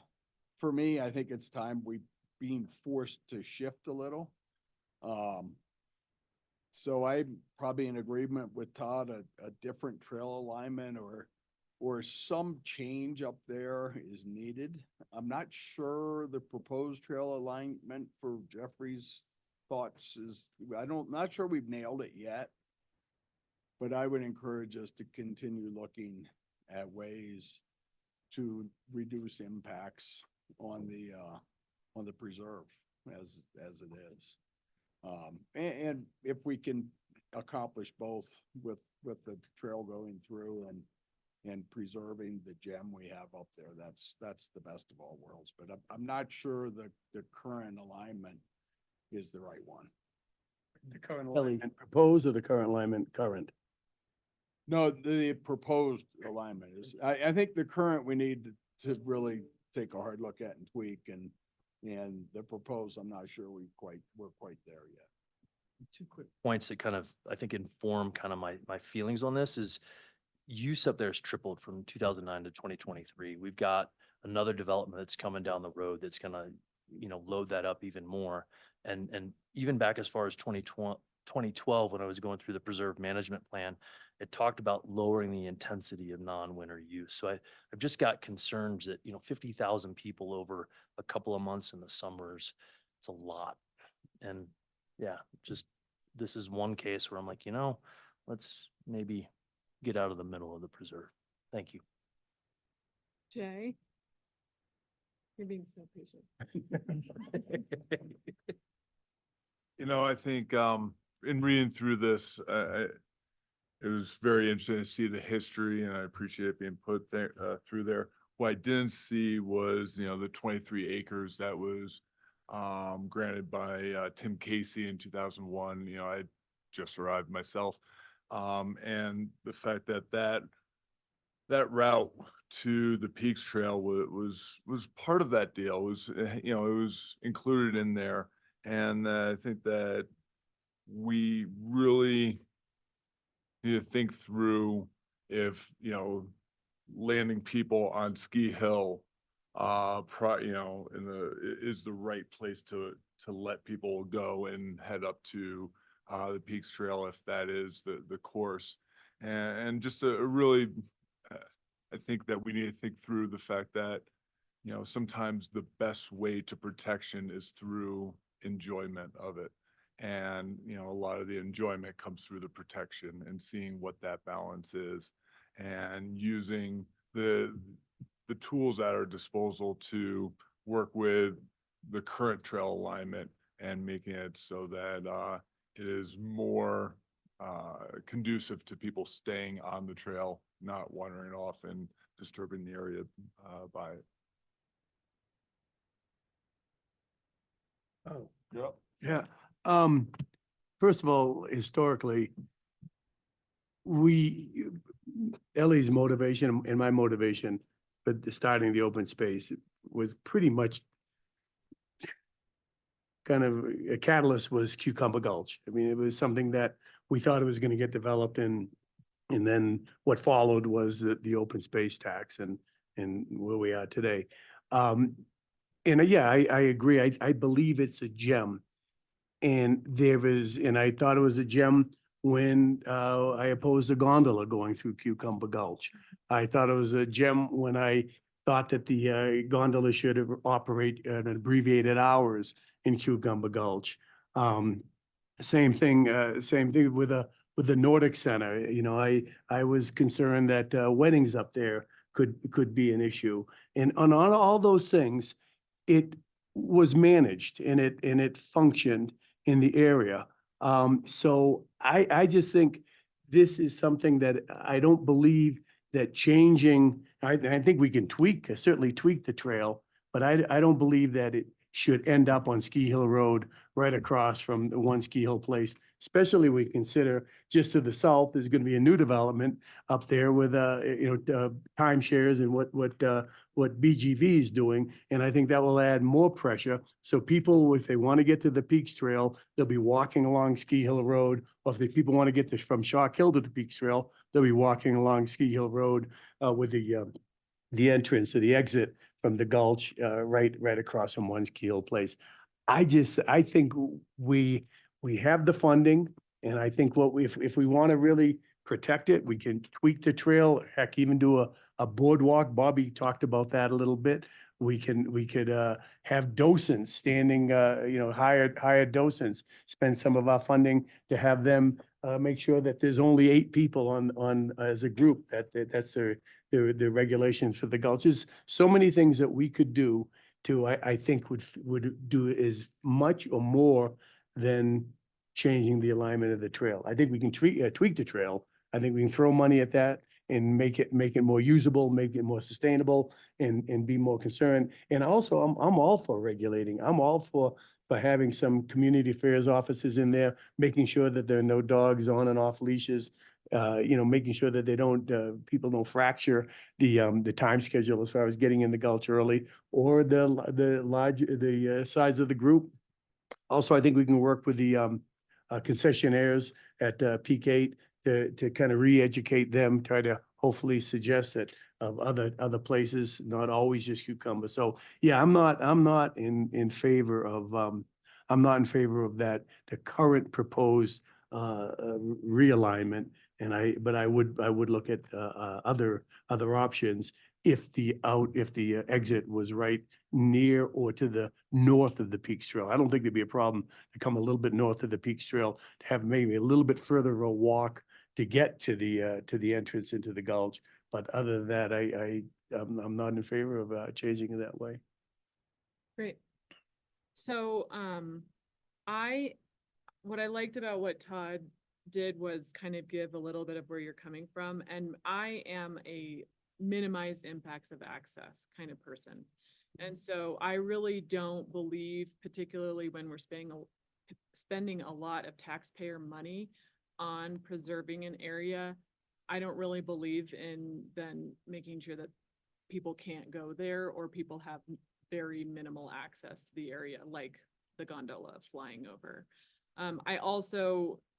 for me, I think it's time we being forced to shift a little. So I'm probably in agreement with Todd, a different trail alignment or some change up there is needed. I'm not sure the proposed trail alignment for Jeffrey's thoughts is, not sure we've nailed it yet. But I would encourage us to continue looking at ways to reduce impacts on the preserve as it is. And if we can accomplish both with the trail going through and preserving the gem we have up there, that's the best of all worlds. But I'm not sure the current alignment is the right one. The current alignment proposed or the current alignment current? No, the proposed alignment is, I think the current we need to really take a hard look at and tweak and the proposed, I'm not sure we're quite there yet. Two quick points that kind of, I think, inform kind of my feelings on this is use up there has tripled from 2009 to 2023. We've got another development that's coming down the road that's gonna, load that up even more. And even back as far as 2012, when I was going through the preserve management plan, it talked about lowering the intensity of non-winter use. So I've just got concerns that, 50,000 people over a couple of months in the summers, it's a lot. And yeah, just, this is one case where I'm like, let's maybe get out of the middle of the preserve. Thank you. Jay? You're being so patient. I think in reading through this, it was very interesting to see the history, and I appreciate it being put there through there. What I didn't see was, the 23 acres that was granted by Tim Casey in 2001. I just arrived myself, and the fact that route to the Peaks Trail was part of that deal. It was it was included in there, and I think that we really need to think through if landing people on Ski Hill is the right place to let people go and head up to the Peaks Trail if that is the course. And just a really I think that we need to think through the fact that sometimes the best way to protection is through enjoyment of it. And a lot of the enjoyment comes through the protection and seeing what that balance is and using the tools at our disposal to work with the current trail alignment and making it so that it is more conducive to people staying on the trail, not wandering off and disturbing the area by it. Oh, Yep. yeah. First of all, historically, Ellie's motivation and my motivation for starting the open space was pretty much kind of a catalyst was Cucumber Gulch. I mean, it was something that we thought it was going to get developed and then what followed was the open space tax and where we are today. And yeah, I agree. I believe it's a gem. And I thought it was a gem when I opposed the gondola going through Cucumber Gulch. I thought it was a gem when I thought that the gondola should operate at abbreviated hours in Cucumber Gulch. Same thing with the Nordic Center. I was concerned that weddings up there could be an issue. And on all those things, it was managed and it functioned in the area. So I just think this is something that I don't believe that changing, I think we can certainly tweak the trail, but I don't believe that it should end up on Ski Hill Road right across from the one Ski Hill place, especially we consider just to the south, there's going to be a new development up there with, timeshares and what BGV is doing. And I think that will add more pressure. So people, if they want to get to the Peaks Trail, they'll be walking along Ski Hill Road. Or if people want to get from Chalk Hill to the Peaks Trail, they'll be walking along Ski Hill Road with the entrance or the exit from the gulch right across from one Ski Hill place. I think we have the funding And I think if we want to really protect it, we can tweak the trail, heck, even do a boardwalk. Bobby talked about that a little bit. We could have docents standing, hired docents, spend some of our funding to have them make sure that there's only 8 people on as a group, that's the regulations for the gulches. So many things that we could do I think would do as much or more than changing the alignment of the trail. I think we can tweak the trail. I think we can throw money at that and make it more usable, make it more sustainable, and be more concerned. And also, I'm all for regulating. I'm all for having some community affairs officers in there, making sure that there are no dogs on and off leashes. Making sure that they don't people don't fracture the time schedule as far as getting in the gulch early, or the size of the group. Also, I think we can work with the concessionaires at Peak 8 to kind of re-educate them, try to hopefully suggest that of other places, not always just Cucumber. So yeah, I'm not in favor of that, the current proposed realignment. But I would look at other options if the exit was right near or to the north of the Peaks Trail. I don't think there'd be a problem to come a little bit north of the Peaks Trail, to have maybe a little bit further of a walk to get to the entrance into the gulch. But other than that, I'm not in favor of changing it that way. Great. So, what I liked about what Todd did was kind of give a little bit of where you're coming from. And I am a minimize impacts of access kind of person. And so I really don't believe, particularly when we're spending a lot of taxpayer money on preserving an area, I don't really believe in then making sure that people can't go there or people have very minimal access to the area, like the gondola flying over.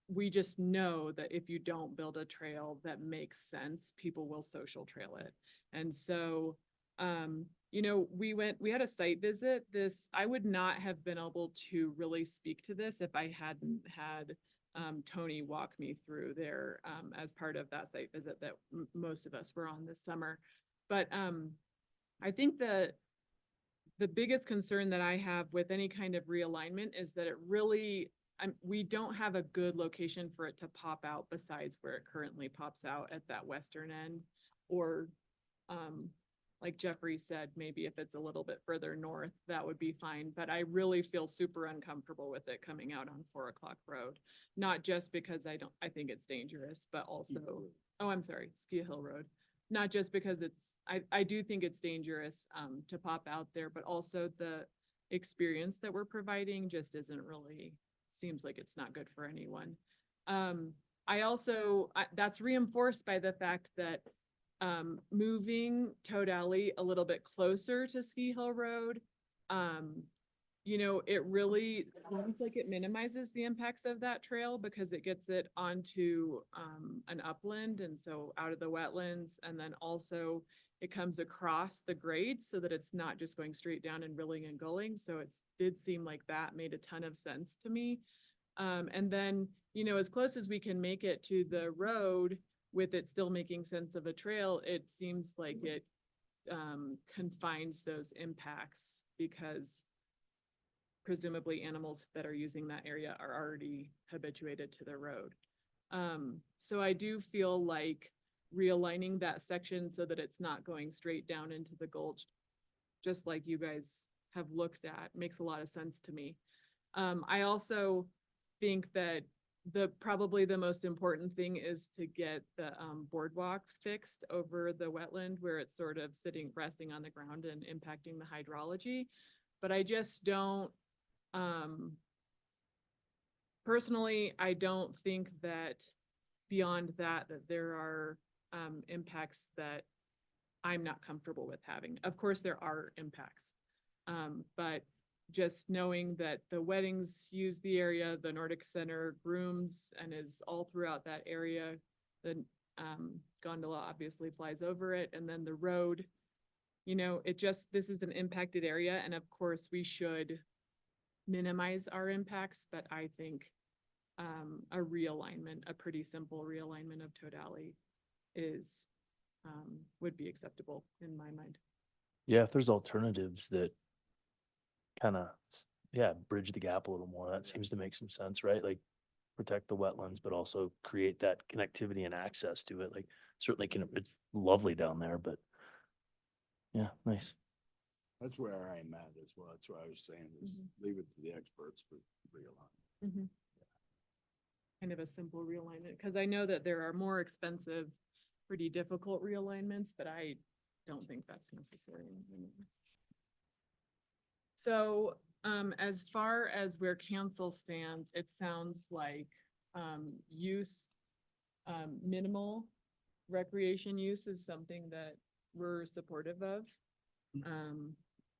We just know that if you don't build a trail that makes sense, people will social trail it. And so, we had a site visit. I would not have been able to really speak to this if I hadn't had Tony walk me through there as part of that site visit that most of us were on this summer. But I think the biggest concern that I have with any kind of realignment is that we don't have a good location for it to pop out besides where it currently pops out at that western end, or like Jeffrey said, maybe if it's a little bit further north, that would be fine. But I really feel super uncomfortable with it coming out on 4 o'clock road, not just because I think it's dangerous, but also, Ski Hill Road. Not just because I do think it's dangerous to pop out there, but also the experience that we're providing just seems like it's not good for anyone. That's reinforced by the fact that moving Toad Alley a little bit closer to Ski Hill Road, it really seems like it minimizes the impacts of that trail because it gets it onto an upland, and so out of the wetlands, and then also it comes across the grades so that it's not just going straight down and rilling and gulling. So it did seem like that made a ton of sense to me. And then, as close as we can make it to the road with it still making sense of a trail, it seems like it confines those impacts because presumably animals that are using that area are already habituated to the road. So I do feel like realigning that section so that it's not going straight down into the gulch, just like you guys have looked at, makes a lot of sense to me. I also think that probably the most important thing is to get the boardwalk fixed over the wetland where it's sort of resting on the ground and impacting the hydrology. But I just don't, personally, I don't think that beyond that there are impacts that I'm not comfortable with having. Of course, there are impacts, but just knowing that the weddings use the area, the Nordic Center grooms and is all throughout that area, the gondola obviously flies over it, and then the road, this is an impacted area, and of course we should minimize our impacts, but I think a realignment, a pretty simple realignment of Toad Alley is, would be acceptable in my mind. Yeah, if there's alternatives that kind of, yeah, bridge the gap a little more, that seems to make some sense, right? Like protect the wetlands, but also create that connectivity and access to it. Like certainly can, it's lovely down there, but yeah, nice. That's where I'm at as well. That's what I was saying is leave it to the experts, but realign. Kind of a simple realignment, because I know that there are more expensive, pretty difficult realignments, but I don't think that's necessary. So, as far as where council stands, it sounds like, use, minimal recreation use is something that we're supportive of.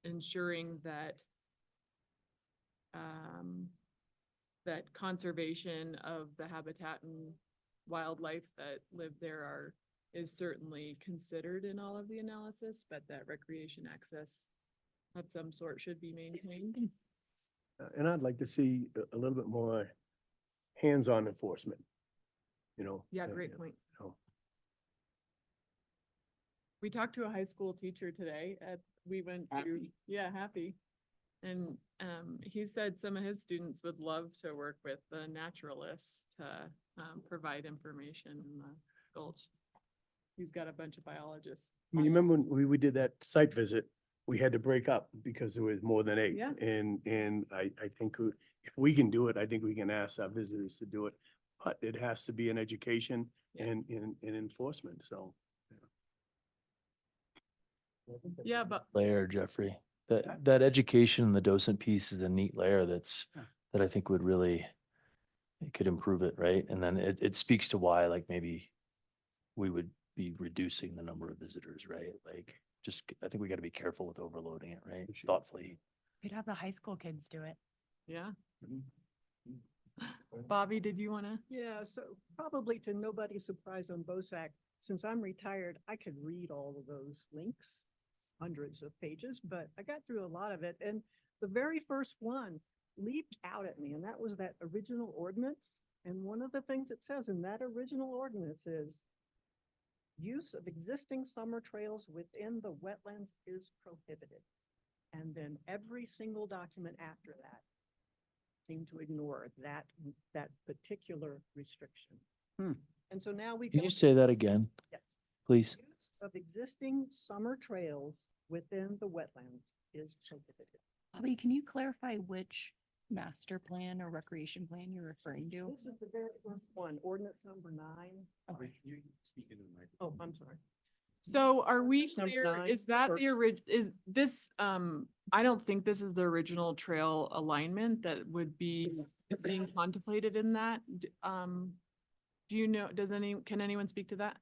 Ensuring that, that conservation of the habitat and wildlife that live there is certainly considered in all of the analysis, but that recreation access of some sort should be maintained. And I'd like to see a little bit more hands-on enforcement, you know? Yeah, great point. you know. We talked to a high school teacher today we went to, Happy? yeah, Happy. And, he said some of his students would love to work with the naturalists to, provide information in the gulch. He's got a bunch of biologists. I mean, you remember when we did that site visit, we had to break up because there was more than 8. Yeah. And I think if we can do it, I think we can ask our visitors to do it. But it has to be an education and enforcement, so. Yeah, but Layer, Jeffrey, that education and the docent piece is a neat layer that I think would really, it could improve it, right? And then it speaks to why, like, maybe we would be reducing the number of visitors, right? Like, just, I think we gotta be careful with overloading it, right? Thoughtfully. Could have the high school kids do it. yeah. Bobby, did you wanna? Yeah, so probably to nobody's surprise on BOSAC, since I'm retired, I could read all of those links, hundreds of pages, but I got through a lot of it. And the very first one leaped out at me, and that was that original ordinance. And one of the things it says in that original ordinance is use of existing summer trails within the wetlands is prohibited. And then every single document after that seemed to ignore that particular restriction. And so now we Can you say that again, Yes. please? Use of existing summer trails within the wetlands is prohibited. Bobby, can you clarify which master plan or recreation plan you're referring to? This is the very first one, ordinance number 9. Okay. Oh, I'm sorry. So are we Ordinance number clear, 9, is that first. the is this, I don't think this is the original trail alignment that would be being contemplated in that. Do you know, can anyone speak to that?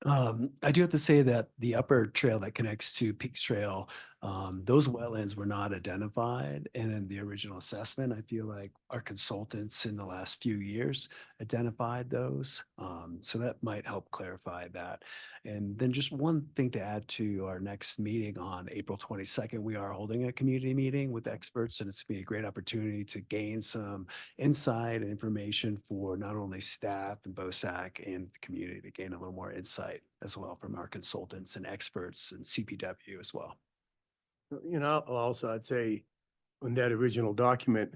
I do have to say that the upper trail that connects to Peaks Trail, those wetlands were not identified. And in the original assessment, I feel like our consultants in the last few years identified those. So that might help clarify that. And then just one thing to add to our next meeting on April 22nd, we are holding a community meeting with experts, and it's going to be a great opportunity to gain some insight and information for not only staff and BOSAC and the community to gain a little more insight as well from our consultants and experts and CPW as well. You know, also I'd say in that original document,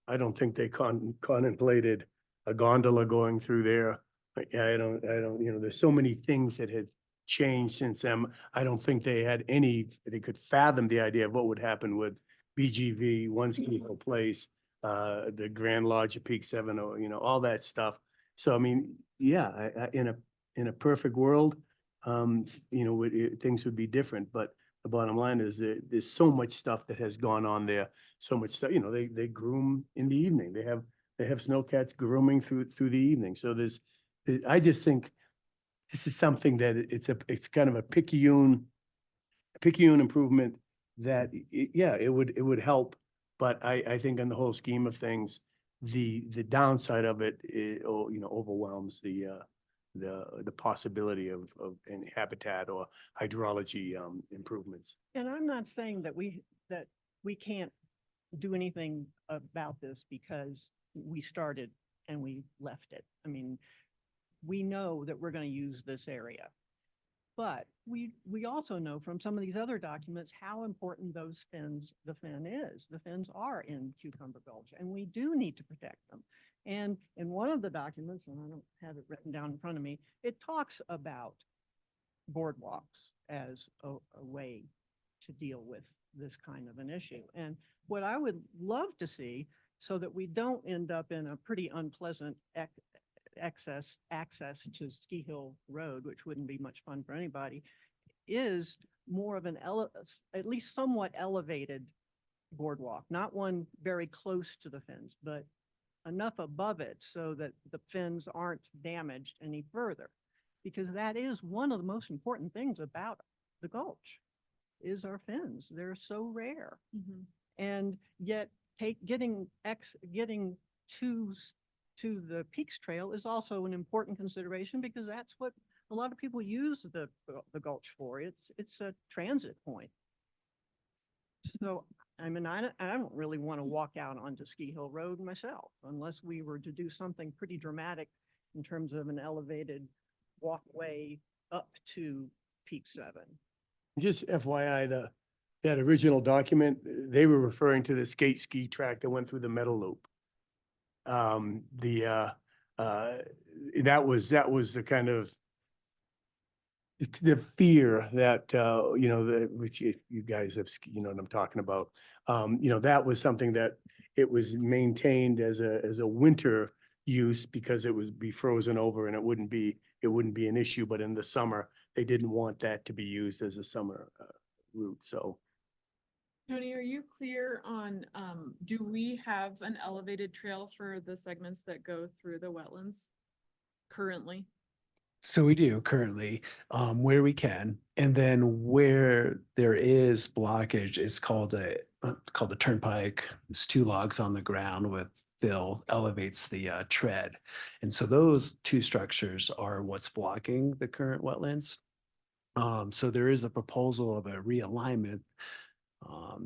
I don't think they contemplated a gondola going through there. I don't, you know, there's so many things that had changed since then. I don't think they could fathom the idea of what would happen with BGV, One Ski Hill Place, the Grand Lodge of Peak 7, or, you know, all that stuff. So, I mean, yeah, in a perfect world, you know, things would be different, but the bottom line is that there's so much stuff that has gone on there, so much stuff, you know, they groom in the evening. They have snowcats grooming through the evening. So I just think this is something that it's kind of a picayune improvement that, it would help. But I think in the whole scheme of things, the downside of it, overwhelms the possibility of any habitat or hydrology improvements. And I'm not saying that we can't do anything about this because we started and we left it. I mean, we know that we're going to use this area. But we also know from some of these other documents how important those fins, the fin is. The fins are in Cucumber Gulch, and we do need to protect them. And in one of the documents, and I don't have it written down in front of me, it talks about boardwalks as a way to deal with this kind of an issue. And what I would love to see, so that we don't end up in a pretty unpleasant access to Ski Hill Road, which wouldn't be much fun for anybody, is more of an at least somewhat elevated boardwalk, not one very close to the fins, but enough above it so that the fins aren't damaged any further. Because that is one of the most important things about the Gulch, is our fins. They're so rare. And yet getting to the Peaks Trail is also an important consideration, because that's what a lot of people use the Gulch for. It's a transit point. So, I mean, I don't really want to walk out onto Ski Hill Road myself, unless we were to do something pretty dramatic in terms of an elevated walkway up to Peak 7. Just FYI, that original document, they were referring to the skate ski track that went through the Meadow Loop. That was the kind of the fear that, which you guys have, you know what I'm talking about. That was something that it was maintained as a winter use because it would be frozen over and it wouldn't be an issue, but in the summer, they didn't want that to be used as a summer route, so. Tony, are you clear on, do we have an elevated trail for the segments that go through the wetlands currently? So we do currently, where we can, and then where there is blockage, it's called a turnpike. It's 2 logs on the ground with fill, elevates the tread. And so those 2 structures are what's blocking the current wetlands. So there is a proposal of a realignment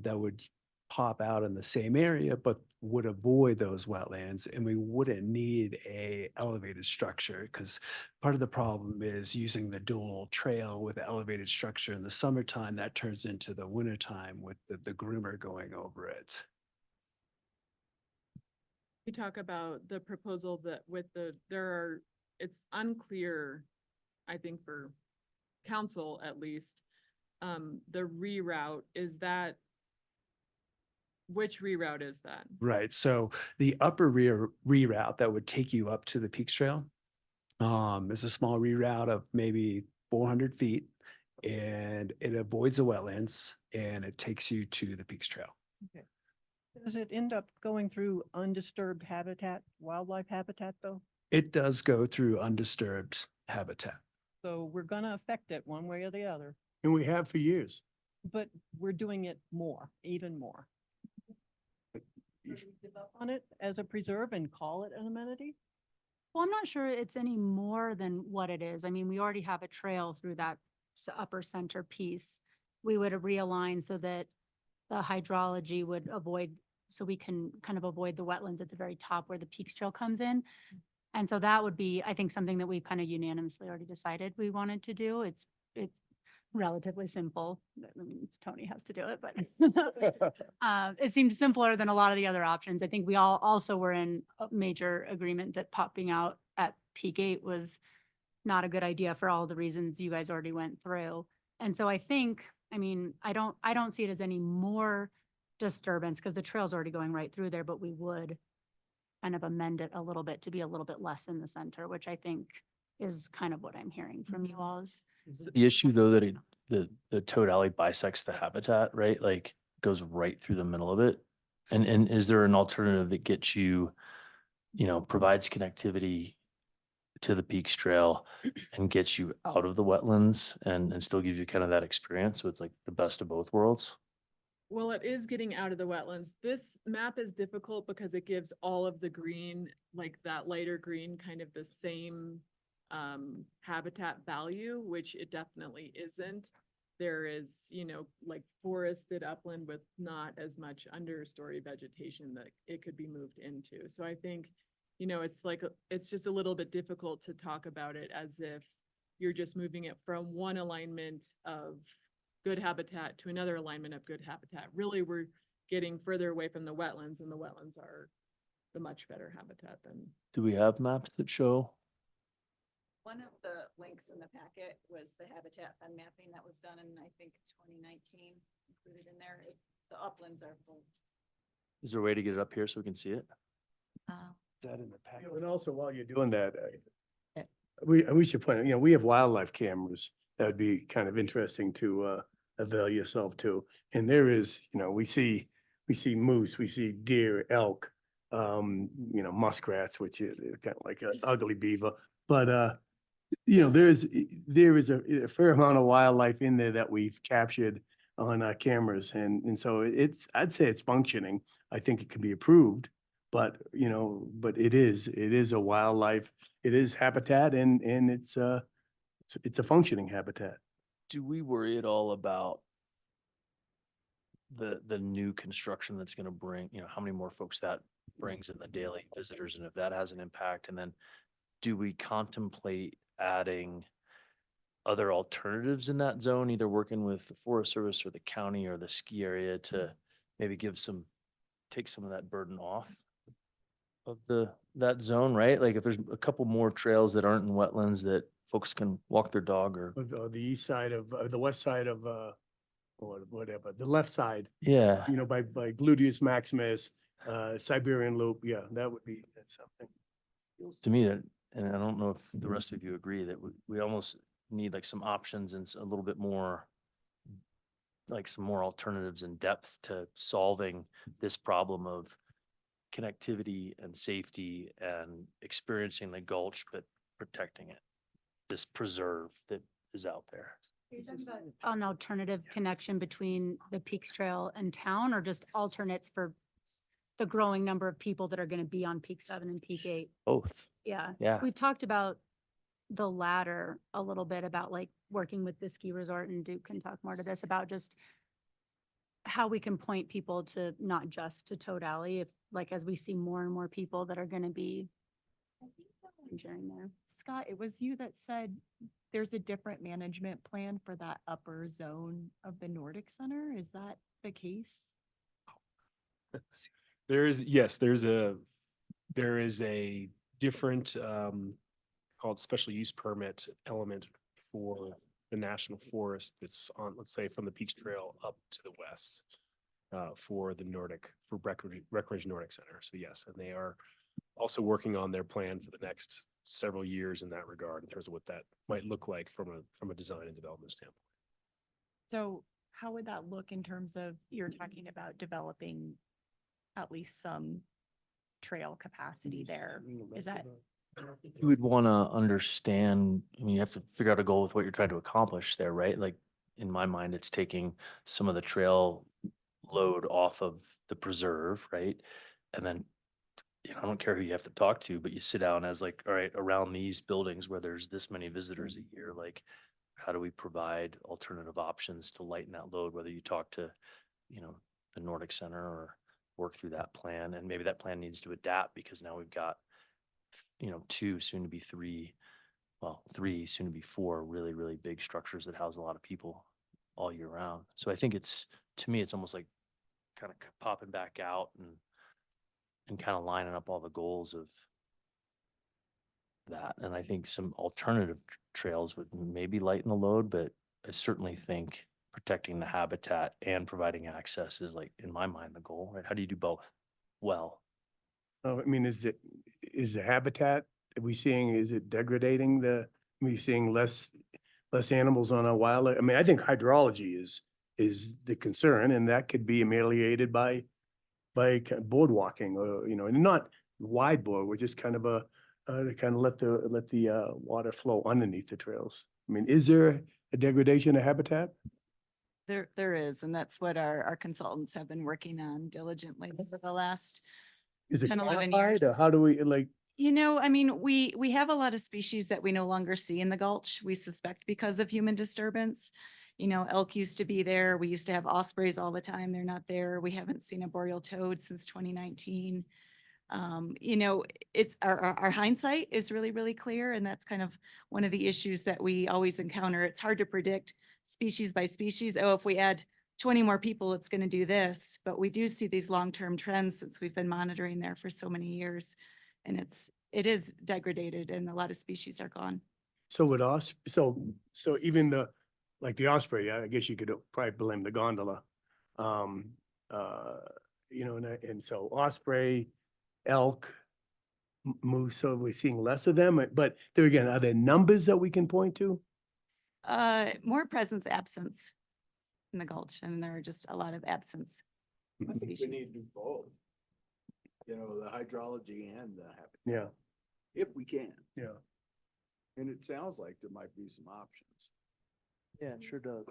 that would pop out in the same area, but would avoid those wetlands, and we wouldn't need a elevated structure, because part of the problem is using the dual trail with the elevated structure in the summertime, that turns into the wintertime with the groomer going over it. We talk about the proposal that it's unclear, I think for council at least, the reroute, which reroute is that? Right. So the upper reroute that would take you up to the Peaks Trail is a small reroute of maybe 400 feet, and it avoids the wetlands and it takes you to the Peaks Trail. Okay. Does it end up going through undisturbed habitat, wildlife habitat though? It does go through undisturbed habitat. So we're going to affect it one way or the other, And we have for years. but we're doing it more, even more. Should we give up on it as a preserve and call it an amenity? Well, I'm not sure it's any more than what it is. I mean, we already have a trail through that upper center piece. We would realign so that the hydrology would avoid, so we can kind of avoid the wetlands at the very top where the Peaks Trail comes in. And so that would be, I think, something that we kind of unanimously already decided we wanted to do. It's relatively simple. I mean, Tony has to do it, but it seemed simpler than a lot of the other options. I think we all also were in a major agreement that popping out at Peak 8 was not a good idea for all the reasons you guys already went through. And so I think, I mean, I don't see it as any more disturbance because the trail's already going right through there, but we would kind of amend it a little bit to be a little bit less in the center, which I think is kind of what I'm hearing from you all is. The issue though, that the Toad Alley bisects the habitat, right? Like goes right through the middle of it. And is there an alternative that gets you, provides connectivity to the Peaks Trail and gets you out of the wetlands and still gives you kind of that experience? So it's like the best of both worlds. Well, it is getting out of the wetlands. This map is difficult because it gives all of the green, like that lighter green, kind of the same habitat value, which it definitely isn't. there is, you know, like forested upland with not as much understory vegetation that it could be moved into. So I think, you know, it's like, it's just a little bit difficult to talk about it as if you're just moving it from one alignment of good habitat to another alignment of good habitat. Really, we're getting further away from the wetlands, and the wetlands are the much better habitat than. Do we have maps that show? One of the links in the packet was the habitat fund mapping that was done in, I think, 2019, included in there. The uplands are full. Is there a way to get it up here so we can see it? Is that in the packet? And also while you're doing that, Yeah. we should point out, you know, we have wildlife cameras. That would be kind of interesting to avail yourself to. And there is, you know, we see moose, we see deer, elk, you know, muskrats, which is kind of like an ugly beaver. But you know, there is a fair amount of wildlife in there that we've captured on our cameras. And so I'd say it's functioning. I think it can be improved. But, you know, but it is a wildlife, it is habitat and it's a functioning habitat. Do we worry at all about the new construction that's gonna bring, you know, how many more folks that brings in the daily visitors and if that has an impact? And then do we contemplate adding other alternatives in that zone, either working with the Forest Service or the county or the ski area to maybe take some of that burden off of that zone, right? Like if there's a couple more trails that aren't in wetlands that folks can walk their dog or. Or the east side of, the west side of, or whatever, the left side, Yeah, you know, by Gluteus Maximus, Siberian Loop, yeah, that's something. feels to me that, and I don't know if the rest of you agree, that we almost need like some options and a little bit more, like some more alternatives in depth to solving this problem of connectivity and safety and experiencing the gulch, but protecting it, this preserve that is out there. An alternative connection between the Peaks Trail and town, or just alternates for the growing number of people that are going to be on Peak 7 and Peak 8? Both. Yeah. Yeah. We've talked about the latter a little bit, about like working with the ski resort, and Duke can talk more to this about just how we can point people to not just to Toad Alley, if like, as we see more and more people that are going to be enjoying there. Scott, it was you that said there's a different management plan for that upper zone of the Nordic Center. Is that the case? There is a different called special use permit element for the national forest that's on, let's say, from the Peaks Trail up to the west for Breckenridge Nordic Center. So yes, and they are also working on their plan for the next several years in that regard, in terms of what that might look like from a design and development standpoint. So how would that look in terms of, you're talking about developing at least some trail capacity there? Is that? You would want to understand, I mean, you have to figure out a goal with what you're trying to accomplish there, right? Like, in my mind, it's taking some of the trail load off of the preserve, right? And then, you know, I don't care who you have to talk to, but you sit down as like, all right, around these buildings where there's this many visitors a year, like, how do we provide alternative options to lighten that load? Whether you talk to, you know, the Nordic Center or work through that plan, and maybe that plan needs to adapt because now we've got, you know, 2, soon to be 3, 3, soon to be 4 really, really big structures that house a lot of people all year round. So I think to me, it's almost like kind of popping back out and kind of lining up all the goals of that. And I think some alternative trails would maybe lighten the load, but I certainly think protecting the habitat and providing access is, like, in my mind, the goal, right? How do you do both well? Oh, I mean, is the habitat, is it degrading are we seeing less animals on our wildlife? I mean, I think hydrology is the concern, and that could be ameliorated by board walking, or, you know, and not wide board, we're just kind of to kind of let the water flow underneath the trails. I mean, is there a degradation of habitat? There is, and that's what our consultants have been working on diligently for the last Is it 10, 11 quantified, years. or how do we, like, You know, I mean, we have a lot of species that we no longer see in the gulch, we suspect because of human disturbance. You know, elk used to be there. We used to have ospreys all the time. They're not there. We haven't seen a boreal toad since 2019. You know, it's our hindsight is really, really clear. And that's kind of one of the issues that we always encounter. It's hard to predict species by species. Oh, if we add 20 more people, it's going to do this. But we do see these long-term trends since we've been monitoring there for so many years. And it is degraded and a lot of species are gone. So with us, so even like the osprey, I guess you could probably blame the gondola. You know, and so osprey, elk, moose, so we're seeing less of them, but there again, are there numbers that we can point to? More presence, absence in the gulch, and there are just a lot of absence. I think we species. need to do both. You know, the hydrology and the habitat. Yeah. If we can. Yeah. And it sounds like there might be some options. Yeah, it sure does.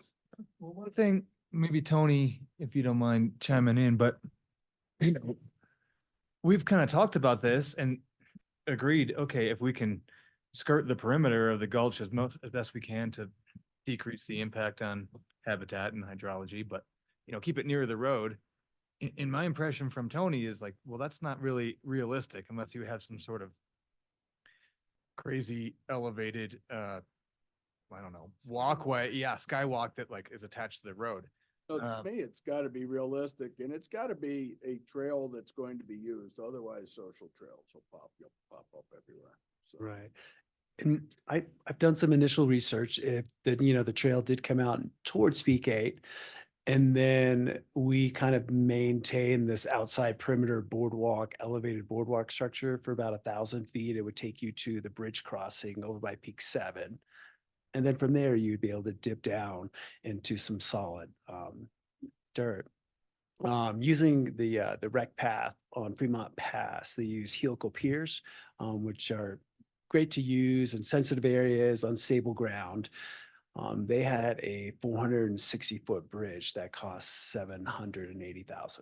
Well, one thing, maybe Tony, if you don't mind chiming in, but you know, we've kind of talked about this and agreed, okay, if we can skirt the perimeter of the gulch as best we can to decrease the impact on habitat and hydrology, but you know, keep it near the road. In my impression from Tony is like, well, that's not really realistic unless you have some sort of crazy elevated, I don't know, walkway, yeah, skywalk that like is attached to the road. So to me, it's gotta be realistic and it's gotta be a trail that's going to be used. Otherwise, social trails will pop up everywhere. So. Right. And I've done some initial research. If the trail did come out towards Peak 8, and then we kind of maintain this outside perimeter boardwalk, elevated boardwalk structure for about 1,000 feet, it would take you to the bridge crossing over by Peak 7. And then from there, you'd be able to dip down into some solid dirt. Using the rec path on Fremont Pass, they use helical piers, which are great to use in sensitive areas, unstable ground. They had a 460-foot bridge that cost $780,000.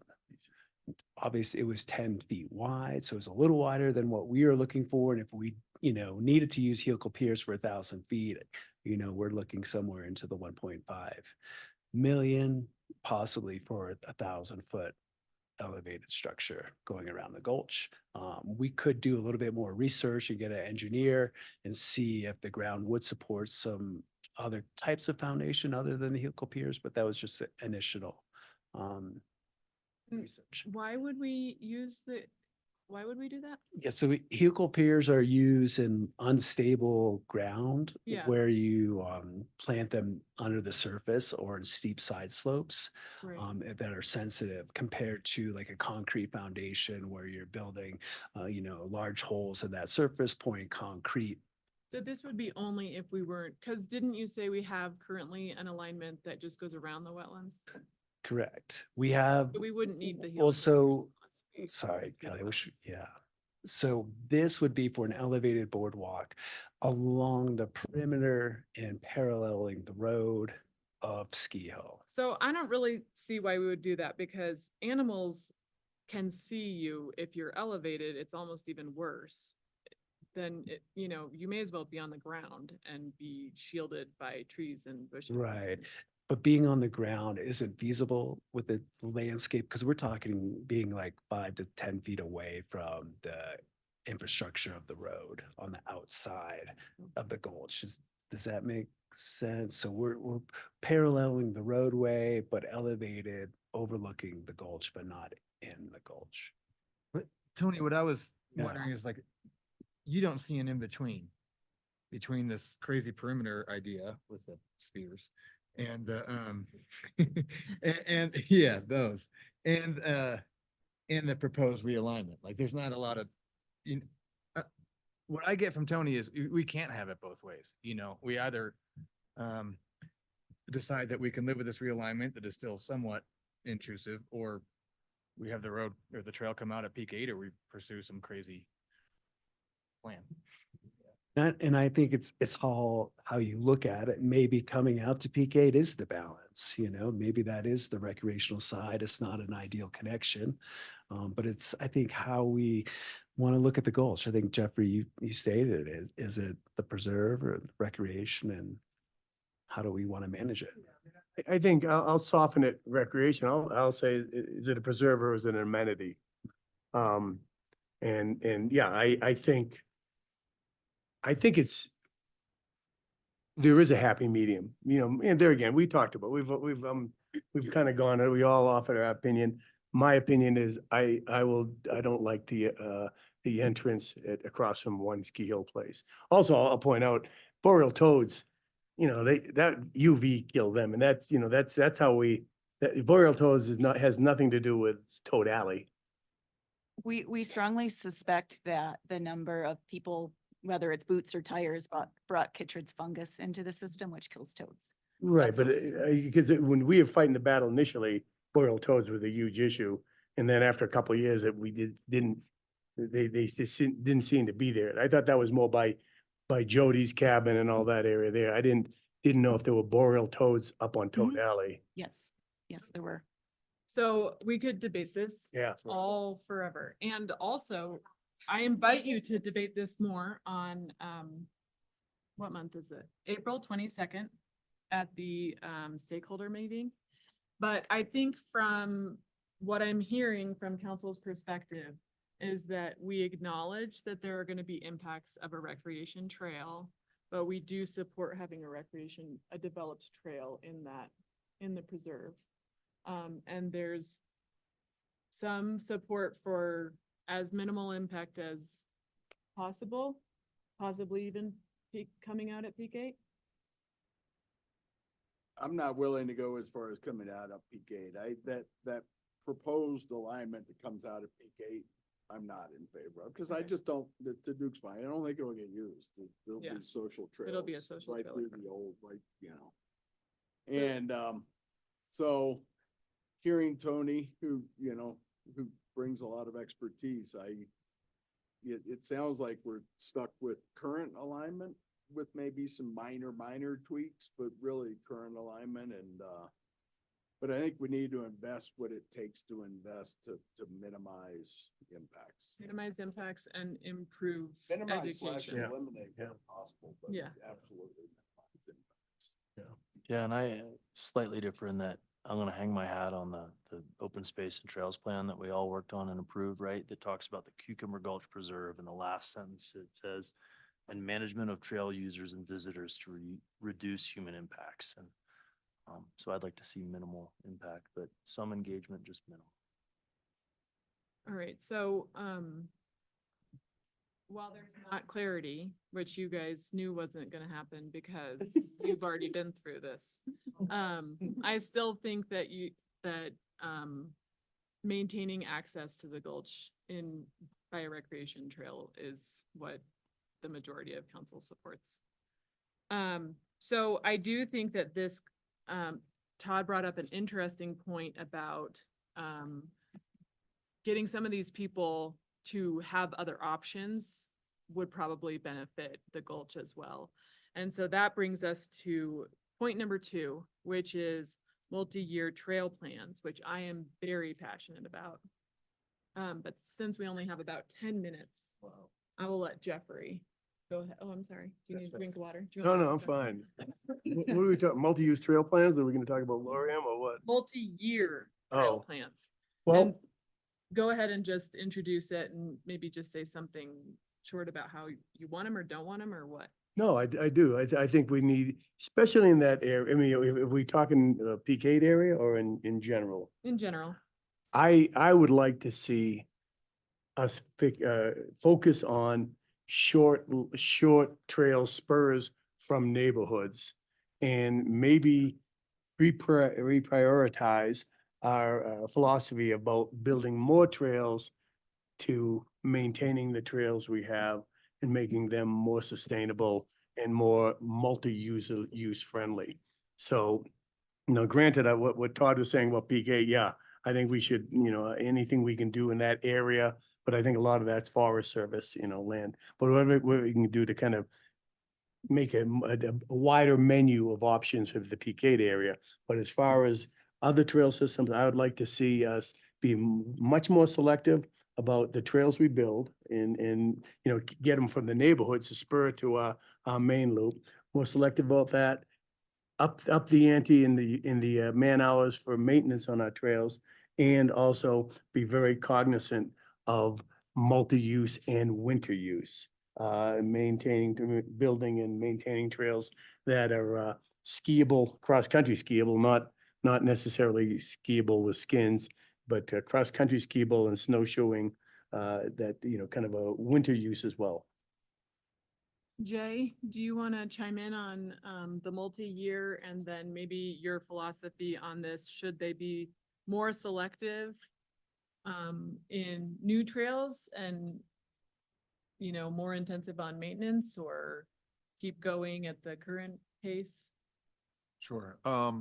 Obviously, it was 10 feet wide, so it was a little wider than what we are looking for. And if we, needed to use helical piers for 1,000 feet, we're looking somewhere into the 1.5 million, possibly for 1,000-foot elevated structure going around the gulch. We could do a little bit more research and get an engineer and see if the ground would support some other types of foundation other than the helical piers, but that was just initial research. Why would we do that? Yeah, so helical piers are used in unstable ground Yeah. where you plant them under the surface or in steep side slopes Right. that are sensitive compared to like a concrete foundation where you're building, large holes in that surface, pouring concrete. So this would be only if we weren't, because didn't you say we have currently an alignment that just goes around the wetlands? Correct. We have So we wouldn't need the. also, sorry, Kelly, yeah. So this would be for an elevated boardwalk along the perimeter and paralleling the road of Ski Hill. So I don't really see why we would do that because animals can see you if you're elevated. It's almost even worse. Then you may as well be on the ground and be shielded by trees and bushes. Right. But being on the ground isn't feasible with the landscape because we're talking being like 5 to 10 feet away from the infrastructure of the road on the outside of the gulch. Does that make sense? So we're paralleling the roadway, but elevated, overlooking the gulch, but not in the gulch. But Tony, what I was Yeah. wondering is like, you don't see an in-between this crazy perimeter idea with the spheres and the and yeah, those and the proposed realignment. Like there's not a lot of what I get from Tony is we can't have it both ways. We either decide that we can live with this realignment that is still somewhat intrusive, or we have the road or the trail come out at Peak 8, or we pursue some crazy plan. And I think it's all how you look at it. Maybe coming out to Peak 8 is the balance, maybe that is the recreational side. It's not an ideal connection, but it's, I think, how we want to look at the gulch. I think, Jeffrey, you stated it. Is it the preserve or recreation, and how do we want to manage it? Yeah, I think I'll soften it recreation. I'll say, is it a preserve or is it an amenity? And yeah, I think there is a happy medium, you know, and there again, we talked about, we've kind of gone, we all offered our opinion. My opinion is I don't like the entrance across from One Ski Hill Place. Also, I'll point out boreal toads, you know, that UV killed them, and that's, you know, that's how that boreal toads has nothing to do with Toad Alley. We strongly suspect that the number of people, whether it's boots or tires, brought Kittredge fungus into the system, which kills toads. Right, That's but what we because when we were fighting the battle initially, boreal toads were the huge issue. And then after a couple of years that we didn't seem to be there. I thought that was more by Jody's cabin and all that area there. I didn't know if there were boreal toads up on Toad Alley. Yes, yes, there were. So we could debate this Yeah. all forever. And also, I invite you to debate this more on, what month is it? April 22nd at the stakeholder meeting. But I think from what I'm hearing from council's perspective is that we acknowledge that there are going to be impacts of a recreation trail, but we do support having a developed trail in the preserve. And there's some support for as minimal impact as possible, possibly even coming out at Peak 8. I'm not willing to go as far as coming out of Peak 8. That proposed alignment that comes out of Peak 8, I'm not in favor of, because I just don't, to Duke's point, I don't think it'll get used. There'll Yeah. be social trails. It'll be a social right trail, through like- the old, right, you know. And, so hearing Tony, who brings a lot of expertise, it sounds like we're stuck with current alignment with maybe some minor tweaks, but really current alignment and, but I think we need to invest what it takes to invest to minimize impacts. Minimize impacts and improve Minimize slash education. eliminate where possible, but Yeah. absolutely minimize impacts. Yeah, and I slightly differ in that I'm gonna hang my hat on the open space and trails plan that we all worked on and approved, right? That talks about the Cucumber Gulch Preserve. In the last sentence, it says, and management of trail users and visitors to reduce human impacts. And so I'd like to see minimal impact, but some engagement, just minimal. All right, so, while there's not clarity, which you guys knew wasn't gonna happen because you've already been through this. I still think that maintaining access to the gulch by a recreation trail is what the majority of council supports. So I do think that this, Todd brought up an interesting point about, getting some of these people to have other options would probably benefit the gulch as well. And so that brings us to point number 2, which is multi-year trail plans, which I am very passionate about. But since we only have about 10 minutes, I will let Jeffrey go ahead. Oh, I'm sorry. Do you need a drink of water? Do you want No, water? I'm fine. What are we talking, multi-use trail plans? Are we gonna talk about Loriam or what? Multi-year Oh. trail plans. Well, And go ahead and just introduce it and maybe just say something short about how you want them or don't want them or what. no, I do. I think we need, especially in that area, I mean, if we talking Peak 8 area or in general? In general. I would like to see us focus on short trail spurs from neighborhoods and maybe reprioritize our philosophy about building more trails to maintaining the trails we have and making them more sustainable and more use friendly. So, granted, what Todd was saying about Peak 8, yeah, I think we should, anything we can do in that area, but I think a lot of that's Forest Service, land. But whatever we can do to kind of make a wider menu of options for the Peak 8 area. But as far as other trail systems, I would like to see us be much more selective about the trails we build and get them from the neighborhoods to spur to our main loop. More selective about that. up the ante in the man hours for maintenance on our trails, and also be very cognizant of multi-use and winter use. Building and maintaining trails that are skiable, cross-country skiable, not necessarily skiable with skins, but cross-country skiable and snowshoeing, that, kind of a winter use as well. Jay, do you want to chime in on the multi-year and then maybe your philosophy on this? Should they be more selective in new trails and, more intensive on maintenance, or keep going at the current pace? Sure. I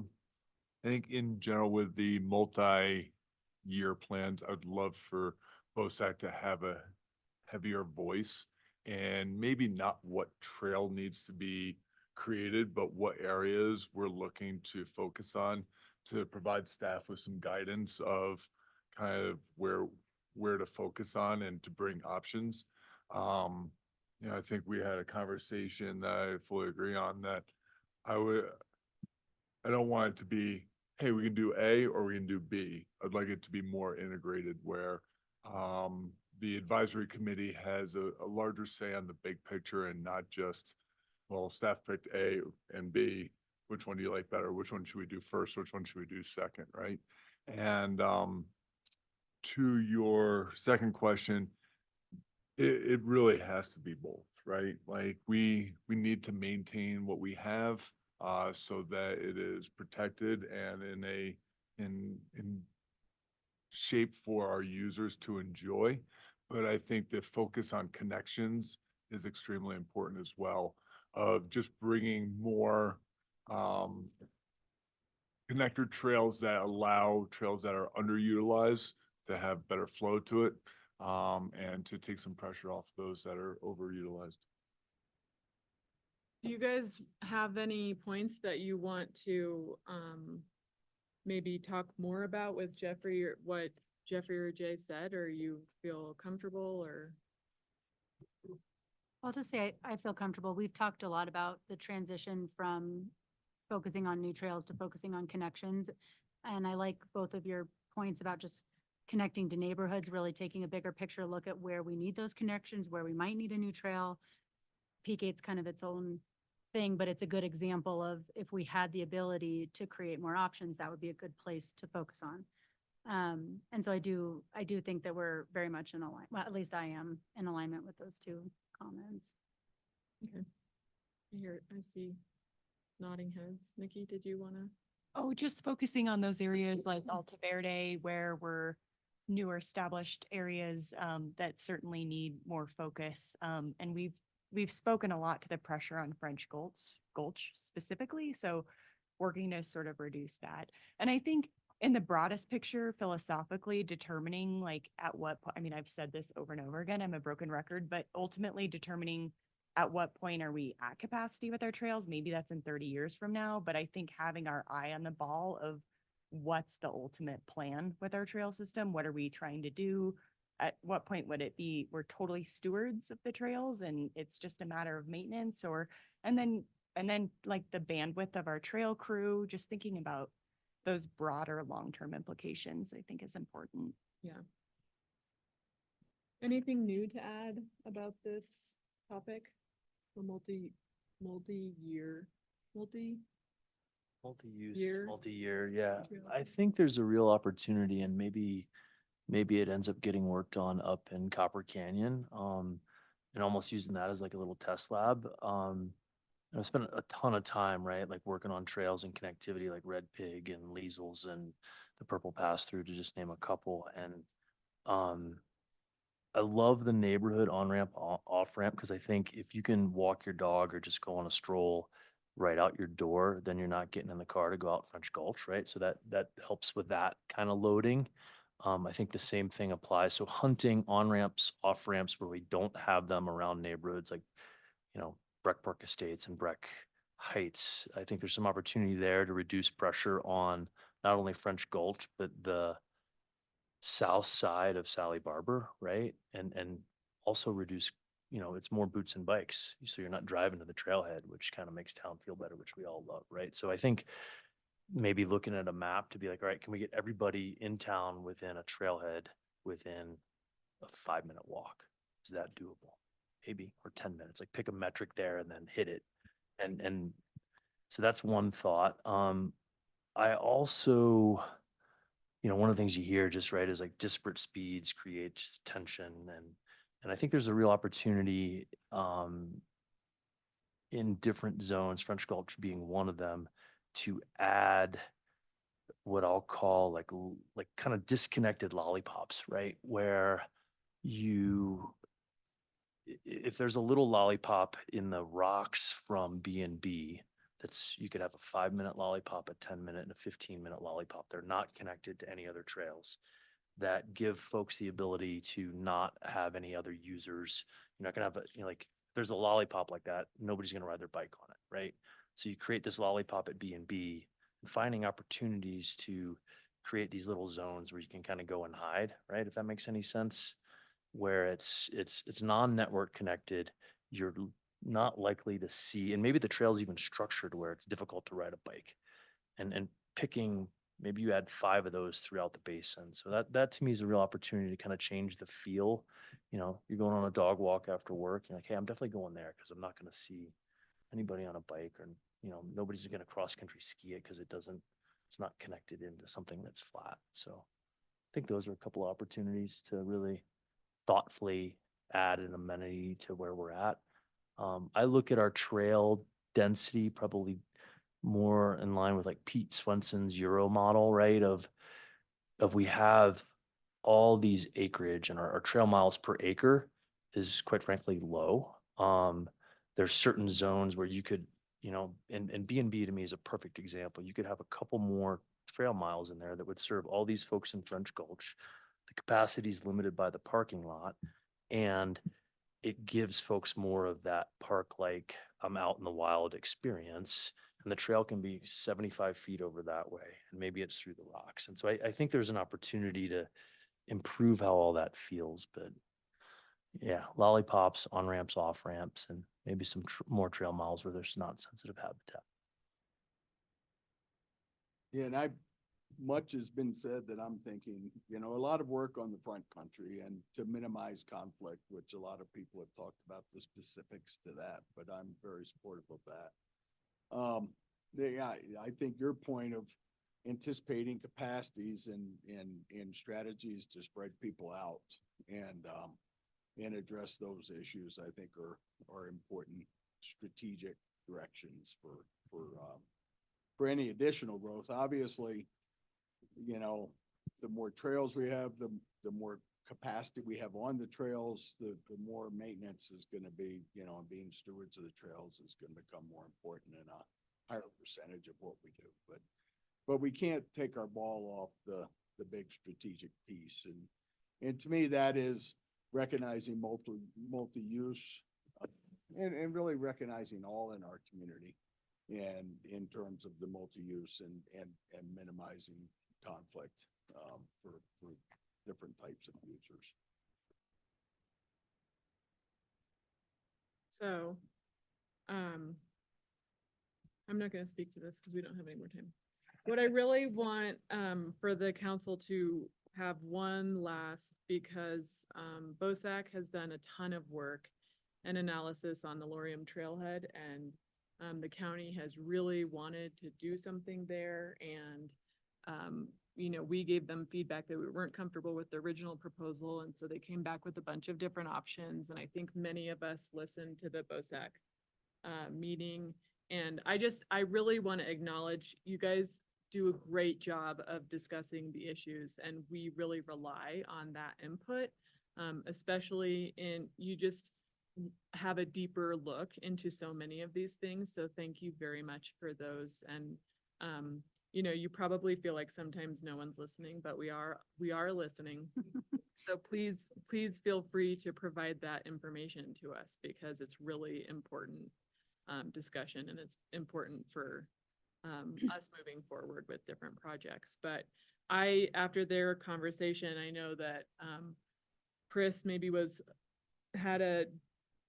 think in general with the multi-year plans, I would love for BOSAC to have a heavier voice, and maybe not what trail needs to be created, but what areas we're looking to focus on, to provide staff with some guidance of kind of where to focus on and to bring options. I think we had a conversation that I fully agree on, that I don't want it to be, hey, we can do A or we can do B. I'd like it to be more integrated, where the advisory committee has a larger say on the big picture, and not just, well, staff picked A and B. Which one do you like better? Which one should we do first? Which one should we do second? Right. And to your second question, it really has to be both, right? Like we need to maintain what we have so that it is protected and in shape for our users to enjoy. But I think the focus on connections is extremely important as well, of just bringing more connector trails that allow trails that are underutilized to have better flow to it, and to take some pressure off those that are overutilized. Do you guys have any points that you want to maybe talk more about with Jeffrey, or what Jeffrey or Jay said, or you feel comfortable, or? I'll just say I feel comfortable. We've talked a lot about the transition from focusing on new trails to focusing on connections. And I like both of your points about just connecting to neighborhoods, really taking a bigger picture look at where we need those connections, where we might need a new trail. Peakate's kind of its own thing, but it's a good example of, if we had the ability to create more options, that would be a good place to focus on. And so I do think that we're very much in alignment. Well, at least I am in alignment with those two comments. Okay. I see nodding heads. Nikki, did you want to? Oh, just focusing on those areas like Alta Verde, where we're newer established areas that certainly need more focus. And we've spoken a lot to the pressure on French Gulch specifically. So working to sort of reduce that. And I think in the broadest picture, philosophically determining like at what point, I mean, I've said this over and over again, I'm a broken record, but ultimately determining at what point are we at capacity with our trails? Maybe that's in 30 years from now, but I think having our eye on the ball of what's the ultimate plan with our trail system? What are we trying to do? At what point would it be we're totally stewards of the trails and it's just a matter of maintenance, and then like the bandwidth of our trail crew, just thinking about those broader long-term implications, I think is important. Yeah. Anything new to add about this topic? For multi-use, multi-year, yeah. trail I think there's a real opportunity, and maybe it ends up getting worked on up in Copper Canyon, and almost using that as like a little test lab. I've spent a ton of time, right, like working on trails and connectivity like Red Pig and Liesels and the Purple Pass Through, to just name a couple. And I love the neighborhood on-ramp, off-ramp, because I think if you can walk your dog or just go on a stroll right out your door, then you're not getting in the car to go out French Gulch, right? So that helps with that kind of loading. I think the same thing applies. So hunting on-ramps, off-ramps where we don't have them around neighborhoods like, Breck Park Estates and Breck Heights. I think there's some opportunity there to reduce pressure on not only French Gulch, but the south side of Sally Barber, right? And also reduce you know, it's more boots and bikes. So you're not driving to the trailhead, which kind of makes town feel better, which we all love, right? So I think maybe looking at a map to be like, all right, can we get everybody in town within a trailhead within a 5-minute walk? Is that doable? Maybe, or 10 minutes, like pick a metric there and then hit it. And so that's one thought. I also, you know, one of the things you hear just right is like disparate speeds creates tension, and I think there's a real opportunity in different zones, French Gulch being one of them, to add what I'll call like kind of disconnected lollipops, right? Where you, if there's a little lollipop in the rocks from B&B, that's, you could have a 5-minute lollipop, a 10-minute and a 15-minute lollipop. They're not connected to any other trails that give folks the ability to not have any other users. You're not gonna have a, you know, like there's a lollipop like that, nobody's gonna ride their bike on it, right? So you create this lollipop at B&B, and finding opportunities to create these little zones where you can kind of go and hide, right? If that makes any sense, where it's non-network connected, you're not likely to see, and maybe the trail's even structured where it's difficult to ride a bike, and picking, maybe you add 5 of those throughout the basin. So that to me is a real opportunity to kind of change the feel. You know, you're going on a dog walk after work, you're like, hey, I'm definitely going there because I'm not going to see anybody on a bike, or, you know, nobody's going to cross country ski it because it's not connected into something that's flat. So I think those are a couple of opportunities to really thoughtfully add an amenity to where we're at. I look at our trail density probably more in line with like Pete Swenson's Euro model, right? Of we have all these acreage, and our trail miles per acre is quite frankly low. There's certain zones where you could, you know, and B&B to me is a perfect example. You could have a couple more trail miles in there that would serve all these folks in French Gulch. The capacity is limited by the parking lot, and it gives folks more of that park-like, I'm out in the wild experience. And the trail can be 75 feet over that way, and maybe it's through the rocks. And so I think there's an opportunity to improve how all that feels. But yeah, lollipops, on-ramps, off-ramps, and maybe some more trail miles where there's not sensitive habitat. Yeah, and much has been said that I'm thinking, you know, a lot of work on the front country and to minimize conflict, which a lot of people have talked about the specifics to that, but I'm very supportive of that. Yeah, I think your point of anticipating capacities and strategies to spread people out and address those issues, I think are important strategic directions for any additional growth. Obviously, you know, the more trails we have, the more capacity we have on the trails, the more maintenance is going to be, you know, and being stewards of the trails is going to become more important in a higher percentage of what we do. But we can't take our ball off the big strategic piece. And to me, that is recognizing multi-use and really recognizing all in our community, and in terms of the multi-use and minimizing conflict for different types of users. So, I'm not going to speak to this because we don't have any more time. What I really want for the council to have one last, because BOSAC has done a ton of work and analysis on the Laurium Trailhead, and the county has really wanted to do something there. And you know, we gave them feedback that we weren't comfortable with the original proposal, and so they came back with a bunch of different options. And I think many of us listened to the BOSAC meeting. And I really want to acknowledge you guys do a great job of discussing the issues, and we really rely on that input, especially you just have a deeper look into so many of these things. So thank you very much for those. And you know, you probably feel like sometimes no one's listening, but we are listening. So please feel free to provide that information to us, because it's really important discussion, and it's important for us moving forward with different projects. But after their conversation, I know that Chris maybe had a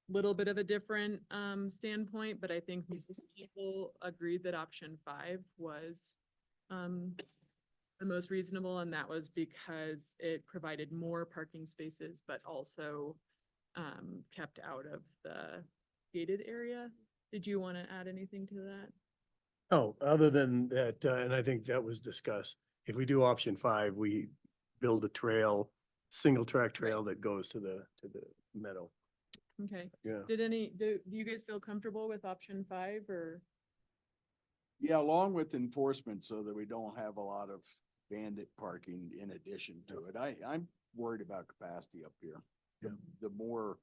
little bit of a different standpoint, but I think most people agreed that option 5 was the most reasonable, and that was because it provided more parking spaces, but also kept out of the gated area. Did you want to add anything to that? Oh, other than that, and I think that was discussed, if we do option 5, we build a trail, single track trail that goes to the meadow. Okay. Yeah. Do you guys feel comfortable with option 5 or? Yeah, along with enforcement so that we don't have a lot of bandit parking in addition to it. I'm worried about capacity up here. The more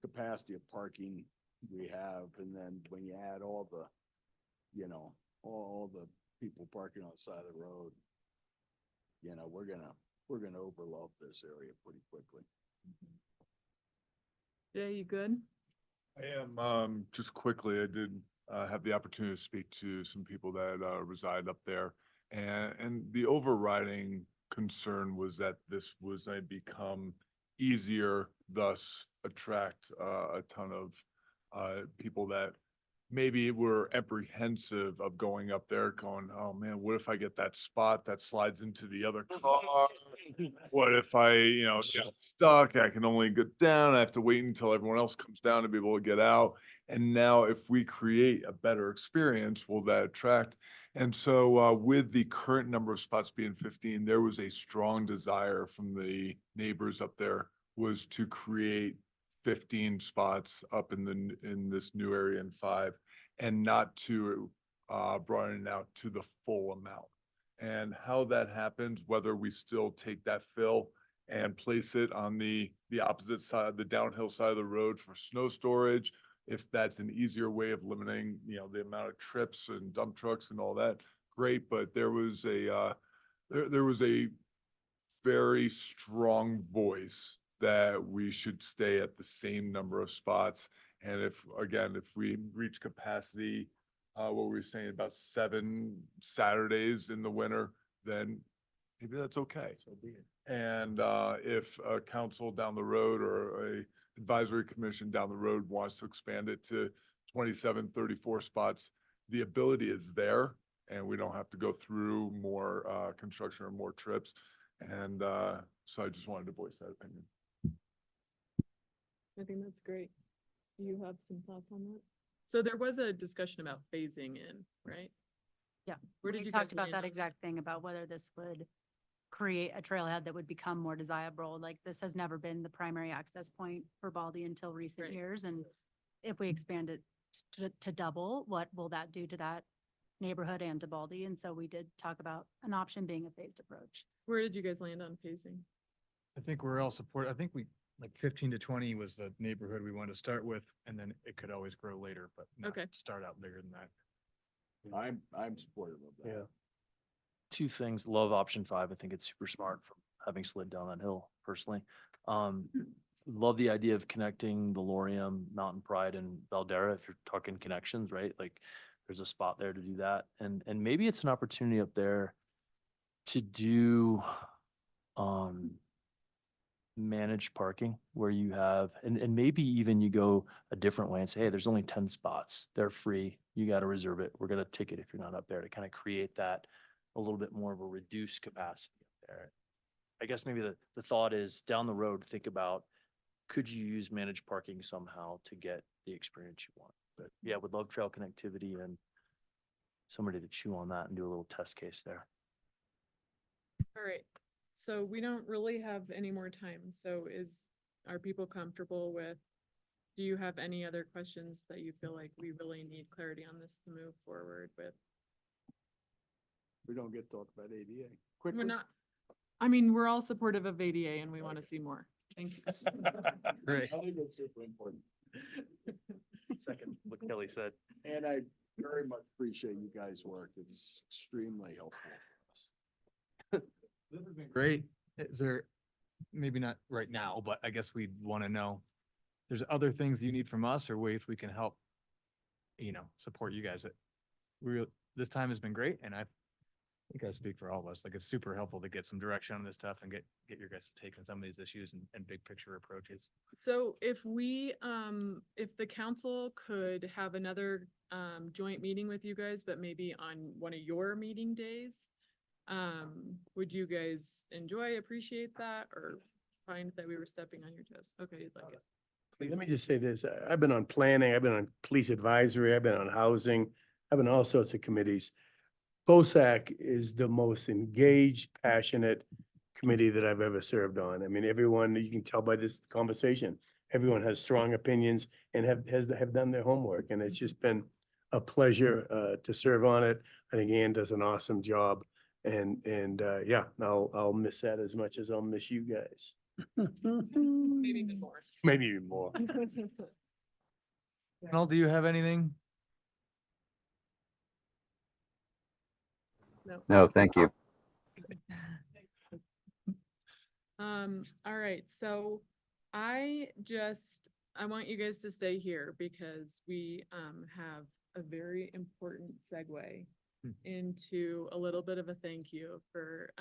capacity of parking we have, and then when you add all the, you know, all the people parking on the side of the road, you know, we're gonna overload this area pretty quickly. Jay, you good? I am, just quickly, I did have the opportunity to speak to some people that reside up there. And the overriding concern was that this was going to become easier, thus attract a ton of people that maybe were apprehensive of going up there going, oh man, what if I get that spot that slides into the other car? What if I, you know, get stuck? I can only get down. I have to wait until everyone else comes down to be able to get out. And now if we create a better experience, will that attract? And so with the current number of spots being 15, there was a strong desire from the neighbors up there was to create 15 spots up in this new area in 5, and not to broaden it out to the full amount. And how that happens, whether we still take that fill and place it on the opposite side, the downhill side of the road for snow storage, if that's an easier way of limiting, you know, the amount of trips and dump trucks and all that, great. But there was a there was a very strong voice that we should stay at the same number of spots. And if, again, if we reach capacity, what were we saying, about 7 Saturdays in the winter, then maybe that's okay. So be it. And if a council down the road or a advisory commission down the road wants to expand it to 27, 34 spots, the ability is there, and we don't have to go through more construction or more trips. And so I just wanted to voice that opinion. I think that's great. Do you have some thoughts on that? So there was a discussion about phasing in, right? Yeah. Where did We you talked guys about land that on? exact thing about whether this would create a trailhead that would become more desirable. Like this has never been the primary access point for Baldy until recent Right. years. And if we expand it to double, what will that do to that neighborhood and to Baldy? And so we did talk about an option being a phased approach. Where did you guys land on phasing? I think we're all support, I think we, like 15 to 20 was the neighborhood we wanted to start with, and then it could always grow later, but not Okay. start out bigger than that. I'm supportive of that. Yeah. 2 things. Love option 5. I think it's super smart from having slid down that hill personally. Love the idea of connecting the Lorium, Mountain Pride, and Valdera. If you're talking connections, right? Like there's a spot there to do that. And maybe it's an opportunity up there to do managed parking where you have, and maybe even you go a different way and say, hey, there's only 10 spots. They're free. You got to reserve it. We're going to take it if you're not up there, to kind of create that a little bit more of a reduced capacity up there. I guess maybe the thought is down the road, think about, could you use managed parking somehow to get the experience you want? But yeah, would love trail connectivity and somebody to chew on that and do a little test case there. All right. So we don't really have any more time. So are people comfortable with, do you have any other questions that you feel like we really need clarity on this to move forward with? We don't get to talk about ADA. We're Quickly. not, I mean, we're all supportive of ADA and we want to see more. Thank you. Great. I think it's super important. Second, what Kelly said. And I very much appreciate you guys' work. It's extremely helpful for us. This has been great. Is there, maybe not right now, but I guess we'd want to know, there's other things you need from us or ways we can help, support you guys. This time has been great, and think I speak for all of us. Like, it's super helpful to get some direction on this stuff and get your guys' take on some of these issues and big picture approaches. So if we, if the council could have another, joint meeting with you guys, but maybe on one of your meeting days, would you guys enjoy, appreciate that, or find that we were stepping on your toes? Okay, you'd like it. Let me just say this, I've been on planning, I've been on police advisory, I've been on housing, I've been on all sorts of committees. BOSAC is the most engaged, passionate committee that I've ever served on. I mean, everyone, you can tell by this conversation, everyone has strong opinions and have done their homework, and it's just been a pleasure to serve on it. I think Ann does an awesome job, and yeah, I'll miss that as much as I'll miss you guys. Maybe even more. Maybe even more. Donald, do you have anything? No, thank you. All right, so I want you guys to stay here because we, have a very important segue into a little bit of a thank you for,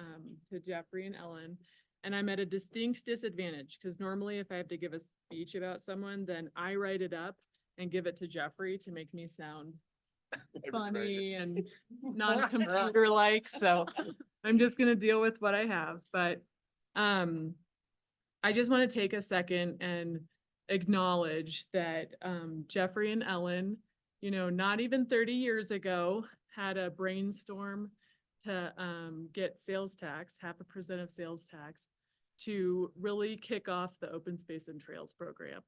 to Jeffrey and Ellen. And I'm at a distinct disadvantage because normally if I have to give a speech about someone, then I write it up and give it to Jeffrey to make me sound funny and non-computer like, so I'm just gonna deal with what I have, but I just want to take a second and acknowledge that Jeffrey and Ellen, you know, not even 30 years ago, had a brainstorm to get sales tax, 0.5% of sales tax, to really kick off the Open Space and Trails program.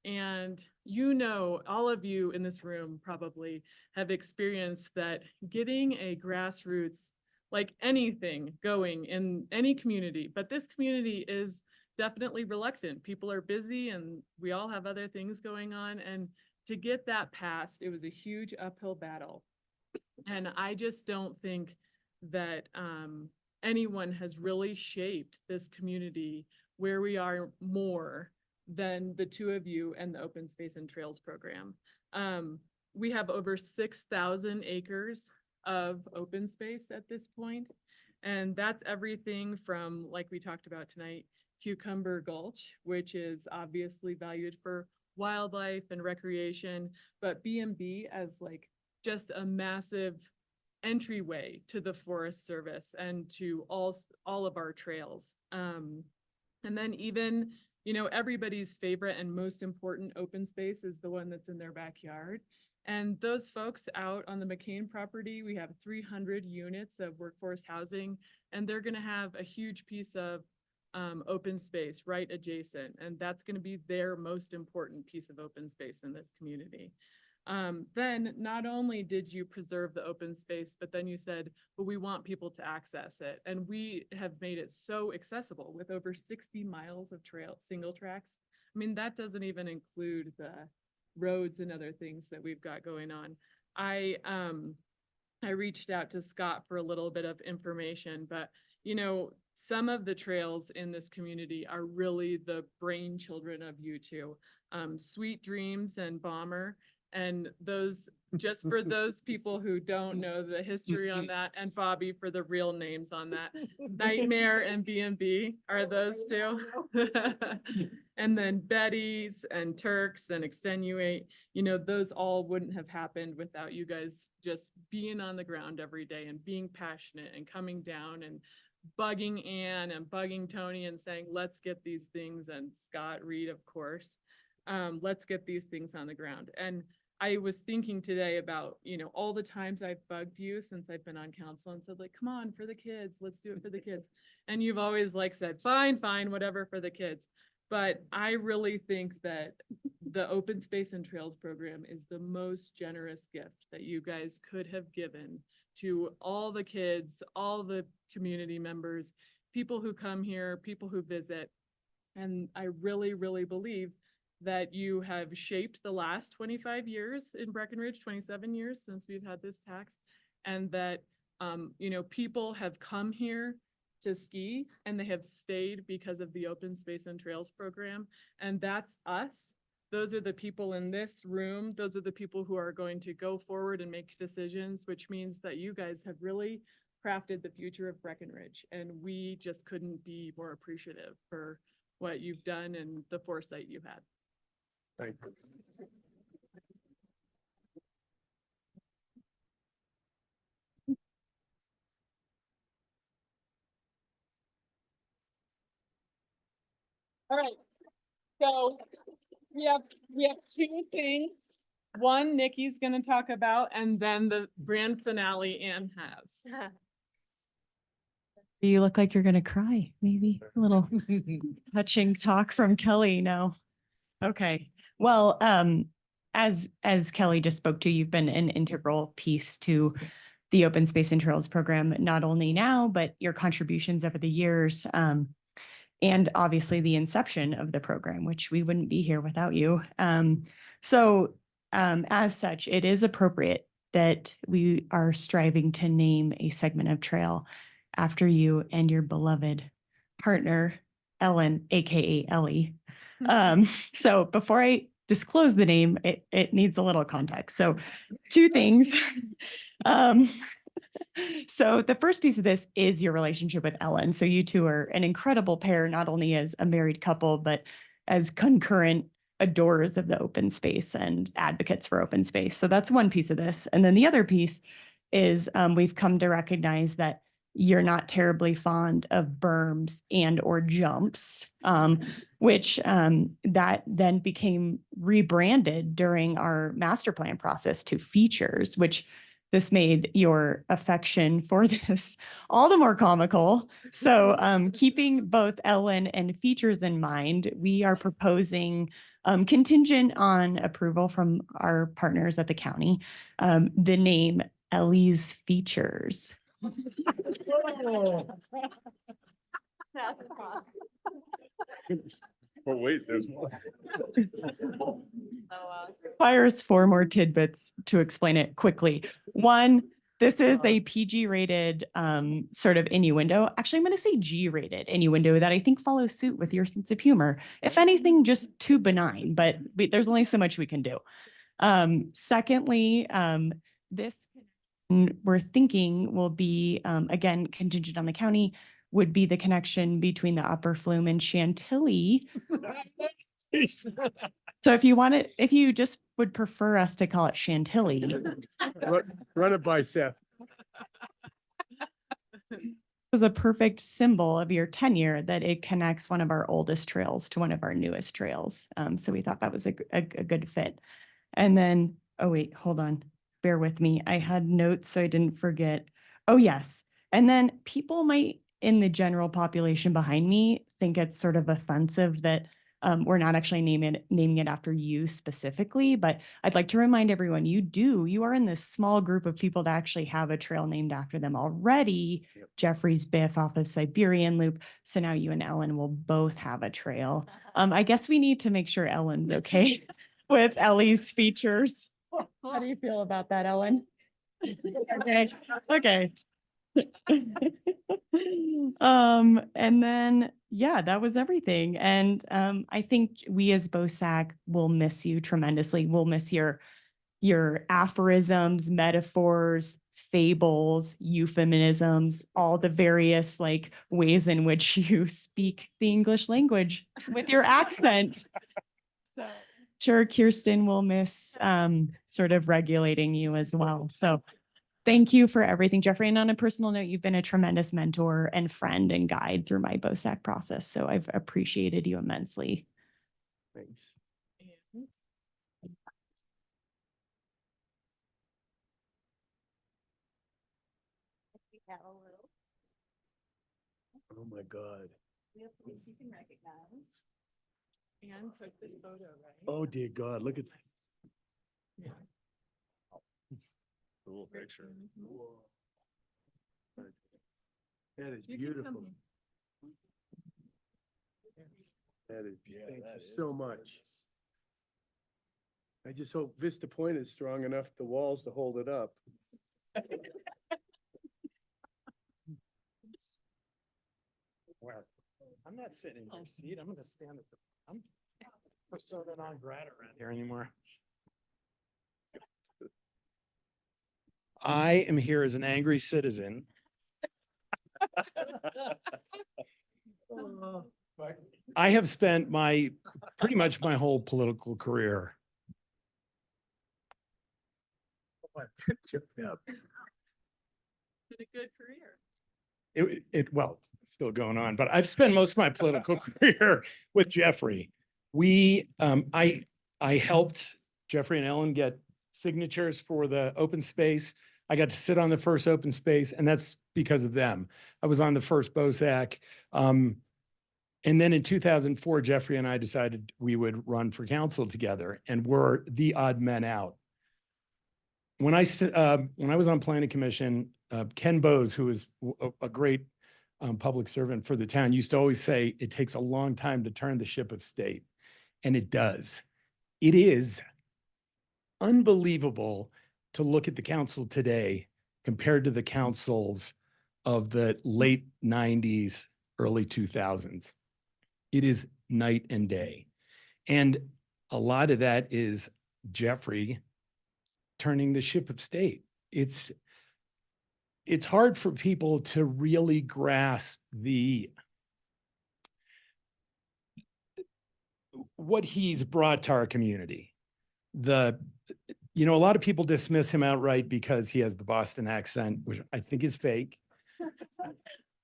And you know, all of you in this room probably have experienced that getting a grassroots, like anything going in any community, but this community is definitely reluctant. People are busy and we all have other things going on. And to get that passed, it was a huge uphill battle. And I just don't think that anyone has really shaped this community where we are more than the two of you and the Open Space and Trails program. We have over 6,000 acres of open space at this point. And that's everything from, like we talked about tonight, Cucumber Gulch, which is obviously valued for wildlife and recreation, but B&B as like just a massive entryway to the Forest Service and to all of our trails. And then even, you know, everybody's favorite and most important open space is the one that's in their backyard. And those folks out on the McCain property, we have 300 units of workforce housing, and they're gonna have a huge piece of open space right adjacent. And that's gonna be their most important piece of open space in this community. Then not only did you preserve the open space, but then you said, well, we want people to access it. And we have made it so accessible with over 60 miles of trail, single tracks. I mean, that doesn't even include the roads and other things that we've got going on. I reached out to Scott for a little bit of information, but you know, some of the trails in this community are really the brainchildren of you two. Sweet Dreams and Bomber. And those, just for those people who don't know the history on that, and Bobby for the real names on that, Nightmare and B&B are those two. And then Betty's and Turks and Extenuate, you know, those all wouldn't have happened without you guys just being on the ground every day and being passionate and coming down and bugging Ann and bugging Tony and saying, let's get these things, and Scott Reed, of course, let's get these things on the ground. And I was thinking today about, you know, all the times I've bugged you since I've been on council and said like, come on, for the kids, let's do it for the kids. And you've always like said, fine, whatever for the kids. But I really think that the Open Space and Trails program is the most generous gift that you guys could have given to all the kids, all the community members, people who come here, people who visit. And I really, really believe that you have shaped the last 25 years in Breckenridge, 27 years since we've had this tax, and that, you know, people have come here to ski and they have stayed because of the Open Space and Trails program. And that's us. Those are the people in this room. Those are the people who are going to go forward and make decisions, which means that you guys have really crafted the future of Breckenridge. And we just couldn't be more appreciative for what you've done and the foresight you had. Thank you. All right, so we have two things. One, Nikki's gonna talk about, and then the grand finale Anne has. You look like you're gonna cry, maybe a little touching talk from Kelly. No. Okay. Well, as Kelly just spoke to, you've been an integral piece to the Open Space and Trails program, not only now, but your contributions over the years. And obviously the inception of the program, which we wouldn't be here without you. As such, it is appropriate that we are striving to name a segment of trail after you and your beloved partner, Ellen, AKA Ellie. So before I disclose the name, it needs a little context. So two things. So the first piece of this is your relationship with Ellen. So you two are an incredible pair, not only as a married couple, but as concurrent adorers of the open space and advocates for open space. So that's one piece of this. And then the other piece is we've come to recognize that you're not terribly fond of berms and or jumps, which that then became rebranded during our master plan process to features, which this made your affection for this all the more comical. So keeping both Ellen and features in mind, we are proposing contingent on approval from our partners at the county, the name Ellie's Features. That's awesome. But wait, there's more. Requires 4 more tidbits to explain it quickly. One, this is a PG rated sort of innuendo. Actually, I'm going to say G rated innuendo that I think follows suit with your sense of humor. If anything, just too benign, but there's only so much we can do. Secondly, this we're thinking will be, again, contingent on the county, would be the connection between the Upper Flume and Chantilly. So if you just would prefer us to call it Chantilly. Run it by Seth. Was a perfect symbol of your tenure that it connects one of our oldest trails to one of our newest trails. So we thought that was a good fit. And then, oh wait, hold on, bear with me. I had notes so I didn't forget. Oh yes. And then people might in the general population behind me think it's sort of offensive that we're not actually naming it after you specifically, but I'd like to remind everyone you are in this small group of people that actually have a trail named after them already. Yep. Jeffrey's Biff off of Siberian Loop. So now you and Ellen will both have a trail. I guess we need to make sure Ellen's okay with Ellie's Features. How do you feel about that, Ellen? Okay. And then, yeah, that was everything. And I think we as BOSAC will miss you tremendously. We'll miss your aphorisms, metaphors, fables, euphemisms, all the various like ways in which you speak the English language with your accent. So sure, Kirsten will miss sort of regulating you as well. So thank you for everything, Jeffrey. And on a personal note, you've been a tremendous mentor and friend and guide through my BOSAC process. So I've appreciated you immensely. Thanks. Oh my God. We have police you can recognize. Anne took this photo, right? Oh dear God, look at that. Yeah. Cool picture. That is You can beautiful. come That is, thank you so much. I just hope Vista Point is strong enough, the walls to hold it up. Wow. I'm not sitting in your seat. I'm gonna stand at the, I'm persona non grata around here anymore. I am here as an angry citizen I have spent pretty much my whole political career. Been a good career. Well, it's still going on, but I've spent most of my political career with Jeffrey. I helped Jeffrey and Ellen get signatures for the open space. I got to sit on the first open space, and that's because of them. I was on the first BOSAC. And then in 2004, Jeffrey and I decided we would run for council together, and we're the odd men out. When I was on planning commission, Ken Bowes, who is a great public servant for the town, used to always say it takes a long time to turn the ship of state, and it does. It is unbelievable to look at the council today compared to the councils of the late 90s, early 2000s. It is night and day. And a lot of that is Jeffrey turning the ship of state. It's hard for people to really grasp what he's brought to our community. A lot of people dismiss him outright because he has the Boston accent, which I think is fake.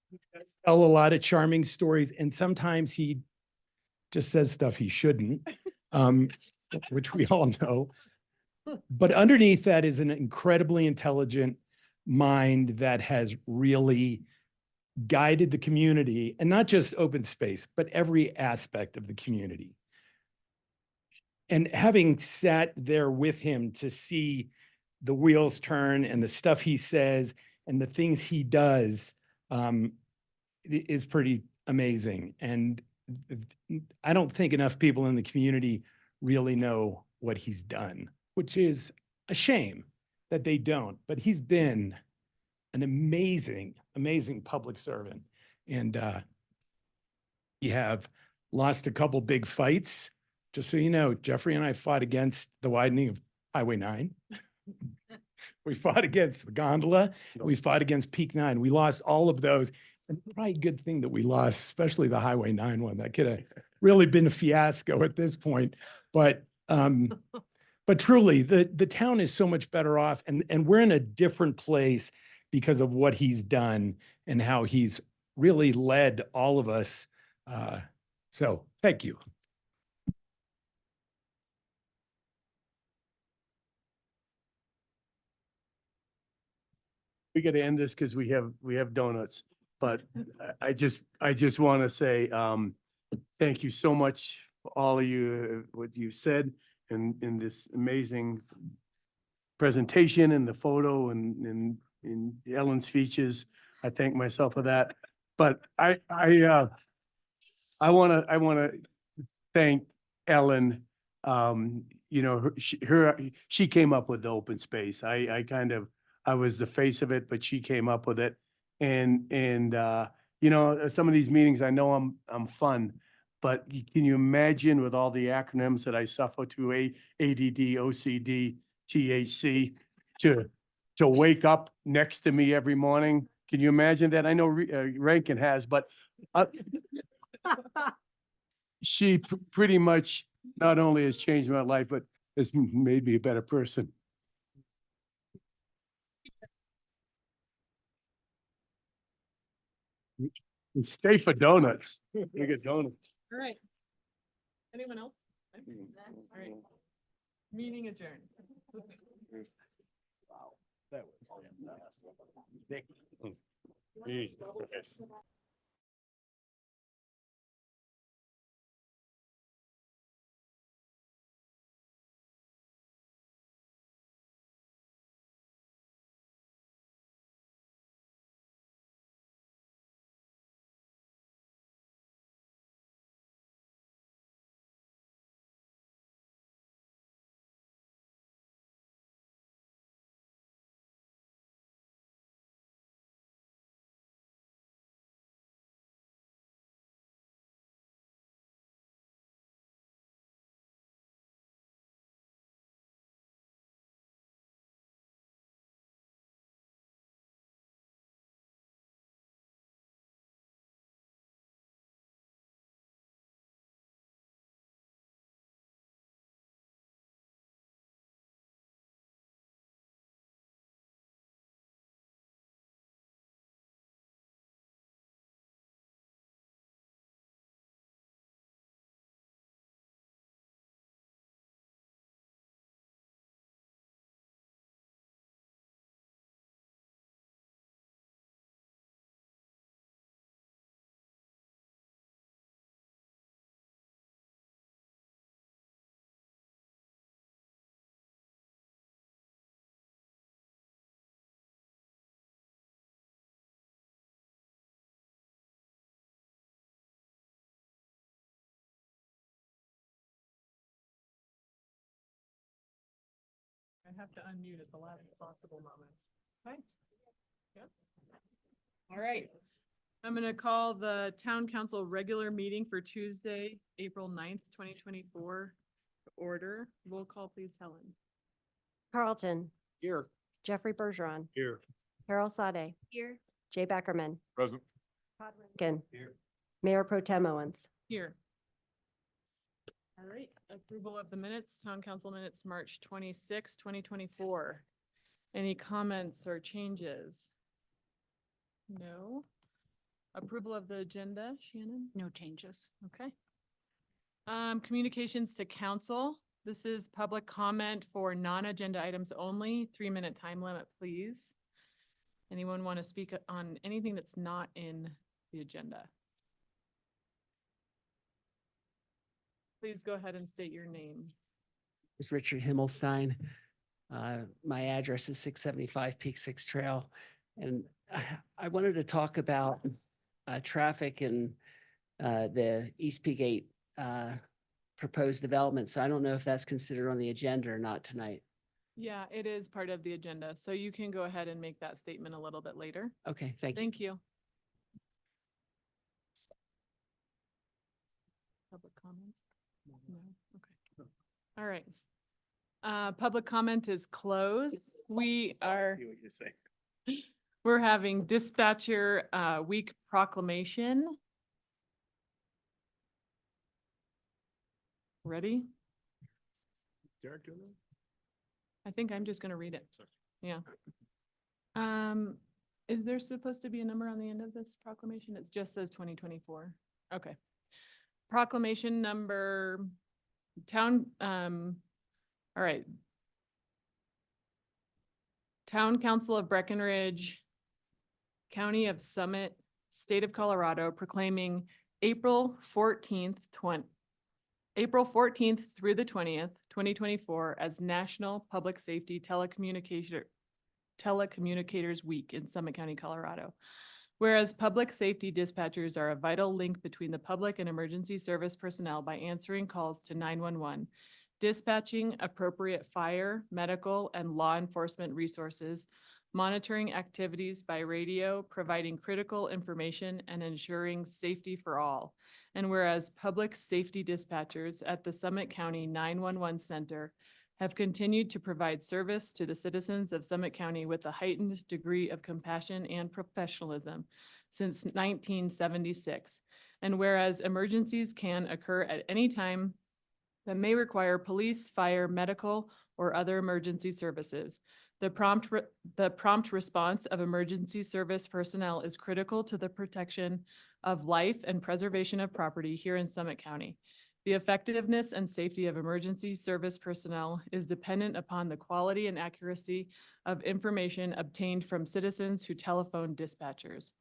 He does tell a lot of charming stories, and sometimes he just says stuff he shouldn't, which we all know. But underneath that is an incredibly intelligent mind that has really guided the community, and not just open space, but every aspect of the community. And having sat there with him to see the wheels turn and the stuff he says and the things he does is pretty amazing. And I don't think enough people in the community really know what he's done, which is a shame that they don't. But he's been an amazing, amazing public servant. And you have lost a couple big fights. Just so you know, Jeffrey and I fought against the widening of Highway 9. We fought against the gondola. We fought against Peak 9. We lost all of those. And probably a good thing that we lost, especially the Highway 9 one. That could have really been a fiasco at this point. But truly, the town is so much better off. And we're in a different place because of what he's done and how he's really led all of us. So thank you. We got to end this because we have donuts, but I just want to say, thank you so much for all of you, what you said in this amazing presentation and the photo and in Ellen's speeches. I thank myself for that. But I want to thank Ellen. She came up with the open space. I was the face of it, but she came up with it. And some of these meetings, I know I'm fun, but can you imagine with all the acronyms that I suffer to ADD, OCD, THC, to wake up next to me every morning? Can you imagine that? I know Rankin has, but she pretty much not only has changed my life, but has made me a better person. And stay for donuts. We get donuts. All right. Anyone else? All right. Meeting adjourned. Wow, that was fantastic. have to unmute at the last possible moment. Okay. Yep. All right. I'm gonna call the town council regular meeting for Tuesday, April 9th, 2024 to order. Roll call, please, Helen. Carlton, Here. Jeffrey Bergeron, Here. Carol Sade. Here. Jay Beckerman, Present. Todd Rankin. Here. Mayor Pro Tem Owens. Here. All right, approval of the minutes, town council minutes, March 26, 2024. Any comments or changes? No. Approval of the agenda, Shannon? No changes. Okay. Communications to council. This is public comment for non-agenda items only. 3-minute time limit, please. Anyone want to speak on anything that's not in the agenda? Please go ahead and state your name. Is Richard Himmelstein. My address is 675 Peak Six Trail. And I wanted to talk about traffic and the East Peak 8 proposed development. So I don't know if that's considered on the agenda or not tonight. Yeah, it is part of the agenda, so you can go ahead and make that statement a little bit later. Okay, thank you. Thank you. Public comment? No, okay. All right. Public comment is closed. We are, See what you're saying. we're having dispatcher week proclamation. Ready? Derek doing that? I think I'm just gonna read it. Yeah. Is there supposed to be a number on the end of this proclamation? It just says 2024. Okay. Proclamation number, all right. Town Council of Breckenridge, County of Summit, State of Colorado, proclaiming April 14th through the 20th, 2024 as National Public Safety Telecommunicators Week in Summit County, Colorado. Whereas public safety dispatchers are a vital link between the public and emergency service personnel by answering calls to 911, dispatching appropriate fire, medical, and law enforcement resources, monitoring activities by radio, providing critical information, and ensuring safety for all. And whereas public safety dispatchers at the Summit County 911 Center have continued to provide service to the citizens of Summit County with a heightened degree of compassion and professionalism since 1976. And whereas emergencies can occur at any time that may require police, fire, medical, or other emergency services, the prompt response of emergency service personnel is critical to the protection of life and preservation of property here in Summit County. The effectiveness and safety of emergency service personnel is dependent upon the quality and accuracy of information obtained from citizens who telephone dispatchers.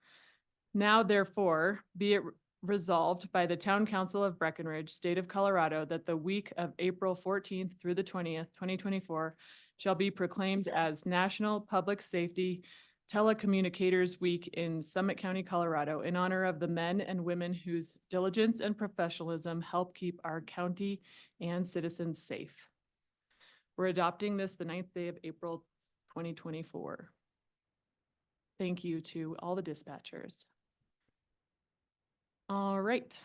Now therefore, be it resolved by the Town Council of Breckenridge, State of Colorado, that the week of April 14th through the 20th, 2024 shall be proclaimed as National Public Safety Telecommunicators Week in Summit County, Colorado, in honor of the men and women whose diligence and professionalism help keep our county and citizens safe. We're adopting this the 9th day of April, 2024. Thank you to all the dispatchers. All right.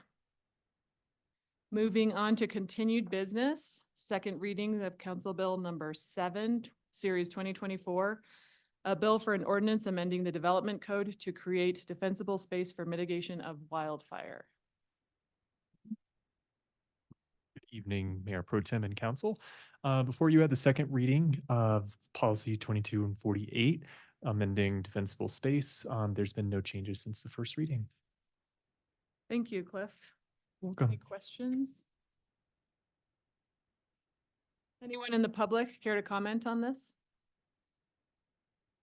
Moving on to continued business, second reading of Council Bill number 7, Series 2024. A bill for an ordinance amending the development code to create defensible space for mitigation of wildfire. Good evening, Mayor Pro Tem and Council. Before you had the second reading of Policy 22 and 48, amending defensible space. There's been no changes since the first reading. Thank you, Cliff. Welcome. Any questions? Anyone in the public care to comment on this?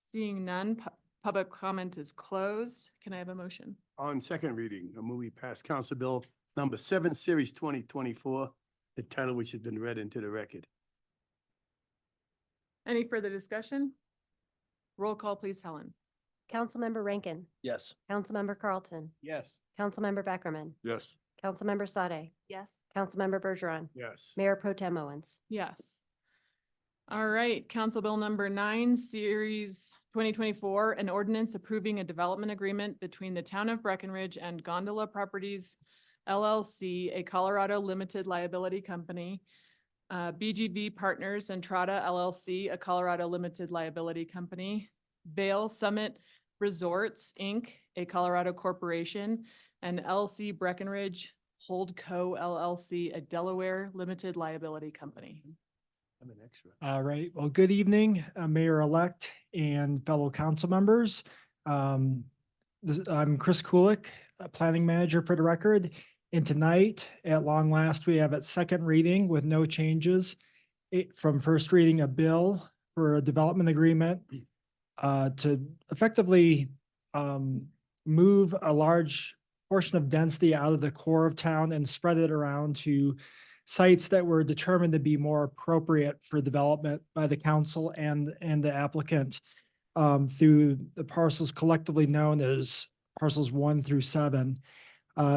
Seeing none, public comment is closed. Can I have a motion? On second reading, a movie passed Council Bill number 7, Series 2024, the title which has been read into the record. Any further discussion? Roll call, please, Helen. Councilmember Rankin, Yes. Councilmember Carlton, Yes. Councilmember Beckerman, Yes. Councilmember Sade. Yes. Councilmember Bergeron, Yes. Mayor Pro Tem Owens. Yes. All right, Council Bill number 9, Series 2024, an ordinance approving a development agreement between the Town of Breckenridge and Gondola Properties LLC, a Colorado limited liability company, BGV Partners Entrada LLC, a Colorado limited liability company, Vail Summit Resorts, Inc., a Colorado corporation, and LC Breckenridge Holdco LLC, a Delaware limited liability company. I'm an extra. All right. Well, good evening, Mayor-elect and fellow council members. I'm Chris Kulik, Planning Manager for the record. And tonight, at long last, we have its second reading with no changes from first reading a bill for a development agreement to effectively move a large portion of density out of the core of town and spread it around to sites that were determined to be more appropriate for development by the council and the applicant through the parcels collectively known as parcels 1 through 7.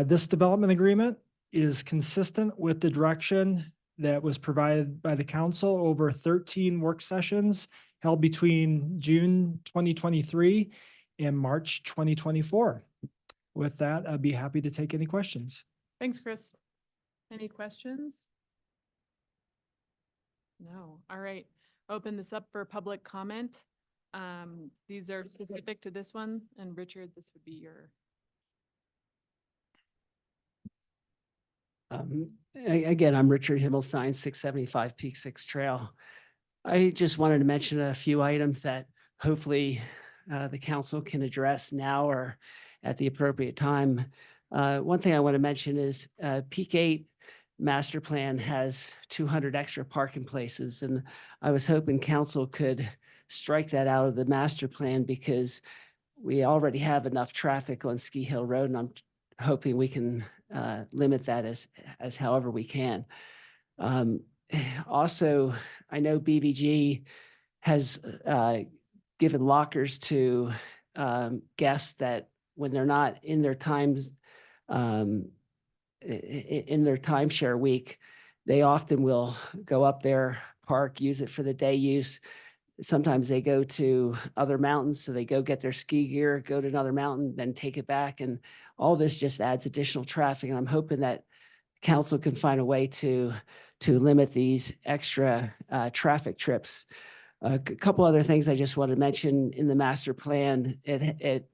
This development agreement is consistent with the direction that was provided by the council over 13 work sessions held between June 2023 and March 2024. With that, I'd be happy to take any questions. Thanks, Chris. Any questions? No. All right. Open this up for public comment. These are specific to this one, and Richard, this would be your. Again, I'm Richard Himmelstein, 675 Peak 6 Trail. I just wanted to mention a few items that hopefully the council can address now or at the appropriate time. One thing I want to mention is Peak 8 master plan has 200 extra parking places, and I was hoping council could strike that out of the master plan because we already have enough traffic on Ski Hill Road, and I'm hoping we can limit that as however we can. Also, I know BVG has given lockers to guests that when they're not in their times, in their timeshare week, they often will go up there, park, use it for the day use. Sometimes they go to other mountains, so they go get their ski gear, go to another mountain, then take it back. And all this just adds additional traffic. And I'm hoping that council can find a way to limit these extra traffic trips. A couple other things I just want to mention in the master plan. It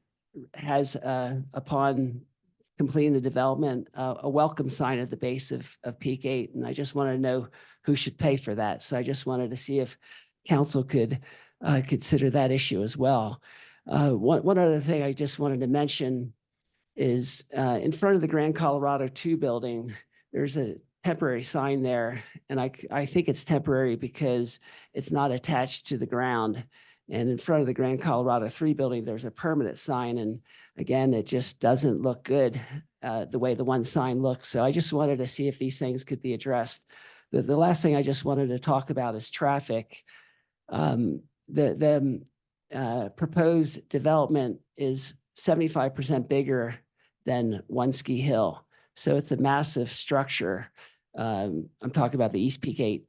has, upon completing the development, a welcome sign at the base of Peak 8. And I just want to know who should pay for that. So I just wanted to see if council could consider that issue as well. One other thing I just wanted to mention is in front of the Grand Colorado 2 building, there's a temporary sign there. And I think it's temporary because it's not attached to the ground. And in front of the Grand Colorado 3 building, there's a permanent sign. And again, it just doesn't look good the way the one sign looks. So I just wanted to see if these things could be addressed. The last thing I just wanted to talk about is traffic. The proposed development is 75% bigger than One Ski Hill. So it's a massive structure. I'm talking about the East Peak 8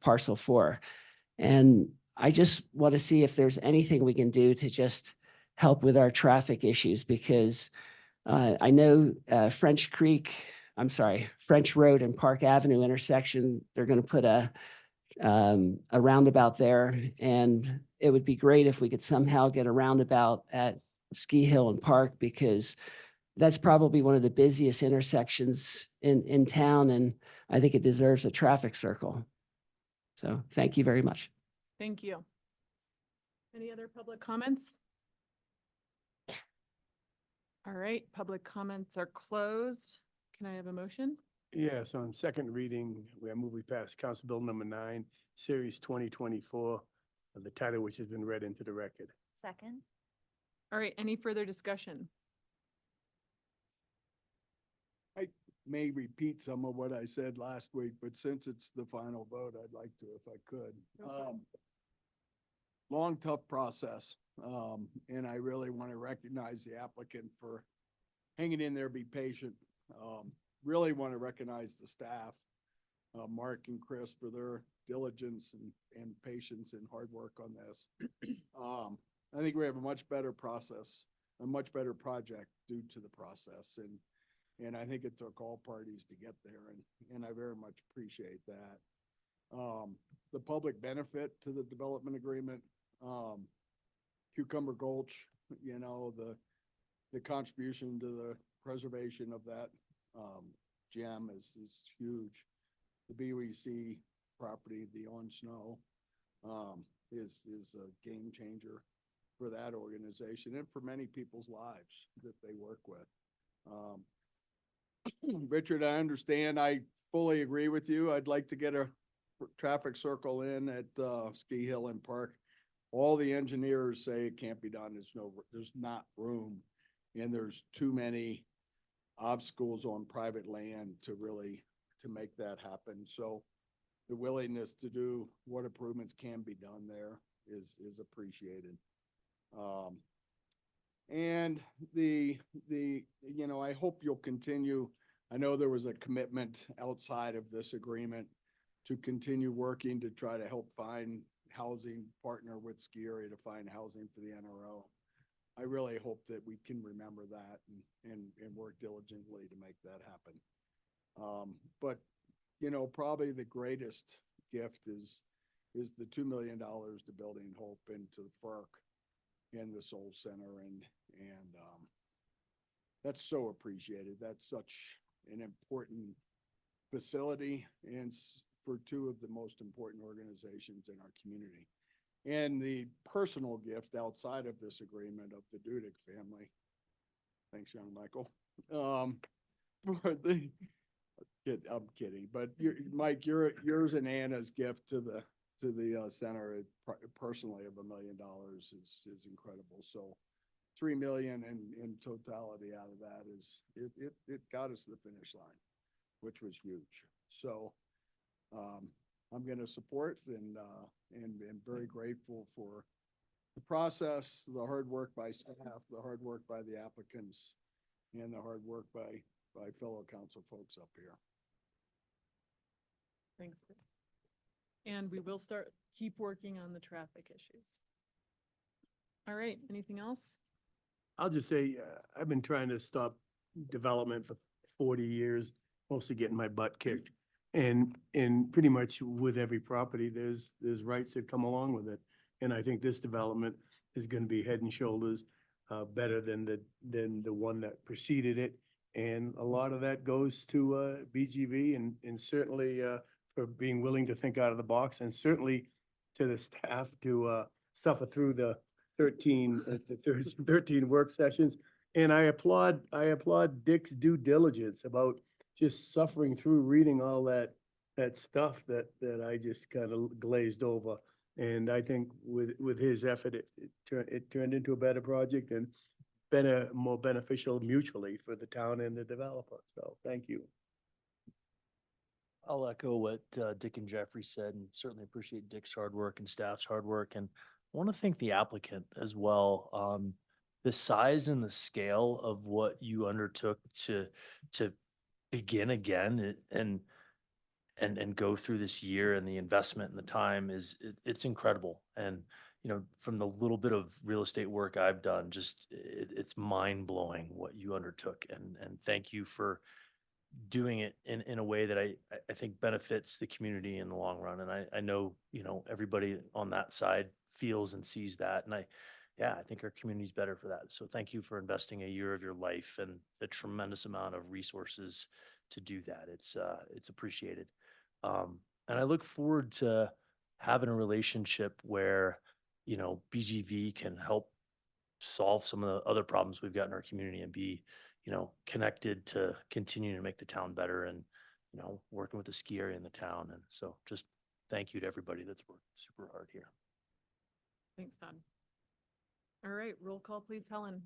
parcel 4. And I just want to see if there's anything we can do to just help with our traffic issues, because I know French Road and Park Avenue intersection, they're going to put a roundabout there, and it would be great if we could somehow get a roundabout at Ski Hill and Park, because that's probably one of the busiest intersections in town, and I think it deserves a traffic circle. So thank you very much. Thank you. Any other public comments? All right, public comments are closed. Can I have a motion? Yes, on second reading, we pass Council Bill number 9, Series 2024, the title which has been read into the record. Second. All right, any further discussion? I may repeat some of what I said last week, but since it's the final vote, I'd like to, if I could. Long, tough process. And I really want to recognize the applicant for hanging in there, be patient. Really want to recognize the staff Mark and Chris for their diligence and patience and hard work on this. I think we have a much better process, a much better project due to the process, and I think it took all parties to get there, and I very much appreciate that. The public benefit to the development agreement, Cucumber Gulch, you know, the contribution to the preservation of that gem is huge. The BWC property, the On Snow, is a game changer for that organization and for many people's lives that they work with. Richard, I understand. I fully agree with you. I'd like to get a traffic circle in at Ski Hill and Park. All the engineers say it can't be done. There's not room, and there's too many obstacles on private land to make that happen. So the willingness to do what improvements can be done there is appreciated. And you know, I hope you'll continue. I know there was a commitment outside of this agreement to continue working to try to help find housing, partner with Ski Area to find housing for the NRO. I really hope that we can remember that and work diligently to make that happen. But, you know, probably the greatest gift is the $2 million to Building Hope and to the FERC and the Soul Center, and that's so appreciated. That's such an important facility and for two of the most important organizations in our community. And the personal gift outside of this agreement of the Dudek family. Thanks, young Michael. For the, I'm kidding, but Mike, yours and Anna's gift to the center personally of $1 million is incredible. So 3 million in totality out of that it got us to the finish line, which was huge. So I'm going to support and very grateful for the process, the hard work by staff, the hard work by the applicants, and the hard work by fellow council folks up here. Thanks. And we will keep working on the traffic issues. All right, anything else? I'll just say, I've been trying to stop development for 40 years, mostly getting my butt kicked. And pretty much with every property, there's rights that come along with it. And I think this development is going to be head and shoulders better than the one that preceded it. And a lot of that goes to BGV and certainly for being willing to think out of the box, and certainly to the staff to suffer through the 13 work sessions. And I applaud Dick's due diligence about just suffering through reading all that stuff that I just kind of glazed over. And I think with his effort, it turned into a better project and more beneficial mutually for the town and the developer. So thank you. I'll echo what Dick and Jeffrey said, and certainly appreciate Dick's hard work and staff's hard work. And I want to thank the applicant as well. The size and the scale of what you undertook to begin again and go through this year, and the investment and the time it's incredible. And you know, from the little bit of real estate work I've done, just it's mind blowing what you undertook. And thank you for doing it in a way that I think benefits the community in the long run. And I know, you know, everybody on that side feels and sees that. And I think our community's better for that. So thank you for investing a year of your life and the tremendous amount of resources to do that. It's appreciated. And I look forward to having a relationship where, you know, BGV can help solve some of the other problems we've got in our community and be, you know, connected to continue to make the town better, and, you know, working with the ski area in the town. And so just thank you to everybody that's worked super hard here. Thanks, Todd. All right, roll call, please, Helen.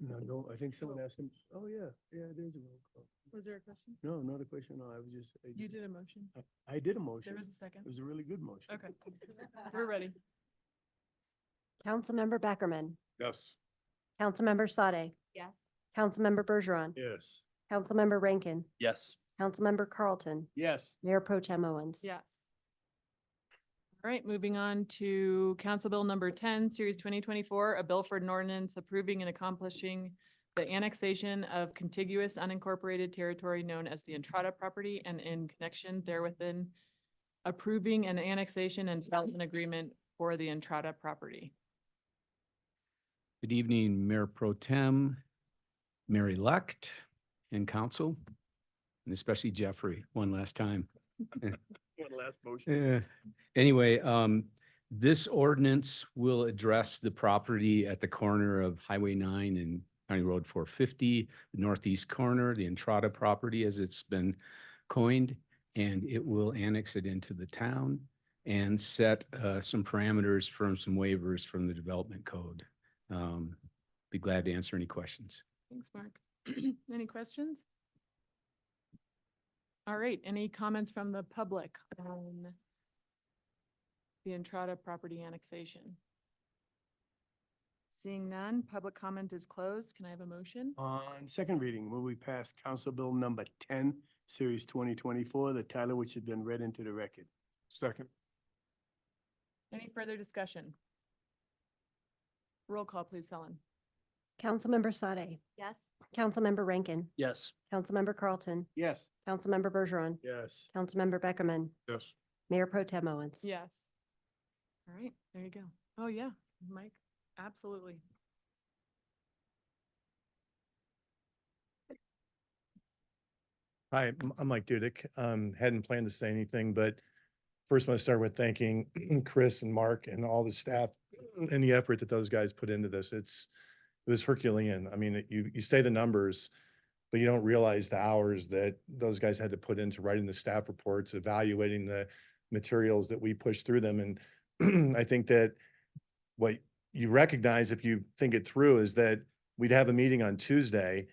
No, I think someone asked him. Oh, yeah, it is a roll call. Was there a question? No, not a question. No, I was just. You did a motion. I did a motion. There was a second. It was a really good motion. Okay, we're ready. Councilmember Beckerman, Yes. Councilmember Sade, Yes. Councilmember Bergeron, Yes. Councilmember Rankin, Yes. Councilmember Carlton, Yes. Mayor Pro Tem Owens. Yes. All right, moving on to Council Bill number 10, Series 2024, a bill for an ordinance approving and accomplishing the annexation of contiguous unincorporated territory known as the Entrada property and in connection therewithin approving an annexation and development agreement for the Entrada property. Good evening, Mayor Pro Tem, Mary-elect, and council, and especially Jeffrey, one last time. One last motion. Anyway, this ordinance will address the property at the corner of Highway 9 and County Road 450, the northeast corner, the Entrada property as it's been coined, and it will annex it into the town and set some parameters from some waivers from the development code. Be glad to answer any questions. Thanks, Mark. Any questions? All right, any comments from the public on the Entrada property annexation? Seeing none, public comment is closed. Can I have a motion? On second reading, will we pass Council Bill number 10, Series 2024, the title which has been read into the record? Second. Any further discussion? Roll call, please, Helen. Councilmember Sade, Yes. Councilmember Rankin, Yes. Councilmember Carlton, Yes. Councilmember Bergeron, Yes. Councilmember Beckerman, Yes. Mayor Pro Tem Owens. Yes. All right, there you go. Oh, yeah, Mike, absolutely. Hi, I'm Mike Dudek. Hadn't planned to say anything, but first I want to start with thanking Chris and Mark and all the staff and the effort that those guys put into this. It was Herculean. I mean, you say the numbers, but you don't realize the hours that those guys had to put into writing the staff reports, evaluating the materials that we pushed through them. And I think that what you recognize if you think it through is that we'd have a meeting on Tuesday,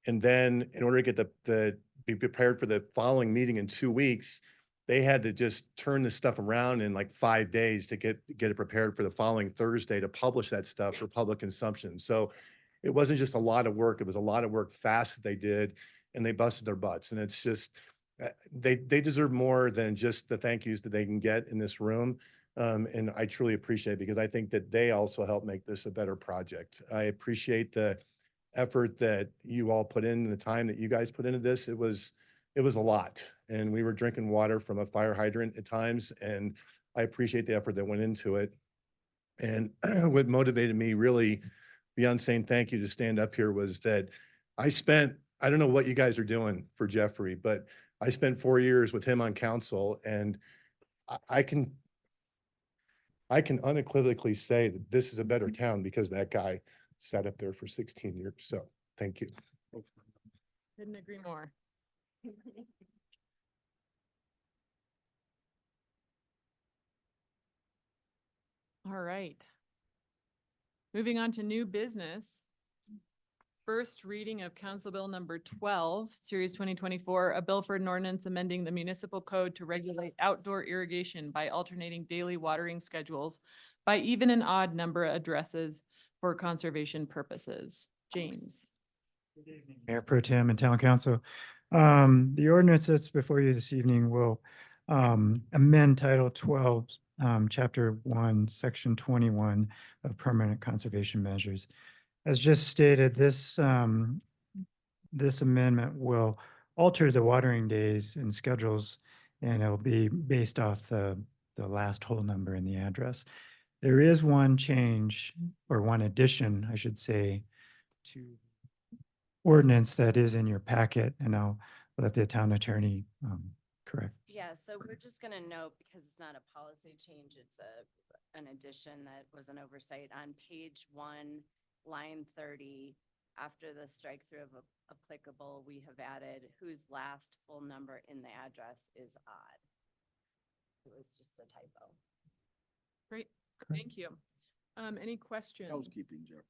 and then in order to get be prepared for the following meeting in 2 weeks, they had to just turn this stuff around in like 5 days to get it prepared for the following Thursday to publish that stuff for public consumption. So it wasn't just a lot of work. It was a lot of work fast that they did, and they busted their butts. And it's just, they deserve more than just the thank yous that they can get in this room. And I truly appreciate it because I think that they also helped make this a better project. I appreciate the effort that you all put in, the time that you guys put into this. It was a lot, and we were drinking water from a fire hydrant at times, and I appreciate the effort that went into it. And what motivated me really beyond saying thank you to stand up here was that I don't know what you guys are doing for Jeffrey, but I spent 4 years with him on council, and I can unequivocally say that this is a better town because that guy sat up there for 16 years. So thank you. Couldn't agree more. All right. Moving on to new business. First reading of Council Bill number 12, Series 2024, a bill for an ordinance amending the municipal code to regulate outdoor irrigation by alternating daily watering schedules by even and odd number addresses for conservation purposes. James. Mayor Pro Tem and Town Council. The ordinance that's before you this evening will amend Title 12, Chapter 1, Section 21 of Permanent Conservation Measures. As just stated, this amendment will alter the watering days and schedules, and it'll be based off the last whole number in the address. There is one change, or one addition, I should say, to ordinance that is in your packet, and I'll let the town attorney correct. Yeah, so we're just gonna note, because it's not a policy change, it's an addition that was an oversight. On page 1, line 30, after the strike through of applicable, we have added whose last full number in the address is odd. It was just a typo. Great, thank you. Any questions? Housekeeping, Jeff.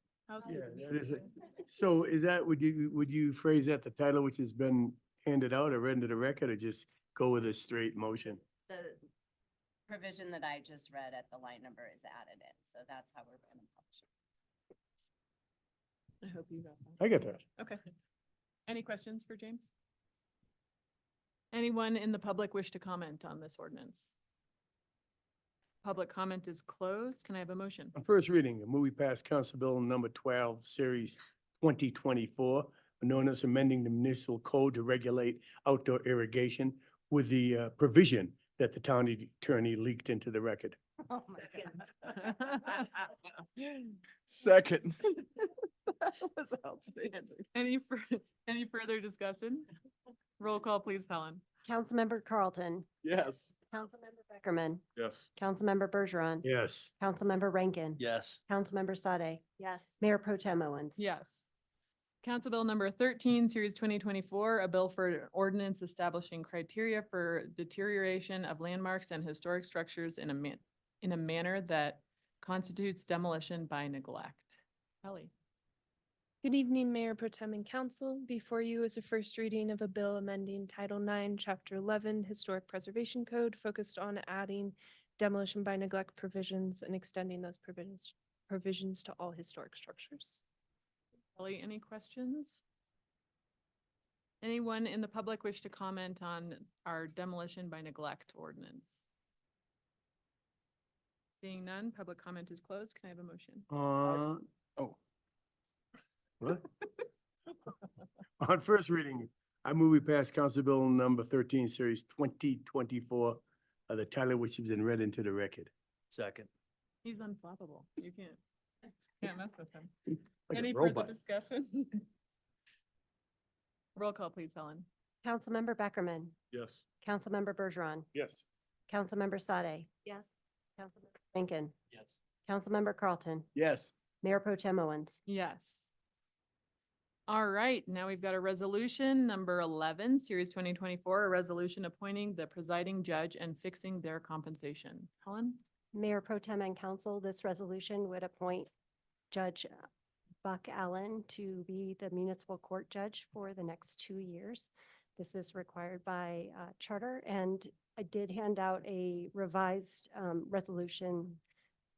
Yeah, that is it. So is that, would you phrase that the title which has been handed out or read into the record, or just go with a straight motion? The provision that I just read at the line number is added in, so that's how we're gonna publish it. I hope you got that. I get that. Okay. Any questions for James? Anyone in the public wish to comment on this ordinance? Public comment is closed. Can I have a motion? On first reading, a movie passed Council Bill number 12, Series 2024, an ordinance amending the municipal code to regulate outdoor irrigation with the provision that the town attorney leaked into the record. Oh my God. Second. That was outstanding. Any further discussion? Roll call, please, Helen. Councilmember Carlton, Yes. Councilmember Beckerman, Yes. Councilmember Bergeron. Yes. Councilmember Rankin. Yes. Councilmember Sade. Yes. Mayor Pro Tem Owens. Yes. Council Bill number 13, Series 2024, a bill for an ordinance establishing criteria for deterioration of landmarks and historic structures in a manner that constitutes demolition by neglect. Kelly. Good evening, Mayor Pro Tem and Council. Before you is a first reading of a bill amending Title IX, Chapter 11, Historic Preservation Code, focused on adding demolition by neglect provisions and extending those provisions to all historic structures. Kelly, any questions? Anyone in the public wish to comment on our demolition by neglect ordinance? Seeing none, public comment is closed. Can I have a motion? Oh. What? On first reading, I move we pass Council Bill number 13, Series 2024, the title which has been read into the record. Second. He's unflappable. You can't mess with him. Like a Any further robot. discussion? Roll call, please, Helen. Councilmember Beckerman, Yes. Councilmember Bergeron, Yes. Councilmember Sade, Yes. Councilmember Rankin, Yes. Councilmember Carlton, Yes. Mayor Pro Tem Owens. Yes. All right, now we've got a resolution number 11, Series 2024, a resolution appointing the presiding judge and fixing their compensation. Helen? Mayor Pro Tem and Council, this resolution would appoint Judge Buck Allen to be the municipal court judge for the next 2 years. This is required by charter, and I did hand out a revised resolution,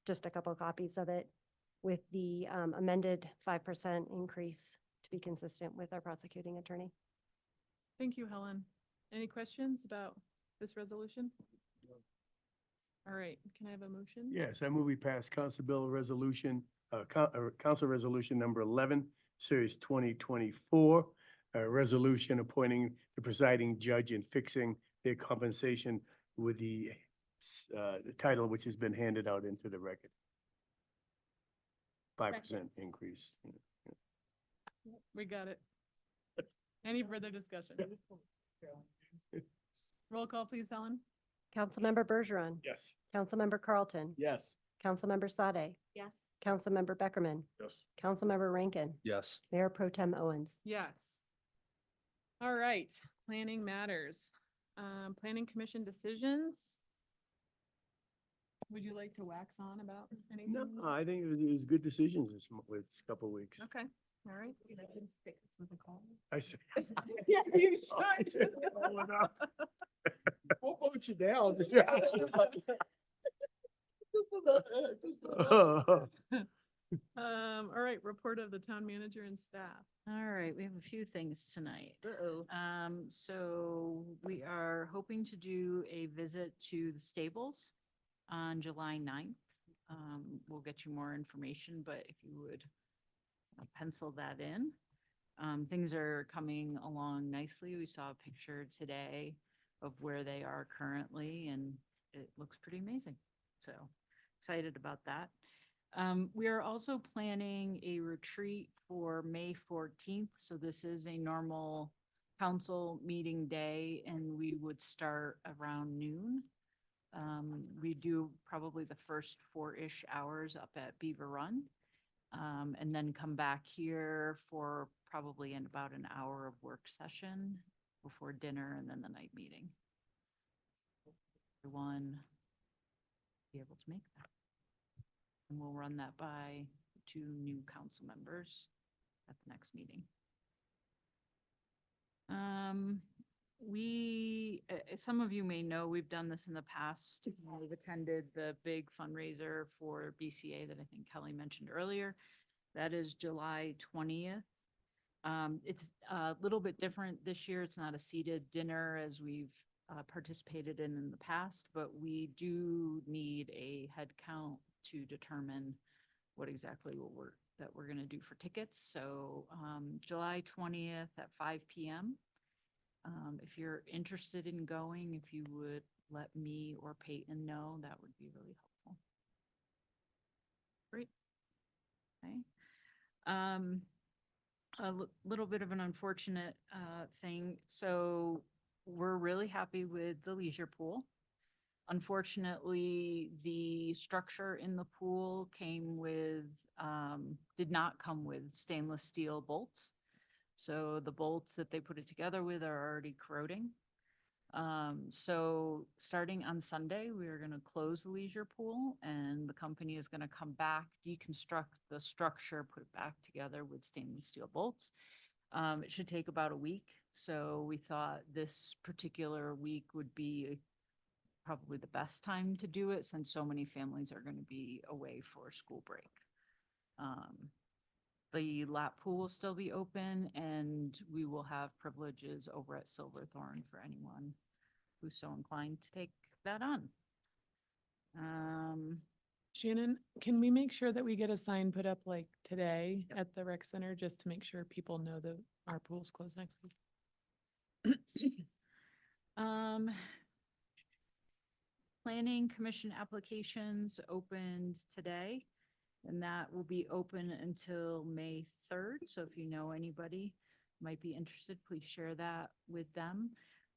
just a couple copies of it, with the amended 5% increase to be consistent with our prosecuting attorney. Thank you, Helen. Any questions about this resolution? All right, can I have a motion? Yes, I move we pass Council Bill Resolution, Council Resolution number 11, Series 2024, a resolution appointing the presiding judge and fixing their compensation with the title which has been handed out into the record. 5% increase. We got it. Any further discussion? Roll call, please, Helen. Councilmember Bergeron. Yes. Councilmember Carlton. Yes. Councilmember Sade. Yes. Councilmember Beckerman. Yes. Councilmember Rankin. Yes. Mayor Pro Tem Owens. Yes. All right, planning matters. Planning Commission decisions. Would you like to wax on about anything? No, I think it was good decisions this couple of weeks. Okay, all right. I see. Yeah, you should. We'll vote you down. All right, report of the town manager and staff. All right, we have a few things tonight. Uh-oh. So we are hoping to do a visit to the stables on July 9th. We'll get you more information, but if you would pencil that in. Things are coming along nicely. We saw a picture today of where they are currently, and it looks pretty amazing. So excited about that. We are also planning a retreat for May 14th. So this is a normal council meeting day, and we would start around noon. We do probably the first 4-ish hours up at Beaver Run, and then come back here for probably in about an hour of work session before dinner and then the night meeting. Everyone be able to make that. And we'll run that by 2 new council members at the next meeting. Some of you may know, we've done this in the past. We've attended the big fundraiser for BCA that I think Kelly mentioned earlier. That is July 20th. It's a little bit different this year. It's not a seated dinner as we've participated in the past, but we do need a head count to determine what exactly we're gonna do for tickets. So July 20th at 5 p.m. If you're interested in going, if you would let me or Peyton know, that would be really helpful. Great. Okay. Little bit of an unfortunate thing. So we're really happy with the leisure pool. Unfortunately, the structure in the pool did not come with stainless steel bolts. So the bolts that they put it together with are already corroding. So starting on Sunday, we are going to close the leisure pool and the company is going to come back, deconstruct the structure, put it back together with stainless steel bolts. It should take about a week. So we thought this particular week would be probably the best time to do it since so many families are going to be away for school break. The lap pool will still be open and we will have privileges over at Silverthorne for anyone who's so inclined to take that on. Shannon, can we make sure that we get a sign put up like today at the rec center just to make sure people know that our pool's closed next week? Planning Commission applications opened today, and that will be open until May 3rd. So if you know anybody might be interested, please share that with them.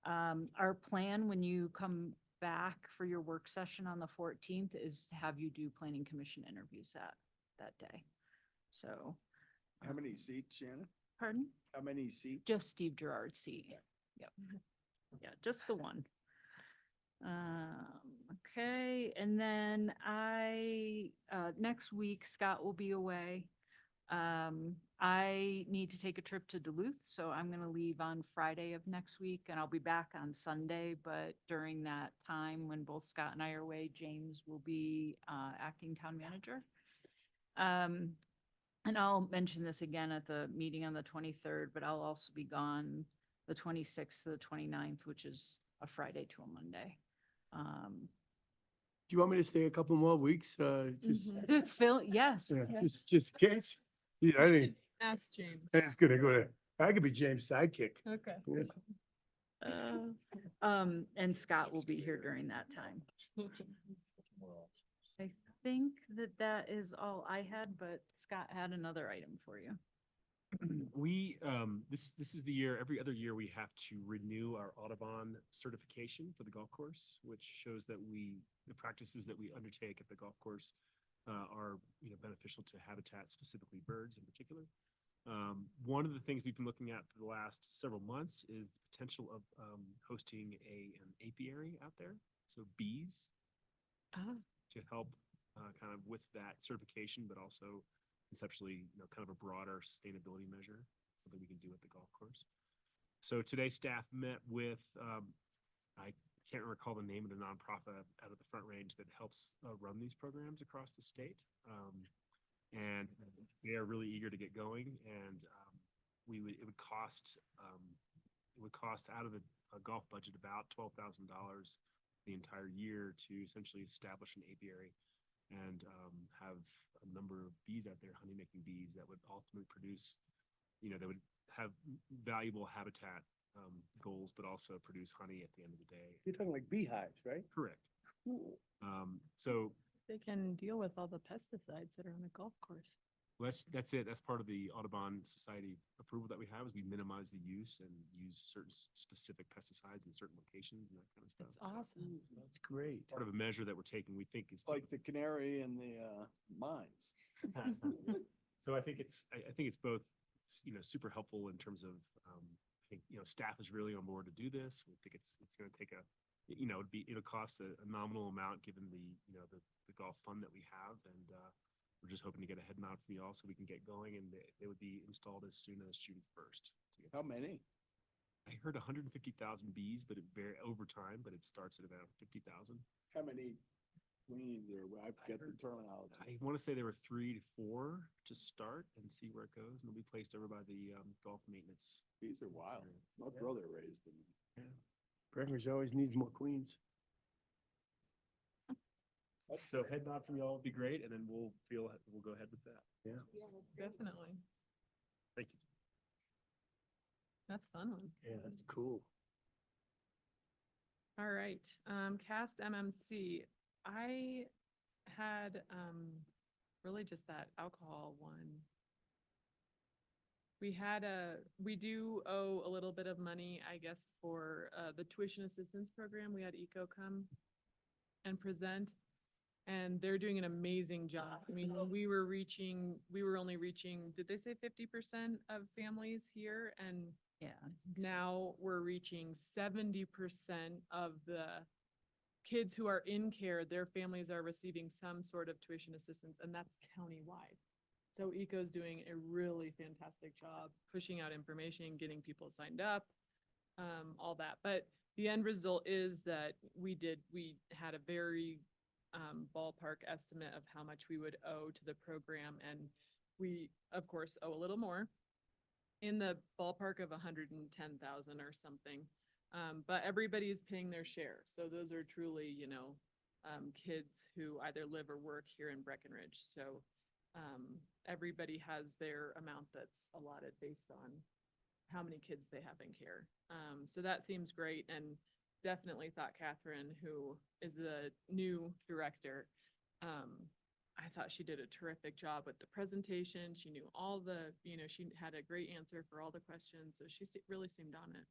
Our plan when you come back for your work session on the 14th is to have you do Planning Commission interviews that day. So. How many seats, Shannon? Pardon? How many seats? Just Steve Gerard's seat. Yep. Yeah, just the one. Okay, and then next week Scott will be away. I need to take a trip to Duluth, so I'm gonna leave on Friday of next week and I'll be back on Sunday, but during that time when both Scott and I are away, James will be acting town manager. And I'll mention this again at the meeting on the 23rd, but I'll also be gone the 26th to the 29th, which is a Friday to a Monday. Do you want me to stay a couple more weeks? Just, Phil, yes. yeah, just in case. Yeah, I think Ask James. that's good. I could be James' sidekick. Okay. Yeah. And Scott will be here during that time. I think that is all I had, but Scott had another item for you. We, this is the year, every other year we have to renew our Audubon certification for the golf course, which shows that the practices that we undertake at the golf course are, beneficial to habitat, specifically birds in particular. One of the things we've been looking at for the last several months is the potential of hosting an apiary out there. So bees to help kind of with that certification, but also conceptually, kind of a broader sustainability measure, something we can do at the golf course. So today staff met with, I can't recall the name of the nonprofit out of the Front Range that helps run these programs across the state. And they are really eager to get going. And it would cost out of the golf budget about $12,000 the entire year to essentially establish an apiary and have a number of bees out there, honey making bees that would ultimately produce, that would have valuable habitat goals, but also produce honey at the end of the day. You're talking like beehives, right? Correct. Cool. So They can deal with all the pesticides that are on a golf course. that's it. That's part of the Audubon Society approval that we have, is we minimize the use and use certain specific pesticides in certain locations and that kind of stuff. That's awesome. That's great. Part of a measure that we're taking, we think is Like the canary in the mines. So I think it's both, super helpful in terms of, I think, staff is really on board to do this. We think it's going to take it'll cost a nominal amount given the golf fund that we have. And we're just hoping to get a head nod from you all so we can get going, and they would be installed as soon as June 1st. How many? I heard 150,000 bees, but it varies over time, but it starts at about 50,000. How many Queens or I forget the terminology. I want to say there were 3 to 4 to start and see where it goes, and they'll be placed over by the golf maintenance. These are wild. My brother raised them. Breckenridge always needs more queens. So head nod from y'all would be great, and then we'll go ahead with that. Yeah. Definitely. Thank you. That's a fun one. Yeah, that's cool. All right, cast MMC. I had, really just that alcohol one. We do owe a little bit of money, I guess, for, the tuition assistance program. We had ECO come and present, and they're doing an amazing job. I mean, when we were only reaching, did they say 50% of families here? And Yeah. now we're reaching 70% of the kids who are in care, their families are receiving some sort of tuition assistance, and that's countywide. So ECO's doing a really fantastic job pushing out information, getting people signed up, all that. But the end result is that we had a very ballpark estimate of how much we would owe to the program, and we, of course, owe a little more, in the ballpark of 110,000 or something. But everybody's paying their share. So those are truly, kids who either live or work here in Breckenridge. So everybody has their amount that's allotted based on how many kids they have in care. So that seems great, and definitely thought Catherine, who is the new director, I thought she did a terrific job with the presentation. She knew all the, she had a great answer for all the questions. So she really seemed on it.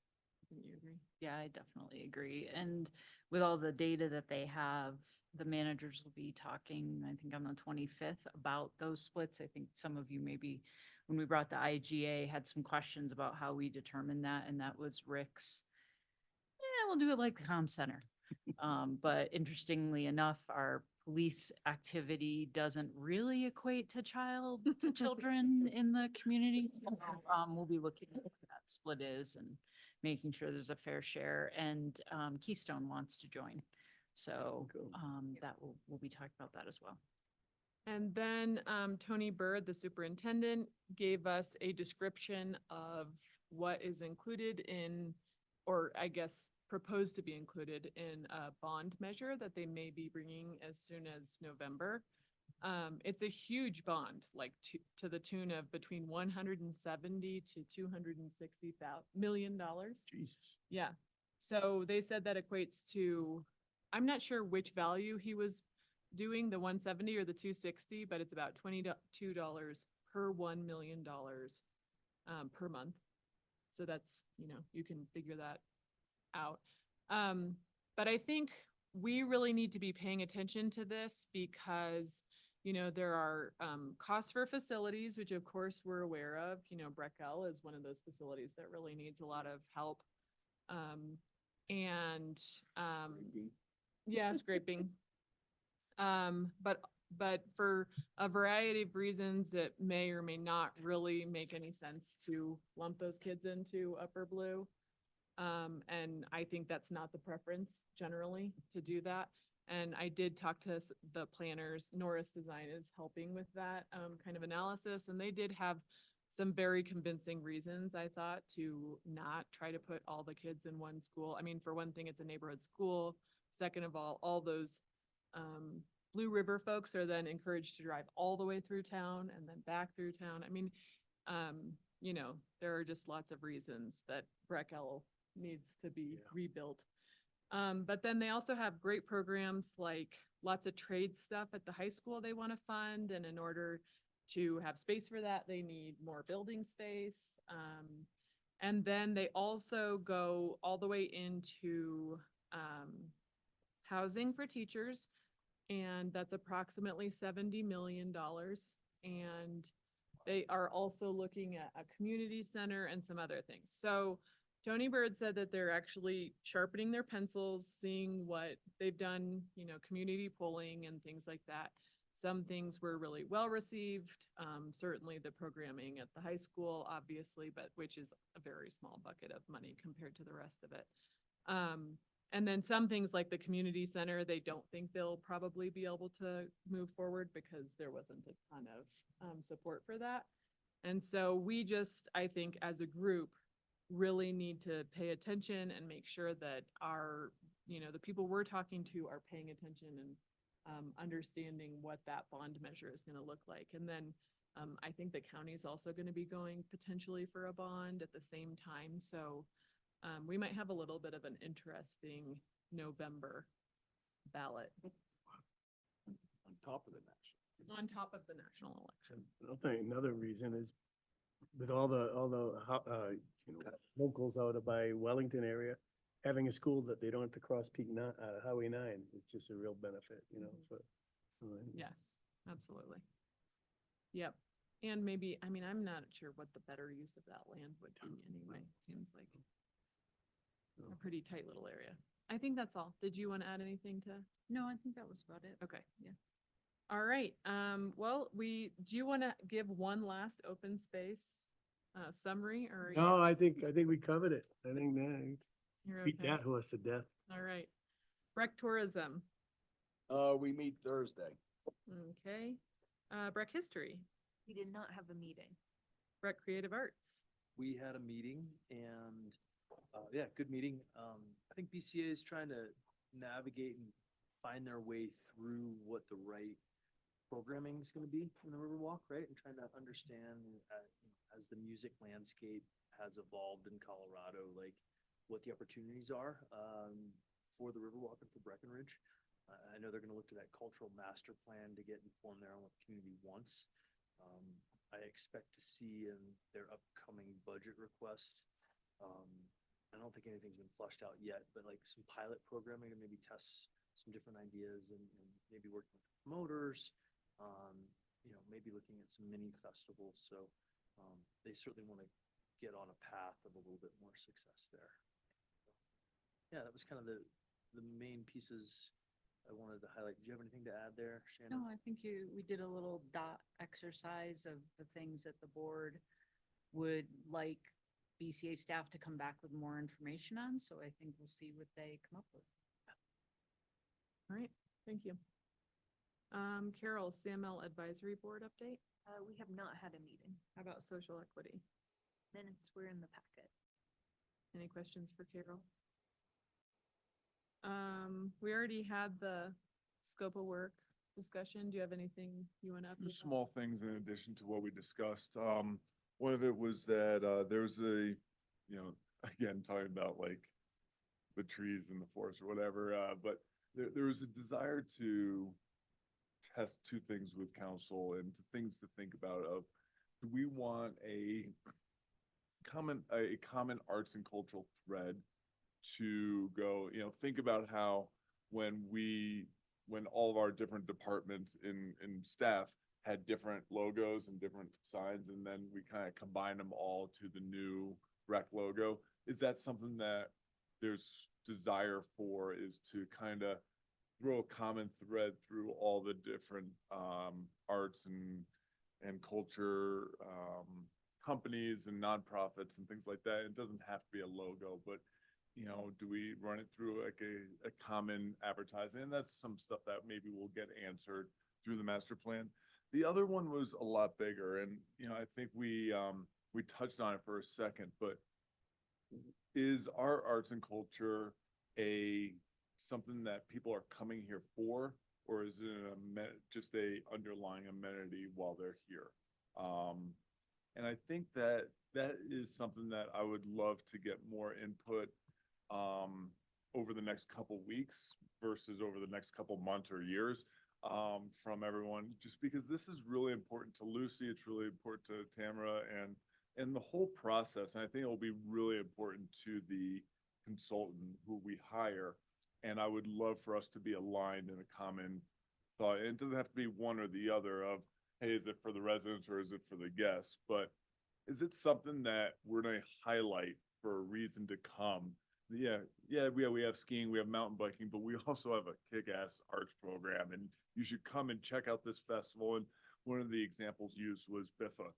Wouldn't you agree? Yeah, I definitely agree. And with all the data that they have, the managers will be talking, I think on the 25th, about those splits. I think some of you maybe, when we brought the IGA, had some questions about how we determined that, and that was Rick's. Yeah, we'll do it like the comm center. But interestingly enough, our police activity doesn't really equate to children in the community. So, we'll be looking at what that split is and making sure there's a fair share, and Keystone wants to join. So that we'll be talking about that as well. And then Tony Bird, the superintendent, gave us a description of what is included in, or I guess proposed to be included in a bond measure that they may be bringing as soon as November. It's a huge bond, like to the tune of between 170 to 260 million dollars. Jesus. Yeah. So they said that equates to, I'm not sure which value he was doing, the 170 or the 260, but it's about $22 per $1 million per month. So that's, you can figure that out. But I think we really need to be paying attention to this because, there are costs for facilities, which of course we're aware of. Breckell is one of those facilities that really needs a lot of help. Yeah, scraping. But for a variety of reasons, it may or may not really make any sense to lump those kids into Upper Blue. And I think that's not the preference generally to do that. And I did talk to the planners. Norris Design is helping with that kind of analysis, and they did have some very convincing reasons, I thought, to not try to put all the kids in one school. I mean, for one thing, it's a neighborhood school. Second of all those Blue River folks are then encouraged to drive all the way through town and then back through town. I mean, there are just lots of reasons that Breckell needs to be rebuilt. But then they also have great programs, like lots of trade stuff at the high school they want to fund. And in order to have space for that, they need more building space. And then they also go all the way into housing for teachers. And that's approximately $70 million. And they are also looking at a community center and some other things. So Tony Bird said that they're actually sharpening their pencils, seeing what they've done, community polling and things like that. Some things were really well received. Certainly the programming at the high school, obviously, but which is a very small bucket of money compared to the rest of it. And then some things like the community center, they don't think they'll probably be able to move forward because there wasn't a ton of support for that. And so we just, I think as a group, really need to pay attention and make sure that our, the people we're talking to are paying attention and understanding what that bond measure is going to look like. And then I think the county is also going to be going potentially for a bond at the same time. So we might have a little bit of an interesting November ballot On top of the national. on top of the national election. I think another reason is with all the locals out by Wellington area, having a school that they don't have to cross Highway 9, it's just a real benefit, so. Yes, absolutely. Yep. And maybe, I'm not sure what the better use of that land would be anyway. It seems like a pretty tight little area. I think that's all. Did you want to add anything to? No, I think that was about it. Okay, yeah. All right, well, do you want to give one last open space summary or? No, I think we covered it. I think that You're beat okay? that horse to death. All right. Breck Tourism, We meet Thursday. okay. Breck History, We did not have a meeting. Breck Creative Arts, We had a meeting and, yeah, good meeting. I think BCA is trying to navigate and find their way through what the right programming is going to be in the Riverwalk, right? And trying to understand, as the music landscape has evolved in Colorado, like what the opportunities are, for the Riverwalk and for Breckenridge. I know they're going to look to that cultural master plan to get informed there on what the community wants. I expect to see in their upcoming budget request, I don't think anything's been flushed out yet, but like some pilot programming to maybe test some different ideas and maybe working with promoters, maybe looking at some mini festivals. So they certainly want to get on a path of a little bit more success there. Yeah, that was kind of the main pieces I wanted to highlight. Did you have anything to add there, Shannon? No, I think we did a little dot exercise of the things that the board would like BCA staff to come back with more information on. So I think we'll see what they come up with. all right, thank you. Carol, CML Advisory Board update? We have not had a meeting. How about social equity? Minutes were in the packet. Any questions for Carol? We already had the scope of work discussion. Do you have anything you want to Few update? on? small things in addition to what we discussed. One of it was that there's again, talking about like the trees in the forest or whatever, but there was a desire to test two things with council and things to think about of, do we want a common arts and cultural thread to go, think about how when all of our different departments in staff had different logos and different signs, and then we kind of combine them all to the new rec logo. Is that something that there's desire for, is to kind of throw a common thread through all the different arts and culture companies and nonprofits and things like that? It doesn't have to be a logo, but do we run it through like a common advertising? And that's some stuff that maybe will get answered through the master plan. The other one was a lot bigger, and I think we touched on it for a second, but is our arts and culture something that people are coming here for, or is it just a underlying amenity while they're here? And I think that is something that I would love to get more input over the next couple weeks versus over the next couple months or years from everyone, just because this is really important to Lucy, it's really important to Tamara and the whole process. And I think it will be really important to the consultant who we hire. And I would love for us to be aligned in a common thought. And it doesn't have to be one or the other of, hey, is it for the residents or is it for the guests? But is it something that we're going to highlight for a reason to come? Yeah, we have skiing, we have mountain biking, but we also have a kick-ass arts program, and you should come and check out this festival. And one of the examples used was BIFA.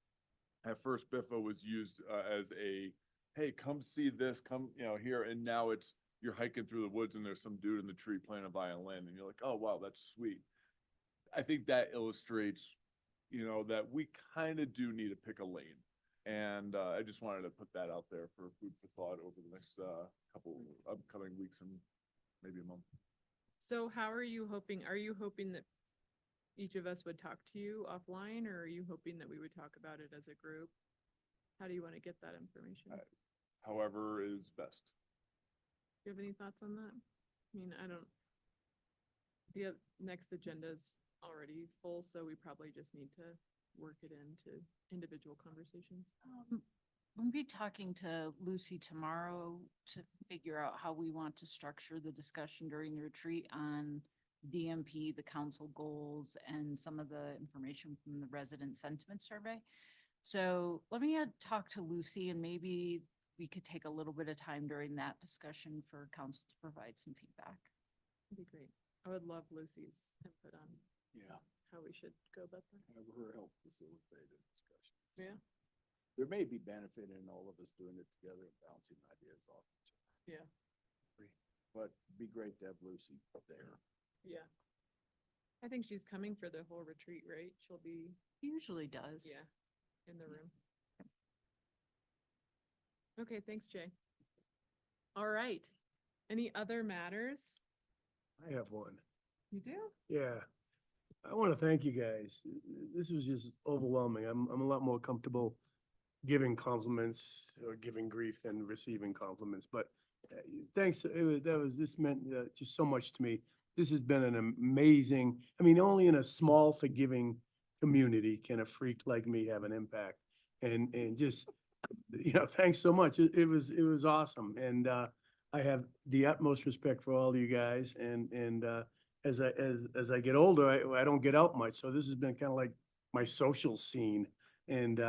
At first, BIFA was used as a, hey, come see this, come here, and now it's you're hiking through the woods and there's some dude in the tree playing a violin and you're like, oh, wow, that's sweet. I think that illustrates, you know, that we kind of do need to pick a lane. And I just wanted to put that out there for food for thought over the next couple upcoming weeks and maybe a month. So how are you hoping that each of us would talk to you offline, or are you hoping that we would talk about it as a group? How do you want to get that information? However is best. Do you have any thoughts on that? I mean, the next agenda is already full, so we probably just need to work it into individual conversations. We'll be talking to Lucy tomorrow to figure out how we want to structure the discussion during the retreat on DMP, the council goals, and some of the information from the resident sentiment survey. So let me talk to Lucy, and maybe we could take a little bit of time during that discussion for council to provide some feedback. That'd be great. I would love Lucy's input on Yeah. how we should go about that. Have her help facilitate a discussion. Yeah, There may be benefit in all of us doing it together and bouncing ideas off each other. yeah, But it'd be great to have Lucy there. yeah. I think she's coming for the whole retreat, right? She'll be, He usually does. yeah, in the room. Okay, thanks, Jay. All right. Any other matters? I have one. You do? Yeah. I want to thank you guys. This was just overwhelming. I'm a lot more comfortable giving compliments or giving grief than receiving compliments, but thanks. This meant just so much to me. This has been an amazing, I mean, only in a small forgiving community can a freak like me have an impact. And just, thanks so much. It was awesome. And I have the utmost respect for all you guys. And as I get older, I don't get out much. So this has been kind of like my social scene, and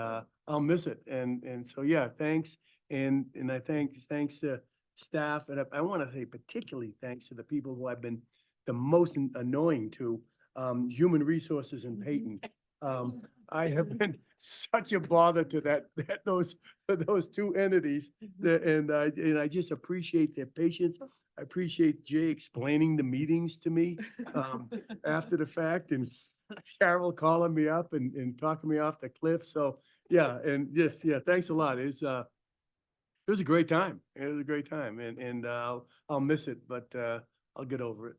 I'll miss it. And so, yeah, thanks. And I thanks to staff. And I want to say particularly thanks to the people who I've been the most annoying to, Human Resources and Peyton. I have been such a bother to those two entities, and I just appreciate their patience. I appreciate Jay explaining the meetings to me after the fact, and Carol calling me up and talking me off the cliff. So yeah, and just thanks a lot. It was a great time. It was a great time, and I'll miss it, but I'll get over it.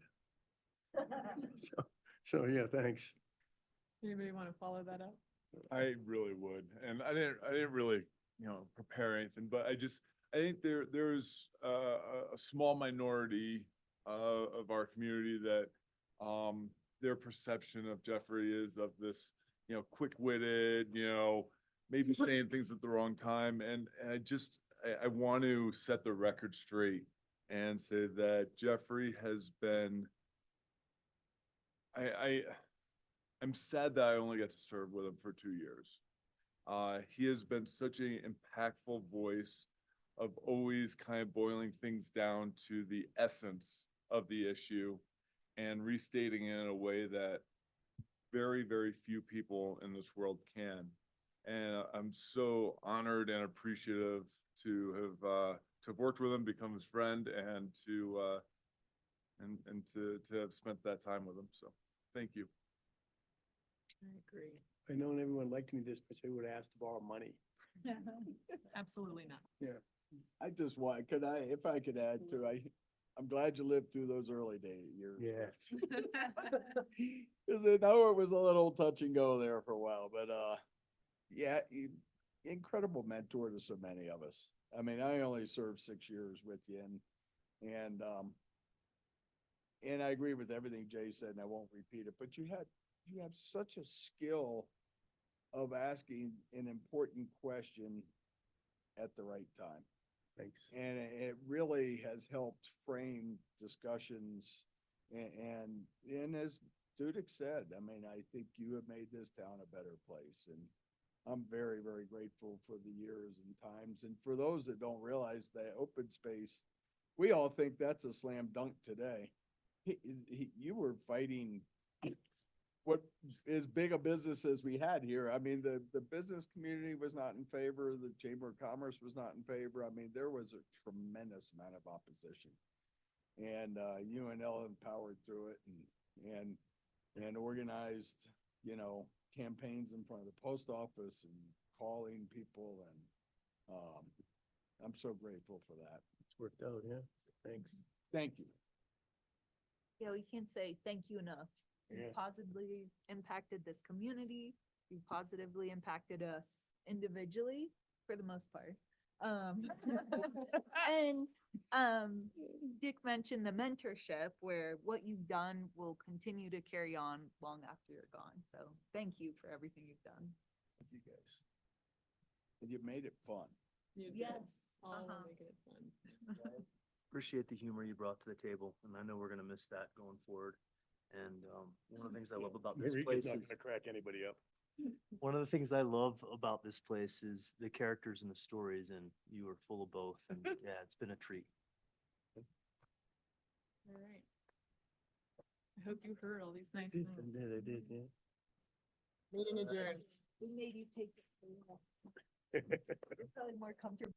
So yeah, thanks. Anybody want to follow that up? I really would. And I didn't really, prepare anything, but I think there's a small minority of our community that their perception of Jeffrey is of this, quick-witted, maybe saying things at the wrong time. And I want to set the record straight and say that Jeffrey has been, I'm sad that I only got to serve with him for 2 years. He has been such an impactful voice of always kind of boiling things down to the essence of the issue and restating it in a way that very, very few people in this world can. And I'm so honored and appreciative to have worked with him, become his friend, and to have spent that time with him. So thank you. I agree. If I'd known everyone liked me this much, I would have asked to borrow money. Absolutely not. Yeah. I just want, if I could add to, I'm glad you lived through those early years. Yeah. Cause I know it was a little touch and go there for a while, but, yeah, incredible mentor to so many of us. I mean, I only served 6 years with you, and I agree with everything Jay said, and I won't repeat it, but you have such a skill of asking an important question at the right time. Thanks. And it really has helped frame discussions, and as Dudek said, I mean, I think you have made this town a better place, and I'm very, very grateful for the years and times. And for those that don't realize that open space, we all think that's a slam dunk today. You were fighting what as big a business as we had here. I mean, the business community was not in favor. The Chamber of Commerce was not in favor. I mean, there was a tremendous amount of opposition. And, UNL empowered through it and organized, you know, campaigns in front of the post office and calling people and, I'm so grateful for that. It's worked out, yeah. Thanks. Thank you. Yeah, we can't say thank you enough. You Yeah. positively impacted this community. You positively impacted us individually for the most part. And, Dick mentioned the mentorship where what you've done will continue to carry on long after you're gone. So thank you for everything you've done. Thank you guys. And you made it fun. Yes. Appreciate the humor you brought to the table, and I know we're gonna miss that going forward. And one of the things I love about this place Marika's not is, gonna crack anybody up. one of the things I love about this place is the characters and the stories, and you are full of both. And yeah, it's been a treat. All right. I hope you heard all these nice I things. did, yeah. Meeting adjourned. We made you take it. You're probably more comfortable.